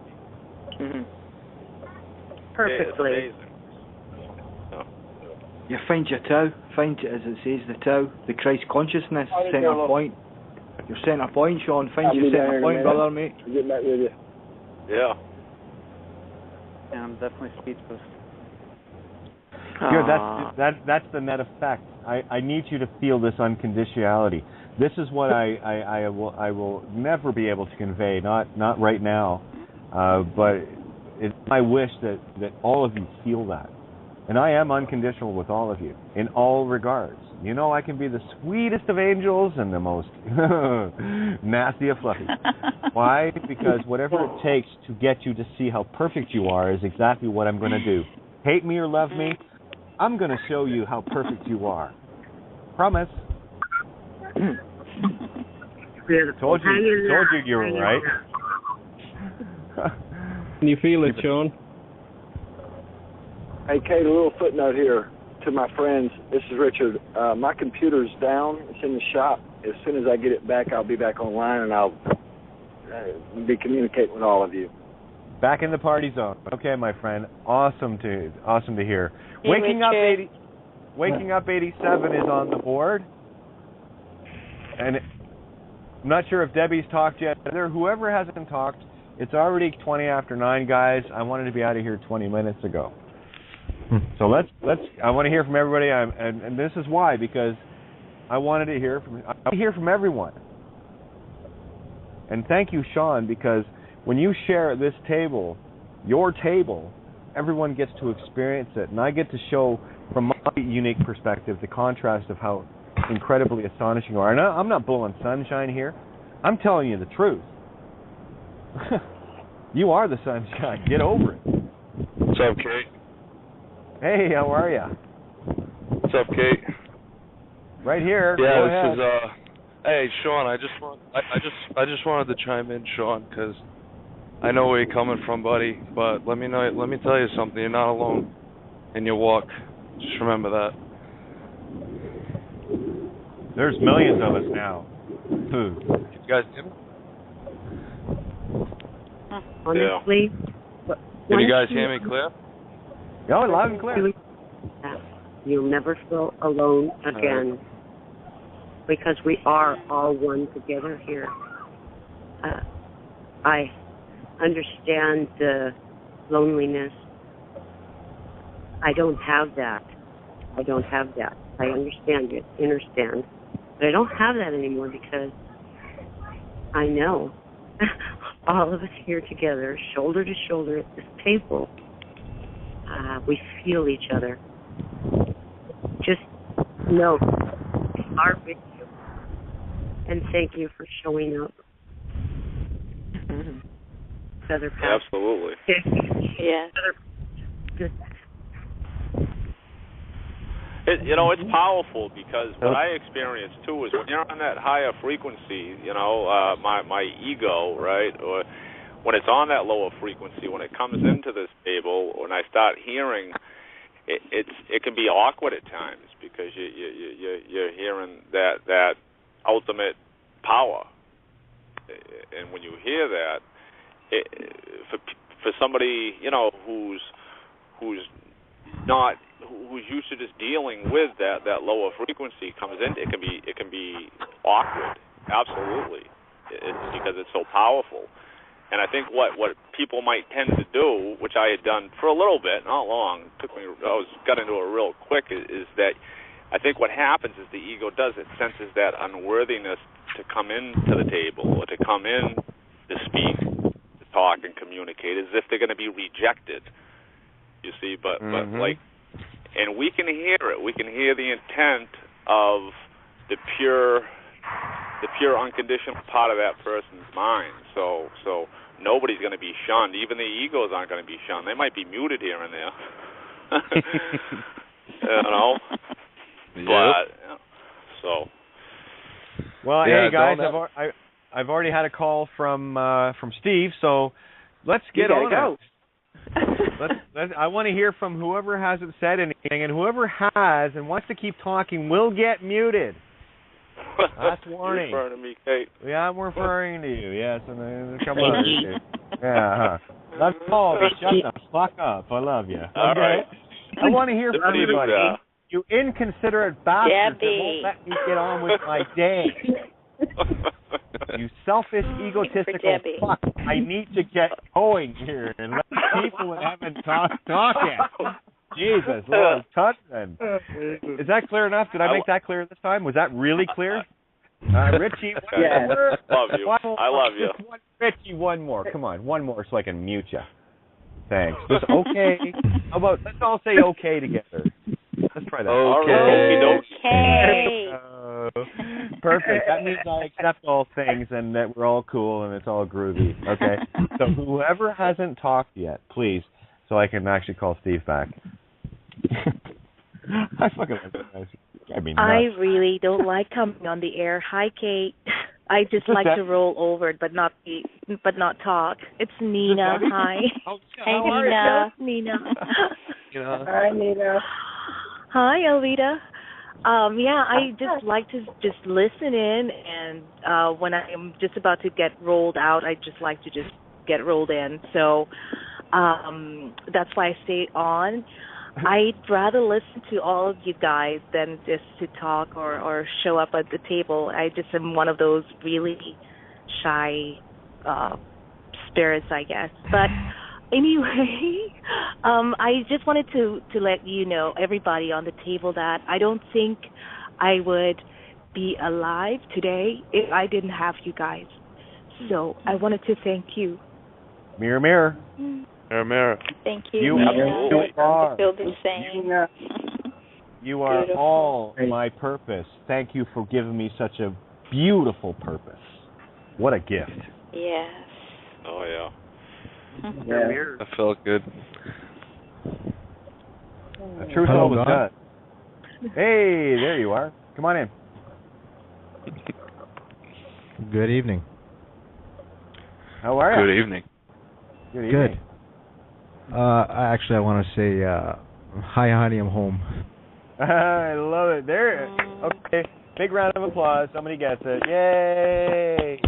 Mm-hmm. Perfectly. Yeah, it's amazing. You find your Tao, find it as it says, the Tao, the Christ consciousness, center point. Your center point, Sean. Find your center point, brother, mate. Get back with you. Yeah. Yeah, I'm definitely speechless. Good. That's the net effect. I need you to feel this unconditionality. This is what I will never be able to convey. Not right now, but it's my wish that all of you feel that. And I am unconditional with all of you in all regards. You know, I can be the sweetest of angels and the most nasty of fluffies. Why? Because whatever it takes to get you to see how perfect you are is exactly what I'm going to do. Hate me or love me, I'm going to show you how perfect you are. Promise. Told you were right. Can you feel it, Sean? Hey, Kate, a little footnote here to my friends. This is Richard. My computer's down. It's in the shop. As soon as I get it back, I'll be back online, and I'll be communicating with all of you. Back in the party zone. Okay, my friend. Awesome to hear. Hey, Waking up 87 is on the board. And I'm not sure if Debbie's talked yet. Whoever hasn't talked, it's already 20 after 9, guys. I wanted to be out of here 20 minutes ago. So I want to hear from everybody, and this is why, because I wanted to hear from everyone. And thank you, Sean, because when you share at this table, your table, everyone gets to experience it, and I get to show from my unique perspective the contrast of how incredibly astonishing you are. And I'm not blowing sunshine here. I'm telling you the truth. You are the sunshine. Get over it. What's up, Kate? Hey, how are ya? What's up, Kate? Right here. Yeah, Go this ahead. is Hey, Sean. I just wanted to chime in, Sean, because I know where you're coming from, buddy. But let me tell you something. You're not alone in your walk. Just remember that. There's millions of us now. You guys hear me? Honestly, Can you guys hear me clear? Oh, loud and clear. You'll never feel alone again, because we are all one together here. I understand the loneliness. I don't have that. I understand it, understand. But I don't have that anymore because I know all of us here together, shoulder to shoulder at this table, we feel each other. Just know we are with you. And thank you for showing up. Absolutely. Yeah. It's powerful because what I experience too is when you're on that higher frequency, my ego, right, or when it's on that lower frequency, when it comes into this table, when I start hearing, it can be awkward at times because you're hearing that ultimate power, and when you hear that, for somebody who's used to just dealing with that lower frequency comes in, it can be awkward. Absolutely, it's because it's so powerful. And I think what people might tend to do, which I had done for a little bit, not long, got into it real quick, is that I think what happens is the ego it senses that unworthiness to come into the table or to come in to speak, to talk and communicate, as if they're going to be rejected. You see, but like, and we can hear it. We can hear the intent of the pure unconditional part of that person's mind. So nobody's going to be shunned. Even the egos aren't going to be shunned. They might be muted here and there. But so. Well, Yeah, hey guys, I've already had a call from Steve, so let's get on it. I want to hear from whoever hasn't said anything, and whoever has and wants to keep talking will get muted. Last warning. You're referring to me, Kate. Yeah, I'm referring to you. Yes, and a couple others. Yeah. Let's call me. Shut the fuck up. I love you. All right. I want to hear from everybody. You inconsiderate bastards that won't let me get on with my day. You selfish, egotistical fuck. I need to get going here and let people that haven't talked talk yet. Jesus, Lord, Tutman. Is that clear enough? Did I make that clear this time? Was that really clear? Richie, one more. Love you. I love you. Richie, one more. Come on, one more so I can mute you. Thanks. Just okay. How about, let's all say okay together. Let's try that. Okay. Perfect. That means I accept all things and that we're all cool and it's all groovy. Okay. So whoever hasn't talked yet, please, so I can actually call Steve back. I fucking love that guys. I really don't like coming on the air. Hi, Kate. I just like to roll over, but not talk. It's Nina. Hi. Hey, Nina. Nina. Hi, Nina. Hi, Alvita. I just like to just listen in, and when I'm just about to get rolled out, I just like to just get rolled in. So that's why I stay on. I'd rather listen to all of you guys than just to talk or show up at the table. I just am one of those really shy spirits, I guess. But anyway, I just wanted to let you know, everybody on the table, that I don't think I would be alive today if I didn't have you guys. So I wanted to thank you. Mirror, mirror. Mirror, mirror. Thank you. You are. I feel the same. You are all my purpose. Thank you for giving me such a beautiful purpose. What a gift. Yes. Oh yeah. Yeah. That felt good. A true soul was done. Hey, there you are. Come on in. Good evening. How are you? Good evening. Good evening. Actually, I want to say, hi, honey, I'm home. I love it. There. Okay. Big round of applause. Somebody gets it. Yay!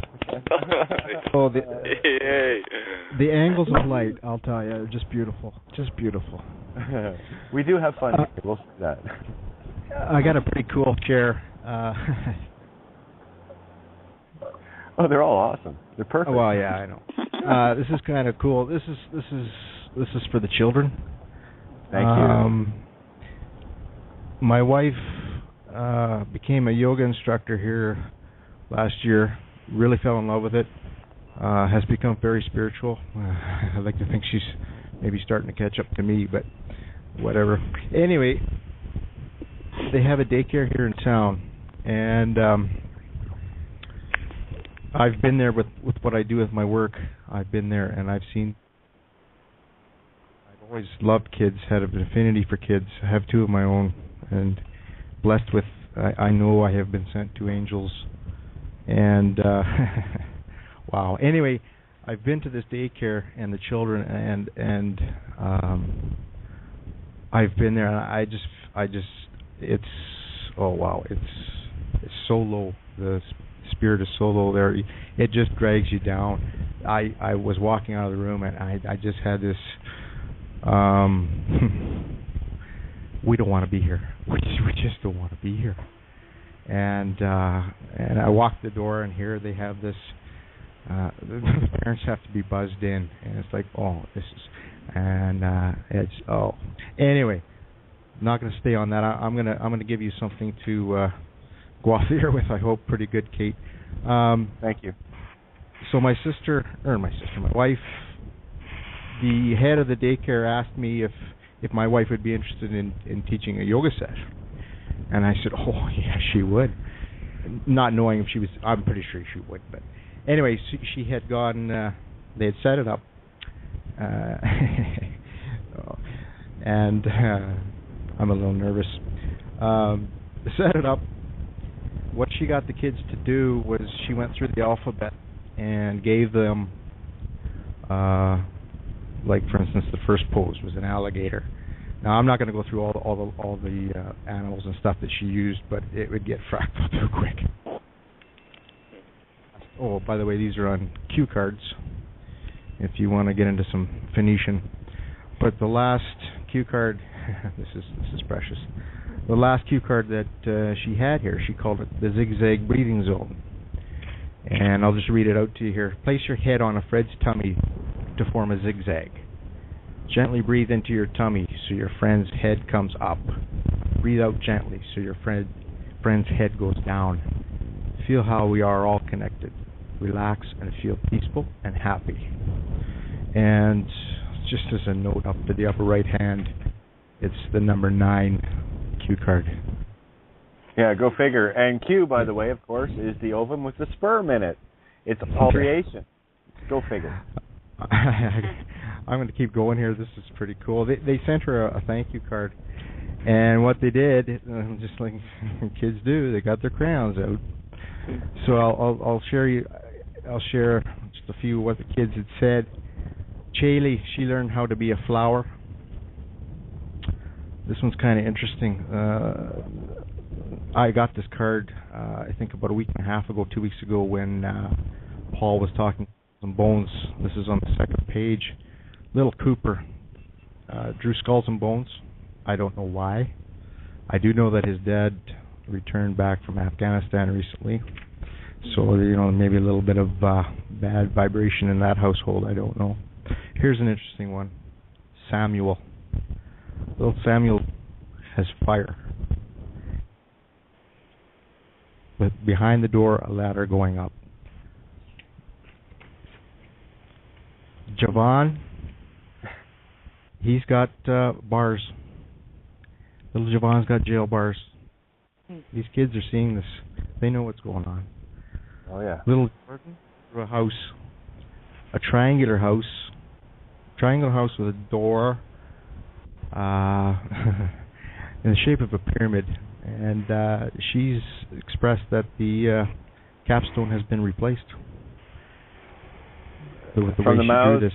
Oh, Yay! The angles of light, I'll tell you, are just beautiful. Just beautiful. We do have fun. We'll say that. I got a pretty cool chair. Oh, they're all awesome. They're perfect. Well, yeah, I know. This is kind of cool. This is for the children. Thank you. My wife became a yoga instructor here last year. Really fell in love with it. Has become very spiritual. I like to think she's maybe starting to catch up to me, but whatever. Anyway, they have a daycare here in town, and I've been there with what I do with my work. I've been there, and I've always loved kids, had an affinity for kids. I have two of my own, and blessed with, I know I have been sent to angels, and wow. Anyway, I've been to this daycare and the children, and I've been there, and I just, it's, oh wow, it's so low. The spirit is so low there, it just drags you down. I was walking out of the room, and I just had this, we don't want to be here. We just don't want to be here. And I walked the door, and here they have this. The parents have to be buzzed in, and it's like, oh, this is, and it's, oh. Anyway, I'm not going to stay on that. I'm gonna give you something to go off the air with. I hope pretty good, Kate. Thank you. So my wife, the head of the daycare asked me if my wife would be interested in teaching a yoga session, and I said, oh yeah, she would, not knowing if she was. I'm pretty sure she would, but anyway, she had gone. They had set it up, and I'm a little nervous. Set it up. What she got the kids to do was she went through the alphabet and gave them, like for instance, the first pose was an alligator. Now I'm not going to go through all the animals and stuff that she used, but it would get fractal too quick. Oh, by the way, these are on cue cards if you want to get into some Phoenician. But the last cue card, this is precious. The last cue card that she had here, she called it the zigzag breathing zone. And I'll just read it out to you here. Place your head on a Fred's tummy to form a zigzag. Gently breathe into your tummy so your friend's head comes up. Breathe out gently so your friend's head goes down. Feel how we are all connected. Relax and feel peaceful and happy. And just as a note up to the upper right hand, it's the number 9 cue card. Yeah, go figure. And Q, by the way, of course, is the ovum with the sperm in it. It's all creation. Go figure. I'm going to keep going here. This is pretty cool. They sent her a thank you card, and what they did, just like kids do, they got their crayons out. So I'll share just a few what the kids had said. Chaley, she learned how to be a flower. This one's kind of interesting. I got this card, I think about a week and a half ago, 2 weeks ago, when Paul was talking some bones. This is on the second page. Little Cooper drew skulls and bones. I don't know why. I do know that his dad returned back from Afghanistan recently. So, maybe a little bit of bad vibration in that household. I don't know. Here's an interesting one. Samuel. Little Samuel has fire. With behind the door, a ladder going up. Javon, he's got bars. Little Javon's got jail bars. These kids are seeing this. They know what's going on. Oh, yeah. Little Jordan through a house. a triangular house with a door in the shape of a pyramid, and she's expressed that the capstone has been replaced. With the from way the she drew mouths, this.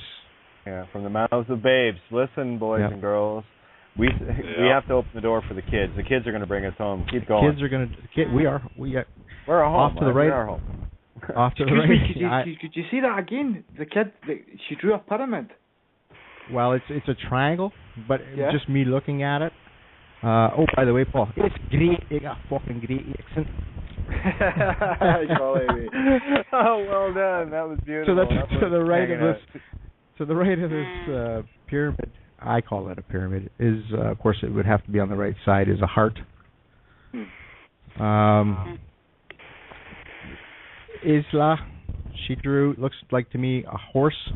yeah, from the mouths of babes. Listen, boys and girls, we have to open the door for the kids. The kids are going to bring us home. Keep going. Kids are going to. We're home. Off to the right. We are home. Off to the Excuse right. me, could you see that again? The kid, she drew a pyramid. Well, it's a triangle, but just me looking at it. Oh, by the way, Paul, it's great. You got a fucking great accent. Oh, well done. That was beautiful. To the right of this pyramid, I call it a pyramid. Is of course it would have to be on the right side. Is a heart. Isla, she drew. Looks like to me a horse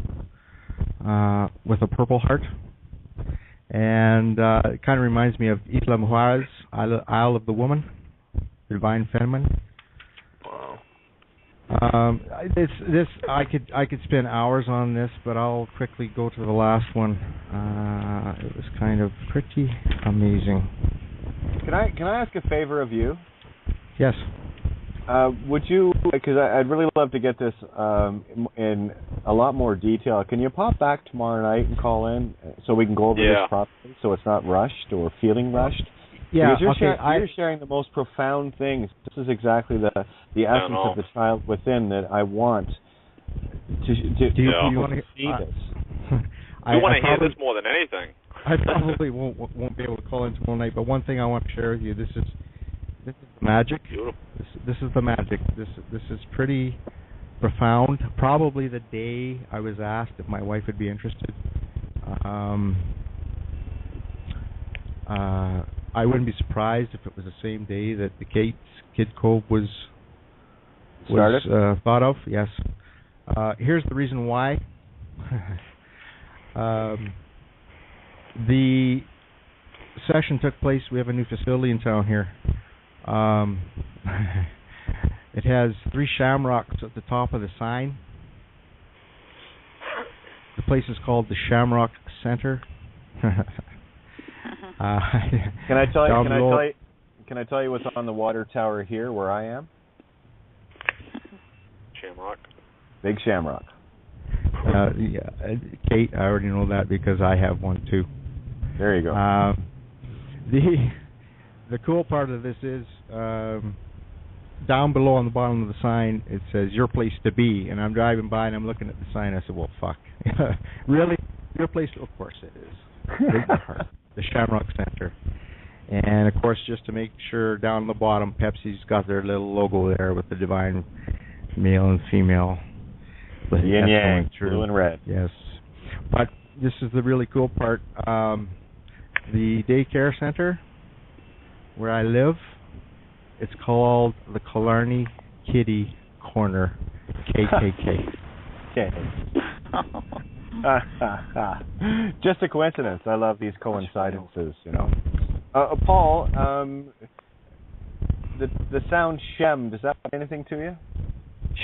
with a purple heart. And it kind of reminds me of Isla Mujeres, Isle of the Woman, Divine Feminine. Wow. This I could spend hours on this, but I'll quickly go to the last one. It was kind of pretty amazing. Can I ask a favor of you? Yes. Would you? Because I'd really love to get this in a lot more detail. Can you pop back tomorrow night and call in so we can go over this properly, so it's not rushed or feeling rushed? Yeah. Because you're sharing the most profound things. This is exactly the essence of the child within that I want to want to see this. I want to hear this more than anything. I probably won't be able to call in tomorrow night, but one thing I want to share with you, this is magic. Beautiful. This is the magic. This is pretty profound. Probably the day I was asked if my wife would be interested. I wouldn't be surprised if it was the same day that the Kid Cove was thought of. Yes. Here's the reason why. The session took place. We have a new facility in town here. It has 3 shamrocks at the top of the sign. The place is called the Shamrock Center. Can I tell you what's on the water tower here where I am? Shamrock. Big shamrock. Kate, I already know that because I have one too. There you go. The cool part of this is down below on the bottom of the sign it says your place to be, and I'm driving by and I'm looking at the sign. I said, well, fuck. Really? Your place? Of course it is. The Shamrock Center. And of course, just to make sure, down the bottom, Pepsi's got their little logo there with the divine male and female. Yin yang, blue and red. Yes. But this is the really cool part. The daycare center where I live, it's called the Killarney Kitty Corner, KKK. Okay. Just a coincidence. I love these coincidences, you know. Paul, the sound Shem, does that mean anything to you?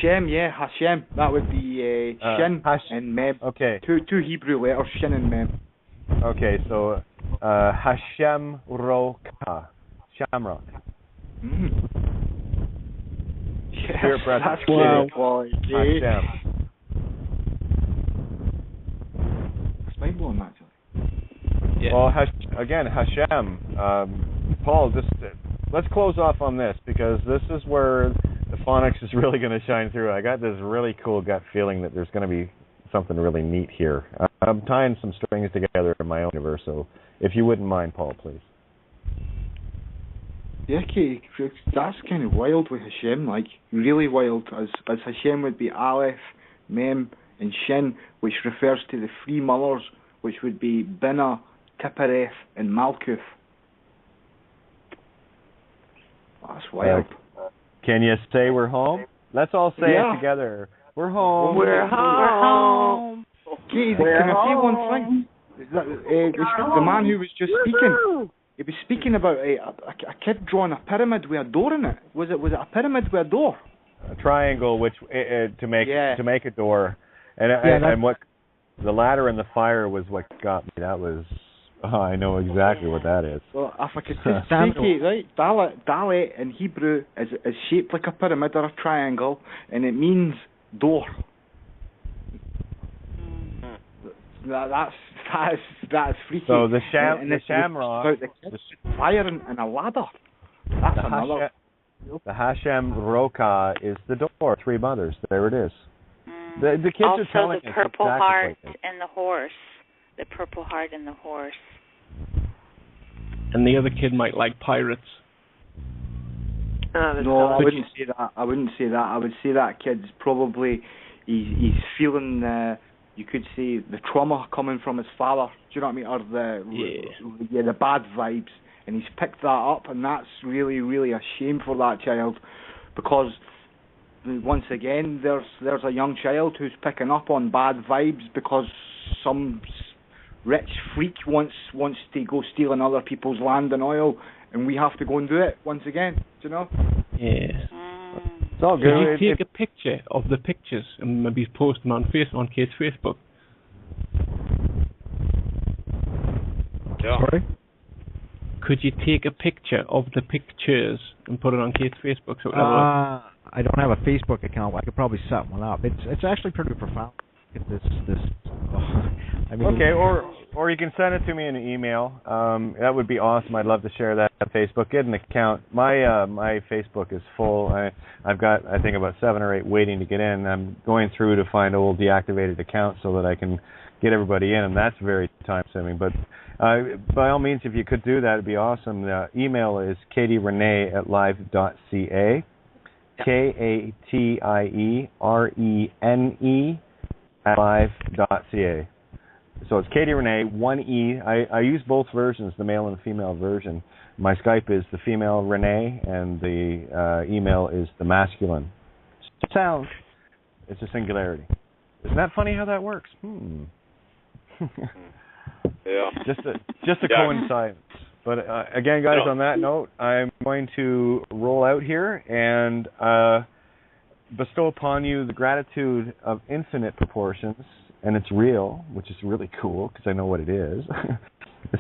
Shem, yeah, Hashem. That would be Shin and Mem. Okay. Two Hebrew letters, Shin and Mem. Okay, so Hashem Roka, Shamrock. Yes, Spirit breath. that's wow. Boy, Hashem. It's mind blowing, actually. Yeah. Well, again, Hashem. Paul, let's close off on this because this is where the phonics is really going to shine through. I got this really cool gut feeling that there's going to be something really neat here. I'm tying some strings together in my own universe, so if you wouldn't mind, Paul, please. Yeah, okay, that's kind of wild with Hashem, like, really wild, as Hashem would be Aleph, Mem, and Shin, which refers to the 3 mothers, which would be Binah, Tippereth, and Malkuth. That's wild. Can you say we're home? Let's all say it together. We're home. We're home. Okay, can I say one thing? The man who was just speaking, he was speaking about a kid drawing a pyramid with a door in it. Was it a pyramid with a door? A triangle, which to make a door, And what the ladder and the fire was what got me. That was I know exactly what that is. Well, if I could just take it, right? Dalet in Hebrew is shaped like a pyramid or a triangle, and it means door. That's freaky. So the it's shamrock, about the fire and a ladder. That's another. The Hashem Roka is the door. 3 mothers. There it is. The kids also are telling the us purple exactly heart and the horse. The purple heart and the horse. And the other kid might like pirates. No, I wouldn't say that. I would say that kid's probably he's feeling you could say the trauma coming from his father. Do you know what I mean? Or the bad vibes, and he's picked that up, and that's really, really a shame for that child, because once again there's a young child who's picking up on bad vibes because some rich freak wants to go stealing other people's land and oil, and we have to go and do it once again. Do you know? Yes. It's all good. Could you take a picture of the pictures and maybe post them on Kate's Facebook? Yeah. Sorry? Could you take a picture of the pictures and put it on Kate's Facebook? So I don't have a Facebook account. I could probably set one up. It's actually pretty profound. Okay, or you can send it to me in an email. That would be awesome. I'd love to share that on Facebook. Get an account. My Facebook is full. I've got, I think, about 7 or 8 waiting to get in. I'm going through to find old deactivated accounts so that I can get everybody in, and that's very time-consuming. But by all means, if you could do that, it'd be awesome. The email is katierenee@live.ca. KATIERENE @live.ca. So it's Katie Renee, 1 E. I use both versions, the male and the female version. My Skype is the female Renee, and the email is the masculine. Sound. It's a singularity. Isn't that funny how that works? Yeah. Just a coincidence. But again, guys, on that note, I'm going to roll out here and bestow upon you the gratitude of infinite proportions, and it's real, which is really cool because I know what it is.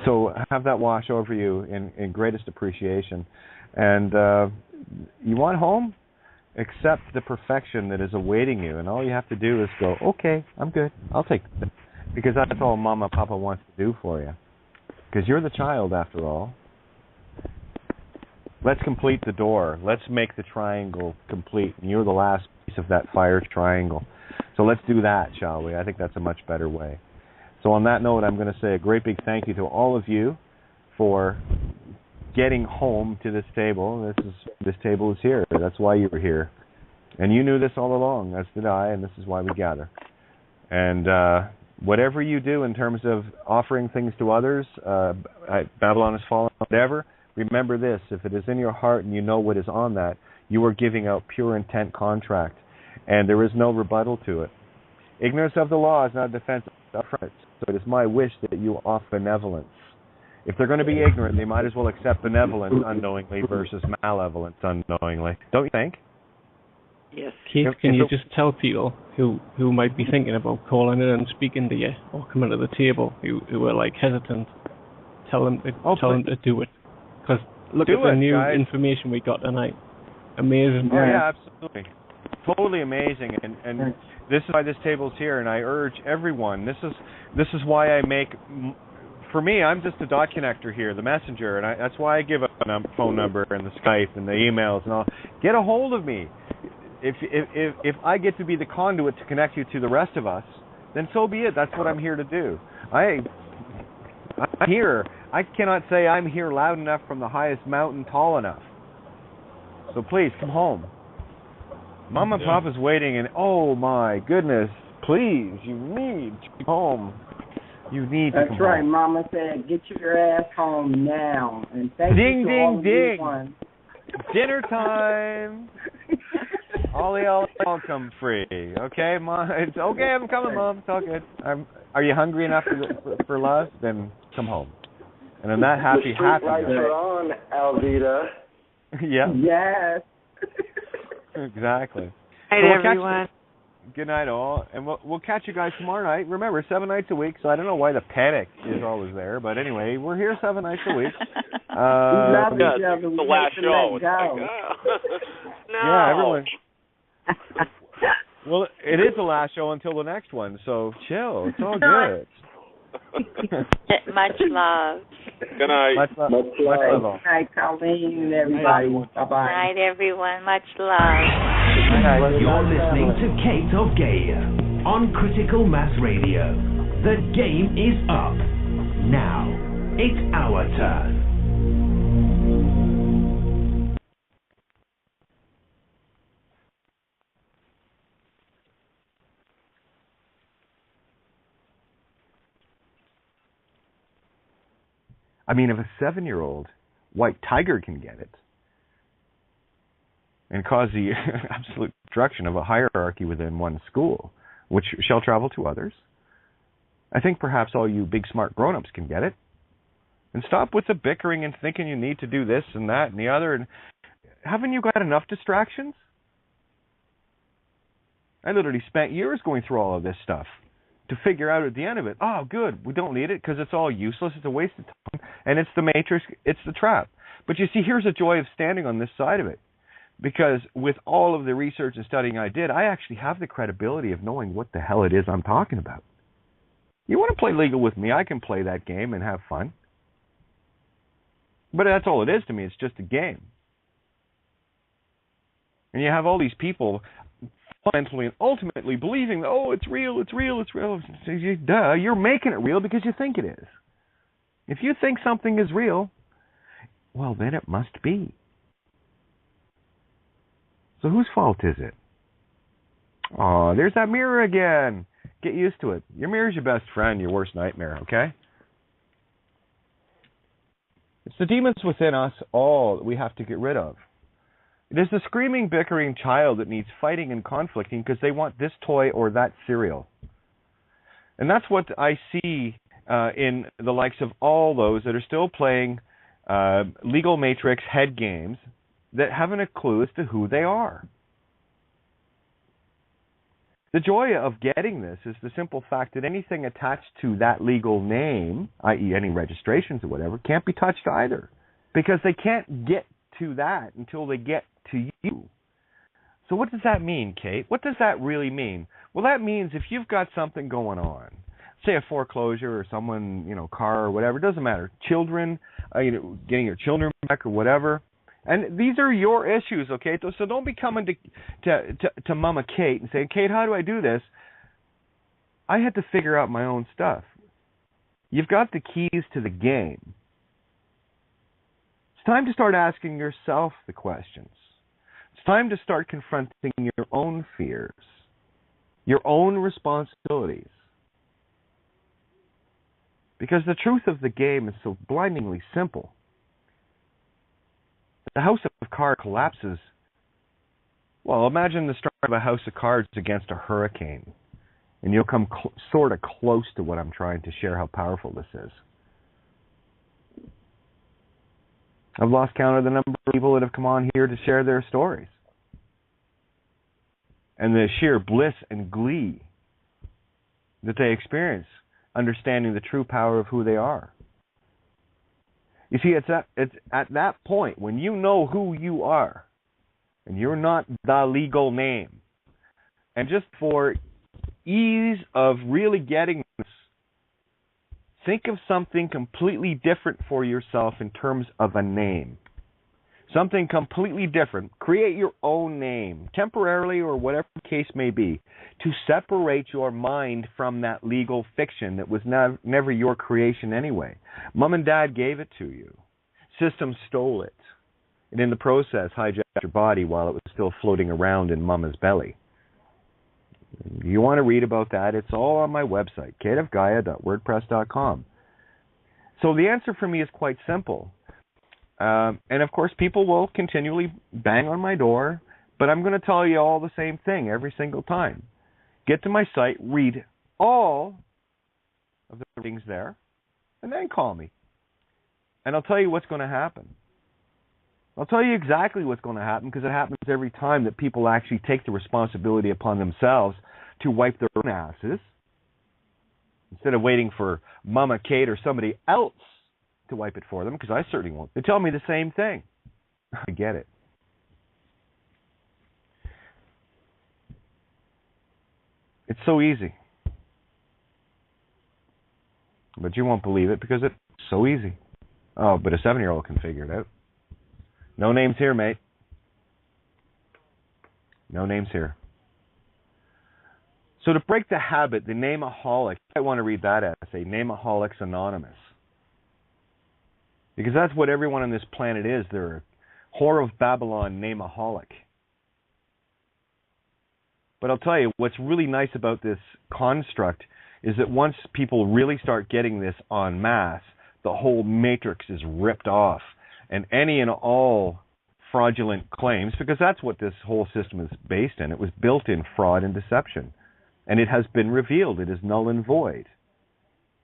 So have that wash over you in greatest appreciation. And you want home? Accept the perfection that is awaiting you, and all you have to do is go, okay, I'm good, I'll take it. Because that's all Mama, Papa wants to do for you. Because you're the child, after all. Let's complete the door. Let's make the triangle complete. And you're the last piece of that fire triangle. So let's do that, shall we? I think that's a much better way. So on that note, I'm going to say a great big thank you to all of you for getting home to this table. This table is here. That's why you were here. And you knew this all along, as did I, and this is why we gather. And whatever you do in terms of offering things to others, Babylon has fallen, whatever, remember this: if it is in your heart and you know what is on that, you are giving out pure intent contract, and there is no rebuttal to it. Ignorance of the law is not a defense of it, so it is my wish that you offer benevolence. If they're going to be ignorant, they might as well accept benevolence unknowingly versus malevolence unknowingly. Don't you think? Yes. Keith, can you just tell people who might be thinking about calling in and speaking to you or coming to the table, who are like hesitant, tell them to do it. Because look at the new information we got tonight. Amazing. Oh yeah, absolutely. Totally amazing. And this is why this table's here, and I urge everyone. This is why I make. For me, I'm just a dot connector here, the messenger, and that's why I give a phone number and the Skype and the emails and all. Get a hold of me. If I get to be the conduit to connect you to the rest of us, then so be it. That's what I'm here to do. I'm here. I cannot say I'm here loud enough from the highest mountain tall enough. So please, come home. Mama and Papa's waiting, and oh my goodness, please, you need to come home. You need to come home. That's right. Mama said, get your ass home now. And thank you to all of you ones. Dinner time. All come free. Okay, Mom. It's okay. I'm coming, Mom. It's all good. Are you hungry enough for love? Then come home. And on that happy lights are on, Alvita. Yeah. Yes. Exactly. Hey, everyone. Good night, all. And we'll catch you guys tomorrow night. Remember, 7 nights a week, so I don't know why the panic is always there. But anyway, we're here 7 nights a week. The last show. Yeah, everyone. Well, it is the last show until the next one, so chill. It's all good. Much love. Good night. Much love. Good night, Colleen and everybody. Bye-bye. Good night, everyone. Much love. You're listening to Kate of Gaia on Critical Mass Radio. The game is up. Now, it's our turn. I mean, if a 7-year-old white tiger can get it and cause the absolute destruction of a hierarchy within one school, which shall travel to others, I think perhaps all you big smart grown-ups can get it. And stop with the bickering and thinking you need to do this and that and the other. And haven't you got enough distractions? I literally spent years going through all of this stuff to figure out at the end of it, oh, good, we don't need it because it's all useless, it's a waste of time, and it's the matrix, it's the trap. But you see, here's the joy of standing on this side of it, because with all of the research and studying I did, I actually have the credibility of knowing what the hell it is I'm talking about. You want to play legal with me, I can play that game and have fun. But that's all it is to me, it's just a game. And you have all these people fundamentally and ultimately believing that, oh, it's real, it's real, it's real. Duh, you're making it real because you think it is. If you think something is real, well, then it must be. So whose fault is it? Oh, there's that mirror again. Get used to it. Your mirror's your best friend, your worst nightmare, okay? It's the demons within us all that we have to get rid of. It is the screaming, bickering child that needs fighting and conflicting because they want this toy or that cereal. And that's what I see in the likes of all those that are still playing legal matrix head games that haven't a clue as to who they are. The joy of getting this is the simple fact that anything attached to that legal name, i.e. any registrations or whatever, can't be touched either. Because they can't get to that until they get to you. So what does that mean, Kate? What does that really mean? Well, that means if you've got something going on, say a foreclosure or someone, car or whatever, it doesn't matter. Children, getting your children back or whatever. And these are your issues, okay? So don't be coming to Mama Kate and saying, Kate, how do I do this? I had to figure out my own stuff. You've got the keys to the game. It's time to start asking yourself the questions. It's time to start confronting your own fears, your own responsibilities. Because the truth of the game is so blindingly simple. The house of cards collapses. Well, imagine the start of a house of cards against a hurricane. And you'll come sort of close to what I'm trying to share, how powerful this is. I've lost count of the number of people that have come on here to share their stories. And the sheer bliss and glee that they experience, understanding the true power of who they are. You see, it's at that point, when you know who you are, and you're not the legal name, and just for ease of really getting this, think of something completely different for yourself in terms of a name. Something completely different. Create your own name, temporarily or whatever the case may be, to separate your mind from that legal fiction that was never your creation anyway. Mom and Dad gave it to you. System stole it. And in the process, hijacked your body while it was still floating around in Mama's belly. You want to read about that, it's all on my website, kateofgaia.wordpress.com. So the answer for me is quite simple. And of course, people will continually bang on my door, but I'm going to tell you all the same thing every single time. Get to my site, read all of the things there, and then call me. And I'll tell you what's going to happen. I'll tell you exactly what's going to happen, because it happens every time that people actually take the responsibility upon themselves to wipe their own asses instead of waiting for Mama Kate or somebody else to wipe it for them, because I certainly won't. They tell me the same thing. I get it. It's so easy. But you won't believe it because it's so easy. Oh, but a 7-year-old can figure it out. No names here, mate. No names here. So to break the habit, the Nameaholic, I want to read that essay, Nameaholics Anonymous. Because that's what everyone on this planet is. They're a whore of Babylon Nameaholic. But I'll tell you, what's really nice about this construct is that once people really start getting this en masse, the whole matrix is ripped off. And any and all fraudulent claims, because that's what this whole system is based in. It was built in fraud and deception. And it has been revealed. It is null and void.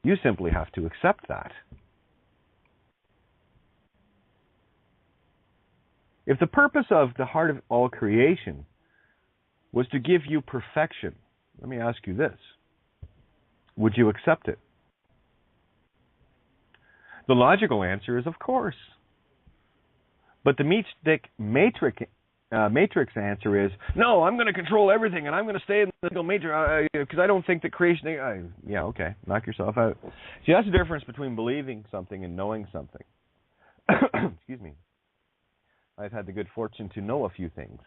You simply have to accept that. If the purpose of the heart of all creation was to give you perfection, let me ask you this. Would you accept it? The logical answer is of course. But the matrix answer is, no, I'm going to control everything and I'm going to stay in the single matrix because I don't think that creation... yeah, okay, knock yourself out. See, that's the difference between believing something and knowing something. Excuse me. I've had the good fortune to know a few things.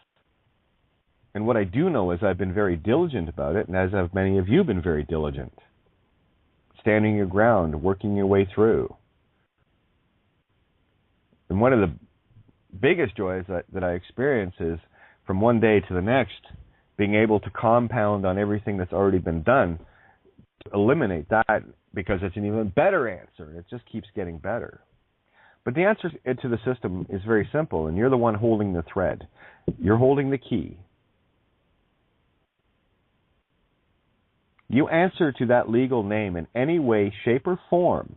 And what I do know is I've been very diligent about it, and as have many of you been very diligent. Standing your ground, working your way through. And one of the biggest joys that I experience is from one day to the next, being able to compound on everything that's already been done, to eliminate that because it's an even better answer. It just keeps getting better. But the answer to the system is very simple, and you're the one holding the thread. You're holding the key. You answer to that legal name in any way, shape, or form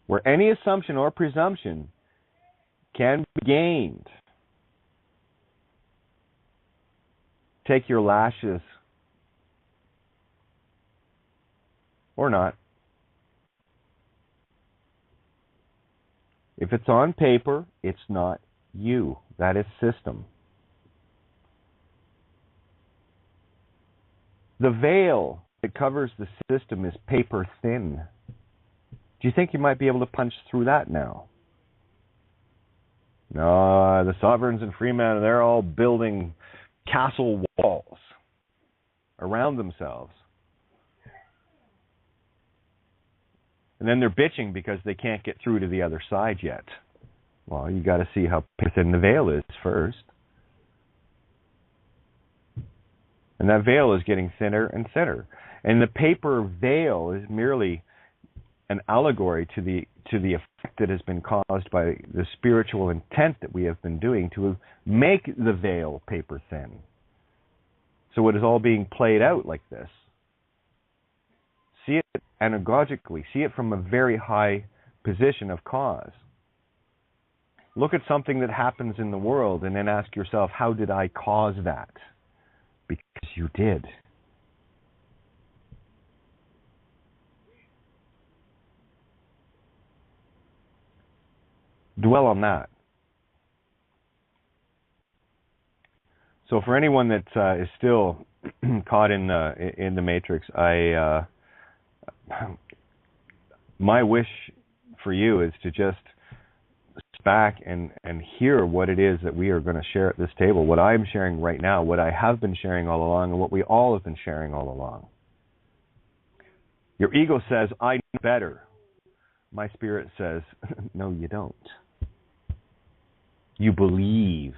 where any assumption or presumption can be gained. Take your lashes. Or not. If it's on paper, it's not you. That is system. The veil that covers the system is paper thin. Do you think you might be able to punch through that now? No, the sovereigns and freemen, they're all building castle walls around themselves. And then they're bitching because they can't get through to the other side yet. Well, you got to see how thin the veil is first. And that veil is getting thinner and thinner. And the paper veil is merely an allegory to the effect that has been caused by the spiritual intent that we have been doing to make the veil paper thin. So it is all being played out like this. See it anagogically. See it from a very high position of cause. Look at something that happens in the world and then ask yourself, how did I cause that? Because you did. Dwell on that. So for anyone that is still caught in the matrix, my wish for you is to just sit back and hear what it is that we are going to share at this table, what I'm sharing right now, what I have been sharing all along, and what we all have been sharing all along. Your ego says, I know better. My spirit says, no, you don't. You believe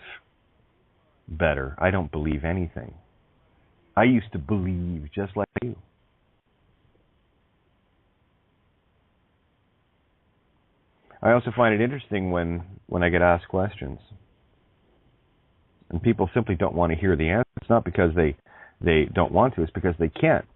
better. I don't believe anything. I used to believe just like you. I also find it interesting when I get asked questions. And people simply don't want to hear the answer. It's not because they don't want to, it's because they can't.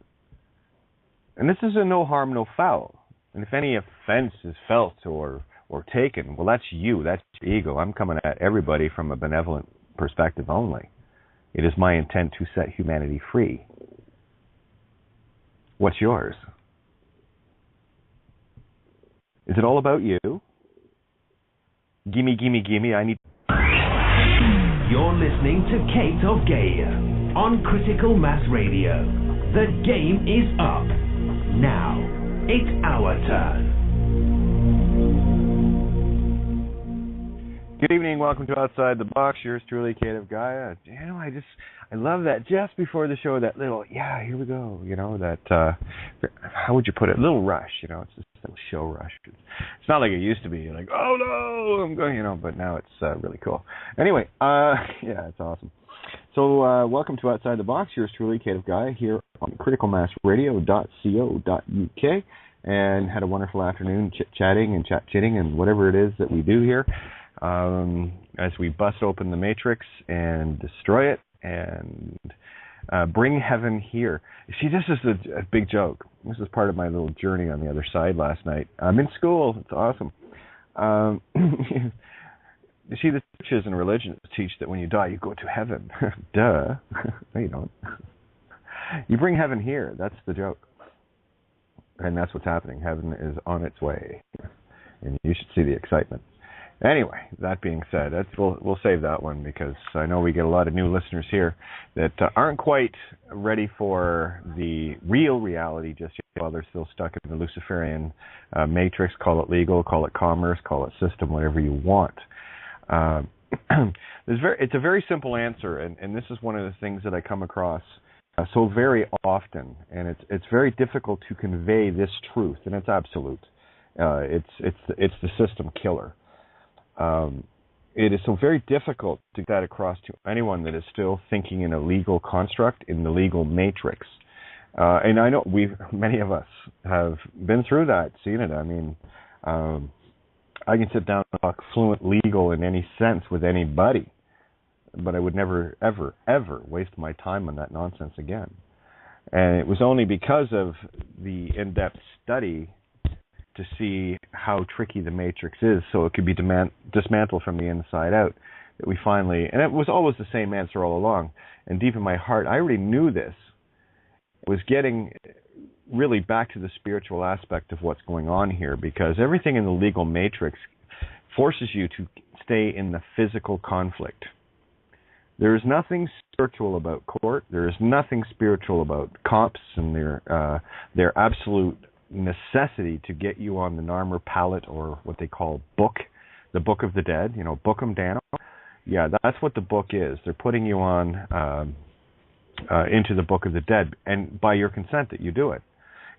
And this is a no harm, no foul. And if any offense is felt or or taken, well, that's you. That's your ego. I'm coming at everybody from a benevolent perspective only. It is my intent to set humanity free. What's yours? Is it all about you? Gimme, gimme, gimme, I need... You're listening to Kate of Gaia on Critical Mass Radio. The game is up. Now, it's our turn. Good evening, welcome to Outside the Box. Yours truly, Kate of Gaia. You know, I love that just before the show, that little, yeah, here we go, you know, that, how would you put it, a little rush, you know, it's just a little show rush. It's not like it used to be, like, oh no, I'm going, you know, but now it's really cool. Anyway, yeah, it's awesome. So, welcome to Outside the Box. Yours truly, Kate of Gaia, here on criticalmassradio.co.uk, and had a wonderful afternoon chit-chatting and chat-chitting and whatever it is that we do here. As we bust open the Matrix and destroy it and bring heaven here. See, this is a big joke. This is part of my little journey on the other side last night. I'm in school. It's awesome. You see, the churches and religions teach that when you die, you go to heaven. Duh. No, you don't. You bring heaven here. That's the joke. And that's what's happening. Heaven is on its way. And you should see the excitement. Anyway, that being said, we'll save that one, because I know we get a lot of new listeners here that aren't quite ready for the real reality just yet, while they're still stuck in the Luciferian matrix. Call it legal, call it commerce, call it system, whatever you want. It's a very simple answer, and this is one of the things that I come across so very often, and it's very difficult to convey this truth, and it's absolute. It's the system killer. It is so very difficult to get that across to anyone that is still thinking in a legal construct, in the legal matrix. And I know many of us have been through that, seen it. I mean, I can sit down and talk fluent legal in any sense with anybody, but I would never, ever, ever waste my time on that nonsense again. And it was only because of the in-depth study to see how tricky the matrix is, so it could be dismantled from the inside out, that we finally, and it was always the same answer all along, and deep in my heart, I already knew this. It was getting really back to the spiritual aspect of what's going on here, because everything in the legal matrix forces you to stay in the physical conflict. There is nothing spiritual about court. There is nothing spiritual about cops and their absolute necessity to get you on the Narmer palette, or what they call the book of the dead, you know, book 'em down. Yeah, that's what the book is. They're putting you on into the book of the dead, and by your consent that you do it.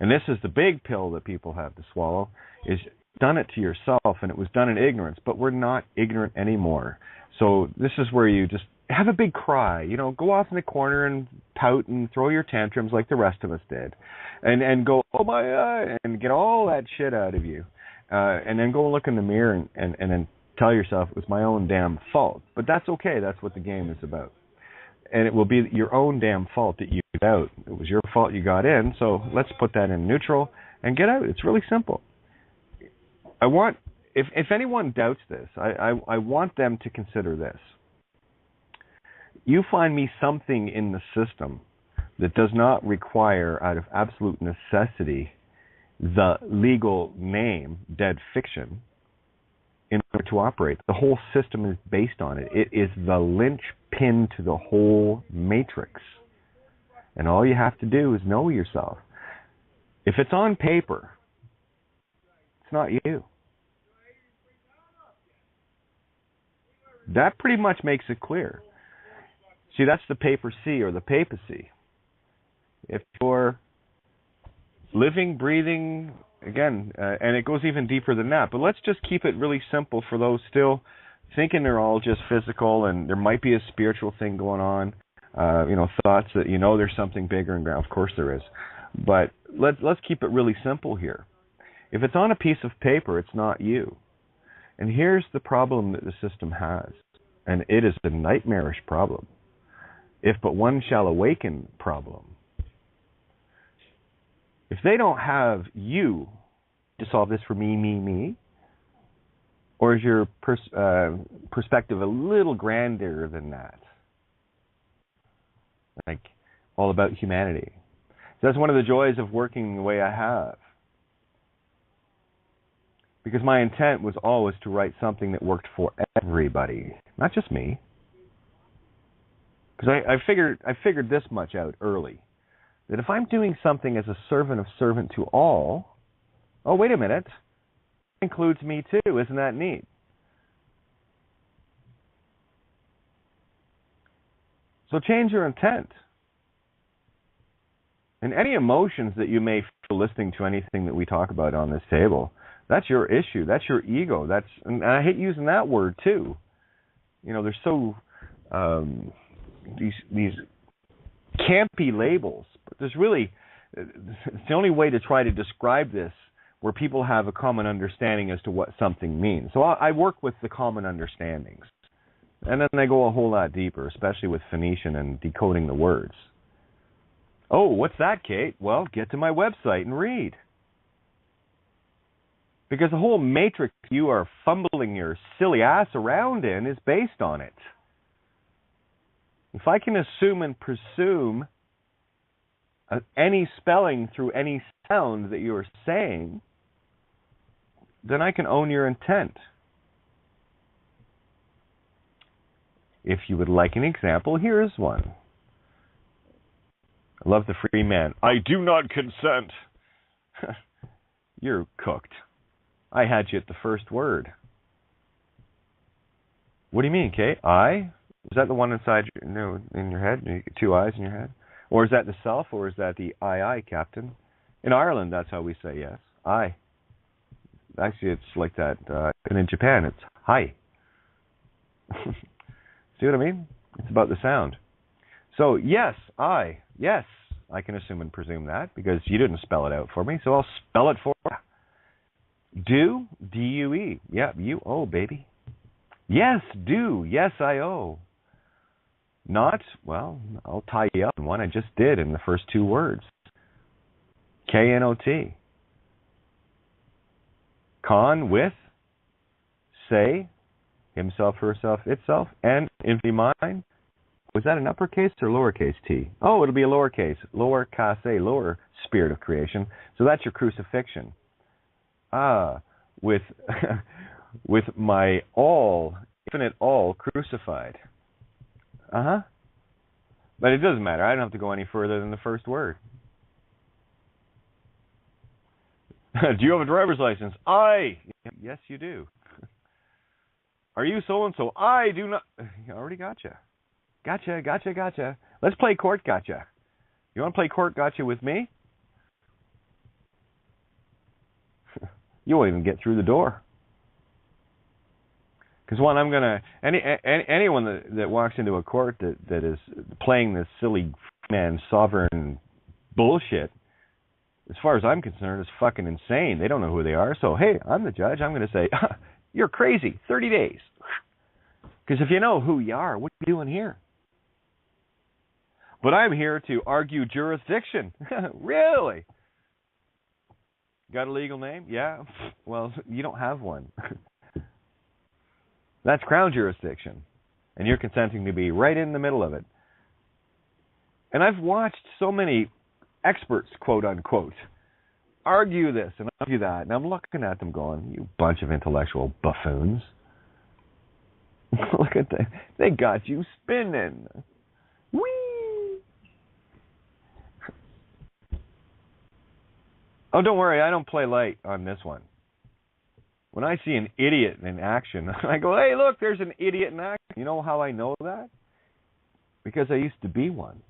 And this is the big pill that people have to swallow, is done it to yourself, and it was done in ignorance, but we're not ignorant anymore. So this is where you just have a big cry, you know, go off in the corner and pout and throw your tantrums like the rest of us did, and go, oh my, and get all that shit out of you, and then go look in the mirror and then tell yourself it was my own damn fault. But that's okay. That's what the game is about. And it will be your own damn fault that you got out. It was your fault you got in, so let's put that in neutral and get out. It's really simple. I want, if anyone doubts this, I want them to consider this. You find me something in the system that does not require, out of absolute necessity, the legal name, dead fiction, in order to operate. The whole system is based on it. It is the linchpin to the whole matrix. And all you have to do is know yourself. If it's on paper, it's not you. That pretty much makes it clear. See, that's the papacy or the papacy. If you're living, breathing, again, and it goes even deeper than that, but let's just keep it really simple for those still thinking they're all just physical and there might be a spiritual thing going on, thoughts that, there's something bigger and of course there is. But let's keep it really simple here. If it's on a piece of paper, it's not you. And here's the problem that the system has, and it is a nightmarish problem. If but one shall awaken problem. If they don't have you to solve this for me, Or is your perspective a little grander than that? Like, all about humanity. So that's one of the joys of working the way I have. Because my intent was always to write something that worked for everybody, not just me. Because I figured this much out early, that if I'm doing something as a servant to all, oh, wait a minute, that includes me too. Isn't that neat? So change your intent. And any emotions that you may feel listening to anything that we talk about on this table, that's your issue. That's your ego. And I hate using that word too. You know, there's so these campy labels, but there's really, it's the only way to try to describe this where people have a common understanding as to what something means. So I work with the common understandings, and then I go a whole lot deeper, especially with Phoenician and decoding the words. Oh, what's that, Kate? Well, get to my website and read. Because the whole matrix you are fumbling your silly ass around in is based on it. If I can assume and presume any spelling through any sound that you are saying, then I can own your intent. If you would like an example, here is one. I love the free man. I do not consent. You're cooked. I had you at the first word. What do you mean, Kate? I? Is that the one inside in your head? Two eyes in your head? Or is that the self, or is that the I, Captain? In Ireland, that's how we say yes. I. Actually, it's like that. And in Japan, it's hi. See what I mean? It's about the sound. So, yes, I. Yes, I can assume and presume that, because you didn't spell it out for me, so I'll spell it for you. Do, D-U-E. Yeah, you-O, baby. Yes, do. Yes, I-O. Not, well, I'll tie you up in one I just did in the first two words. K-N-O-T. Con, with, say, himself, herself, itself, and infinity mind. Was that an uppercase or lowercase t? Oh, it'll be a lowercase. Lower case, lower spirit of creation. So that's your crucifixion. With with my all, infinite all crucified. But it doesn't matter. I don't have to go any further than the first word. Do you have a driver's license? I. Yes, you do. Are you so-and-so? I do not. I already gotcha. Gotcha. Let's play court gotcha. You want to play court gotcha with me? You won't even get through the door. Because one, I'm gonna anyone that walks into a court that is playing this silly man sovereign bullshit, as far as I'm concerned, is fucking insane. They don't know who they are. So hey, I'm the judge. I'm gonna say you're crazy. 30 days. Because if you know who you are, what are you doing here? But I'm here to argue jurisdiction. Really? Got a legal name? Yeah. Well, you don't have one. That's Crown jurisdiction. And you're consenting to be right in the middle of it. And I've watched so many experts, quote unquote, argue this and argue that. And I'm looking at them going, you bunch of intellectual buffoons. Look at that. They got you spinning. Whee! Oh, don't worry. I don't play light on this one. When I see an idiot in action, I go, hey, look, there's an idiot in action. You know how I know that? Because I used to be one.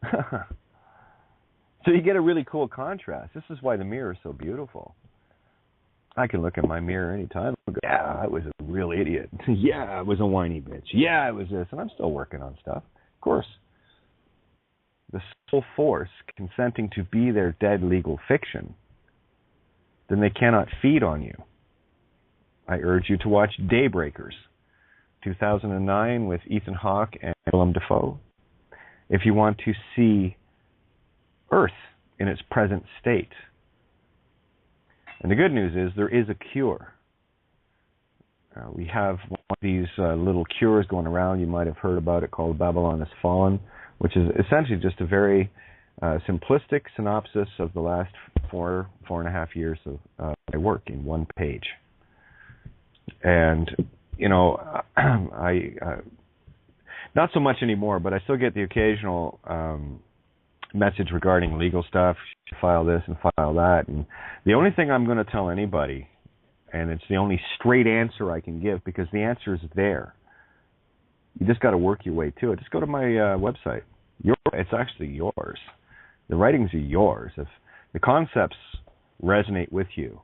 So you get a really cool contrast. This is why the mirror is so beautiful. I can look in my mirror anytime and go, yeah, I was a real idiot. Yeah, I was a whiny bitch. Yeah, I was this. And I'm still working on stuff. Of course. The sole force consenting to be their dead legal fiction, then they cannot feed on you. I urge you to watch Daybreakers, 2009 with Ethan Hawke and Willem Dafoe. If you want to see Earth in its present state. And the good news is there is a cure. we have one of these little cures going around. You might have heard about it, called Babylon Has Fallen, which is essentially just a very simplistic synopsis of the last 4.5 years of my work in one page. And, you know, I not so much anymore, but I still get the occasional message regarding legal stuff, file this and file that. And the only thing I'm going to tell anybody, and it's the only straight answer I can give, because the answer is there. You just got to work your way to it. Just go to my website. It's actually yours. The writings are yours. If the concepts resonate with you,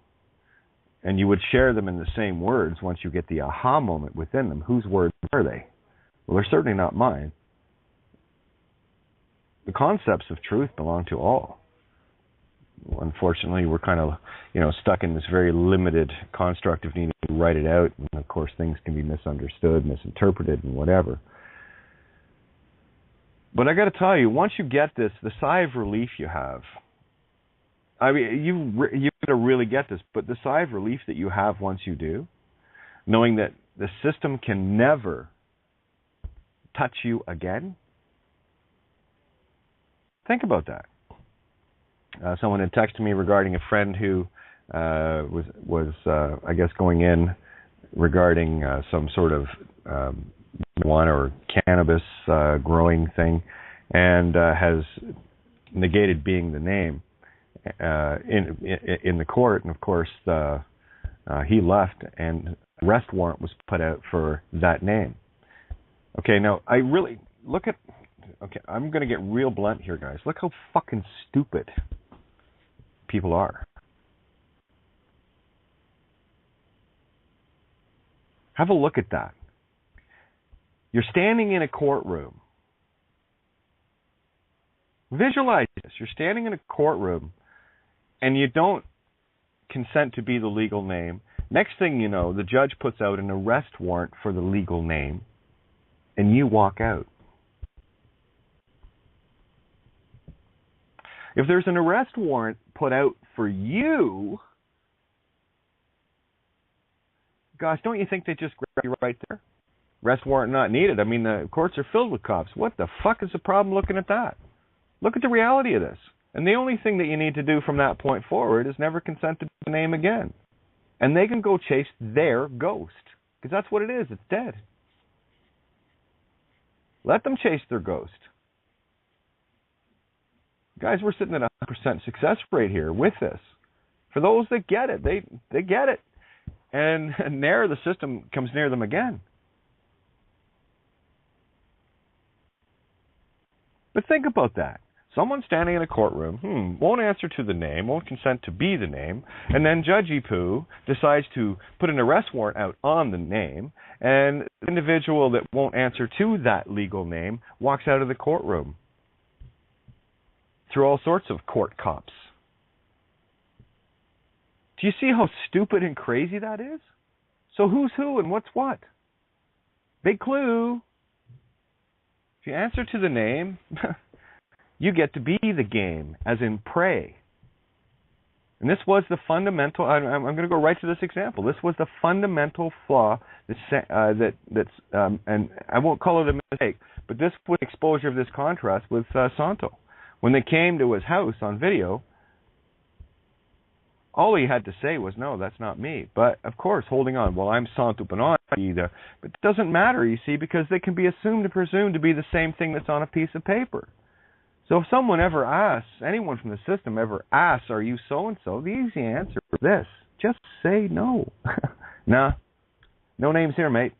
and you would share them in the same words once you get the aha moment within them, whose words are they? Well, they're certainly not mine. The concepts of truth belong to all. Well, unfortunately, we're kind of, stuck in this very limited construct of needing to write it out, and of course things can be misunderstood, misinterpreted, and whatever. But I got to tell you, once you get this, the sigh of relief you have, I mean, you've got to really get this, but the sigh of relief that you have once you do, knowing that the system can never touch you again. Think about that. Someone had texted me regarding a friend who was I guess, going in regarding some sort of marijuana or cannabis growing thing, and has negated being the name in the court. And of course, he left, and arrest warrant was put out for that name. Okay, now I really look at. Okay, I'm going to get real blunt here, guys. Look how fucking stupid people are. Have a look at that. You're standing in a courtroom. Visualize this. You're standing in a courtroom, and you don't consent to be the legal name. Next thing you know, the judge puts out an arrest warrant for the legal name, and you walk out. If there's an arrest warrant put out for you, gosh, don't you think they just grab you right there? Arrest warrant not needed. I mean, the courts are filled with cops. What the fuck is the problem looking at that? Look at the reality of this. And the only thing that you need to do from that point forward is never consent to the name again. And they can go chase their ghost. Because that's what it is. It's dead. Let them chase their ghost. Guys, we're sitting at a 100% success rate here with this. For those that get it, they get it. And ne'er the system comes near them again. But think about that. Someone standing in a courtroom, won't answer to the name, won't consent to be the name, and then Judgy Poo decides to put an arrest warrant out on the name, and the individual that won't answer to that legal name walks out of the courtroom through all sorts of court cops. Do you see how stupid and crazy that is? So who's who and what's what? Big clue. If you answer to the name, you get to be the game, as in prey. And this was the fundamental. I'm going to go right to this example. This was the fundamental flaw and I won't call it a mistake, but this was exposure of this contrast with Santo. When they came to his house on video, all he had to say was, no, that's not me. But, of course, holding on, well, I'm Santo Panay. But it doesn't matter, you see, because they can be assumed and presumed to be the same thing that's on a piece of paper. So if someone ever asks, anyone from the system ever asks, are you so-and-so, the easy answer is this. Just say no. Nah, no names here, mate.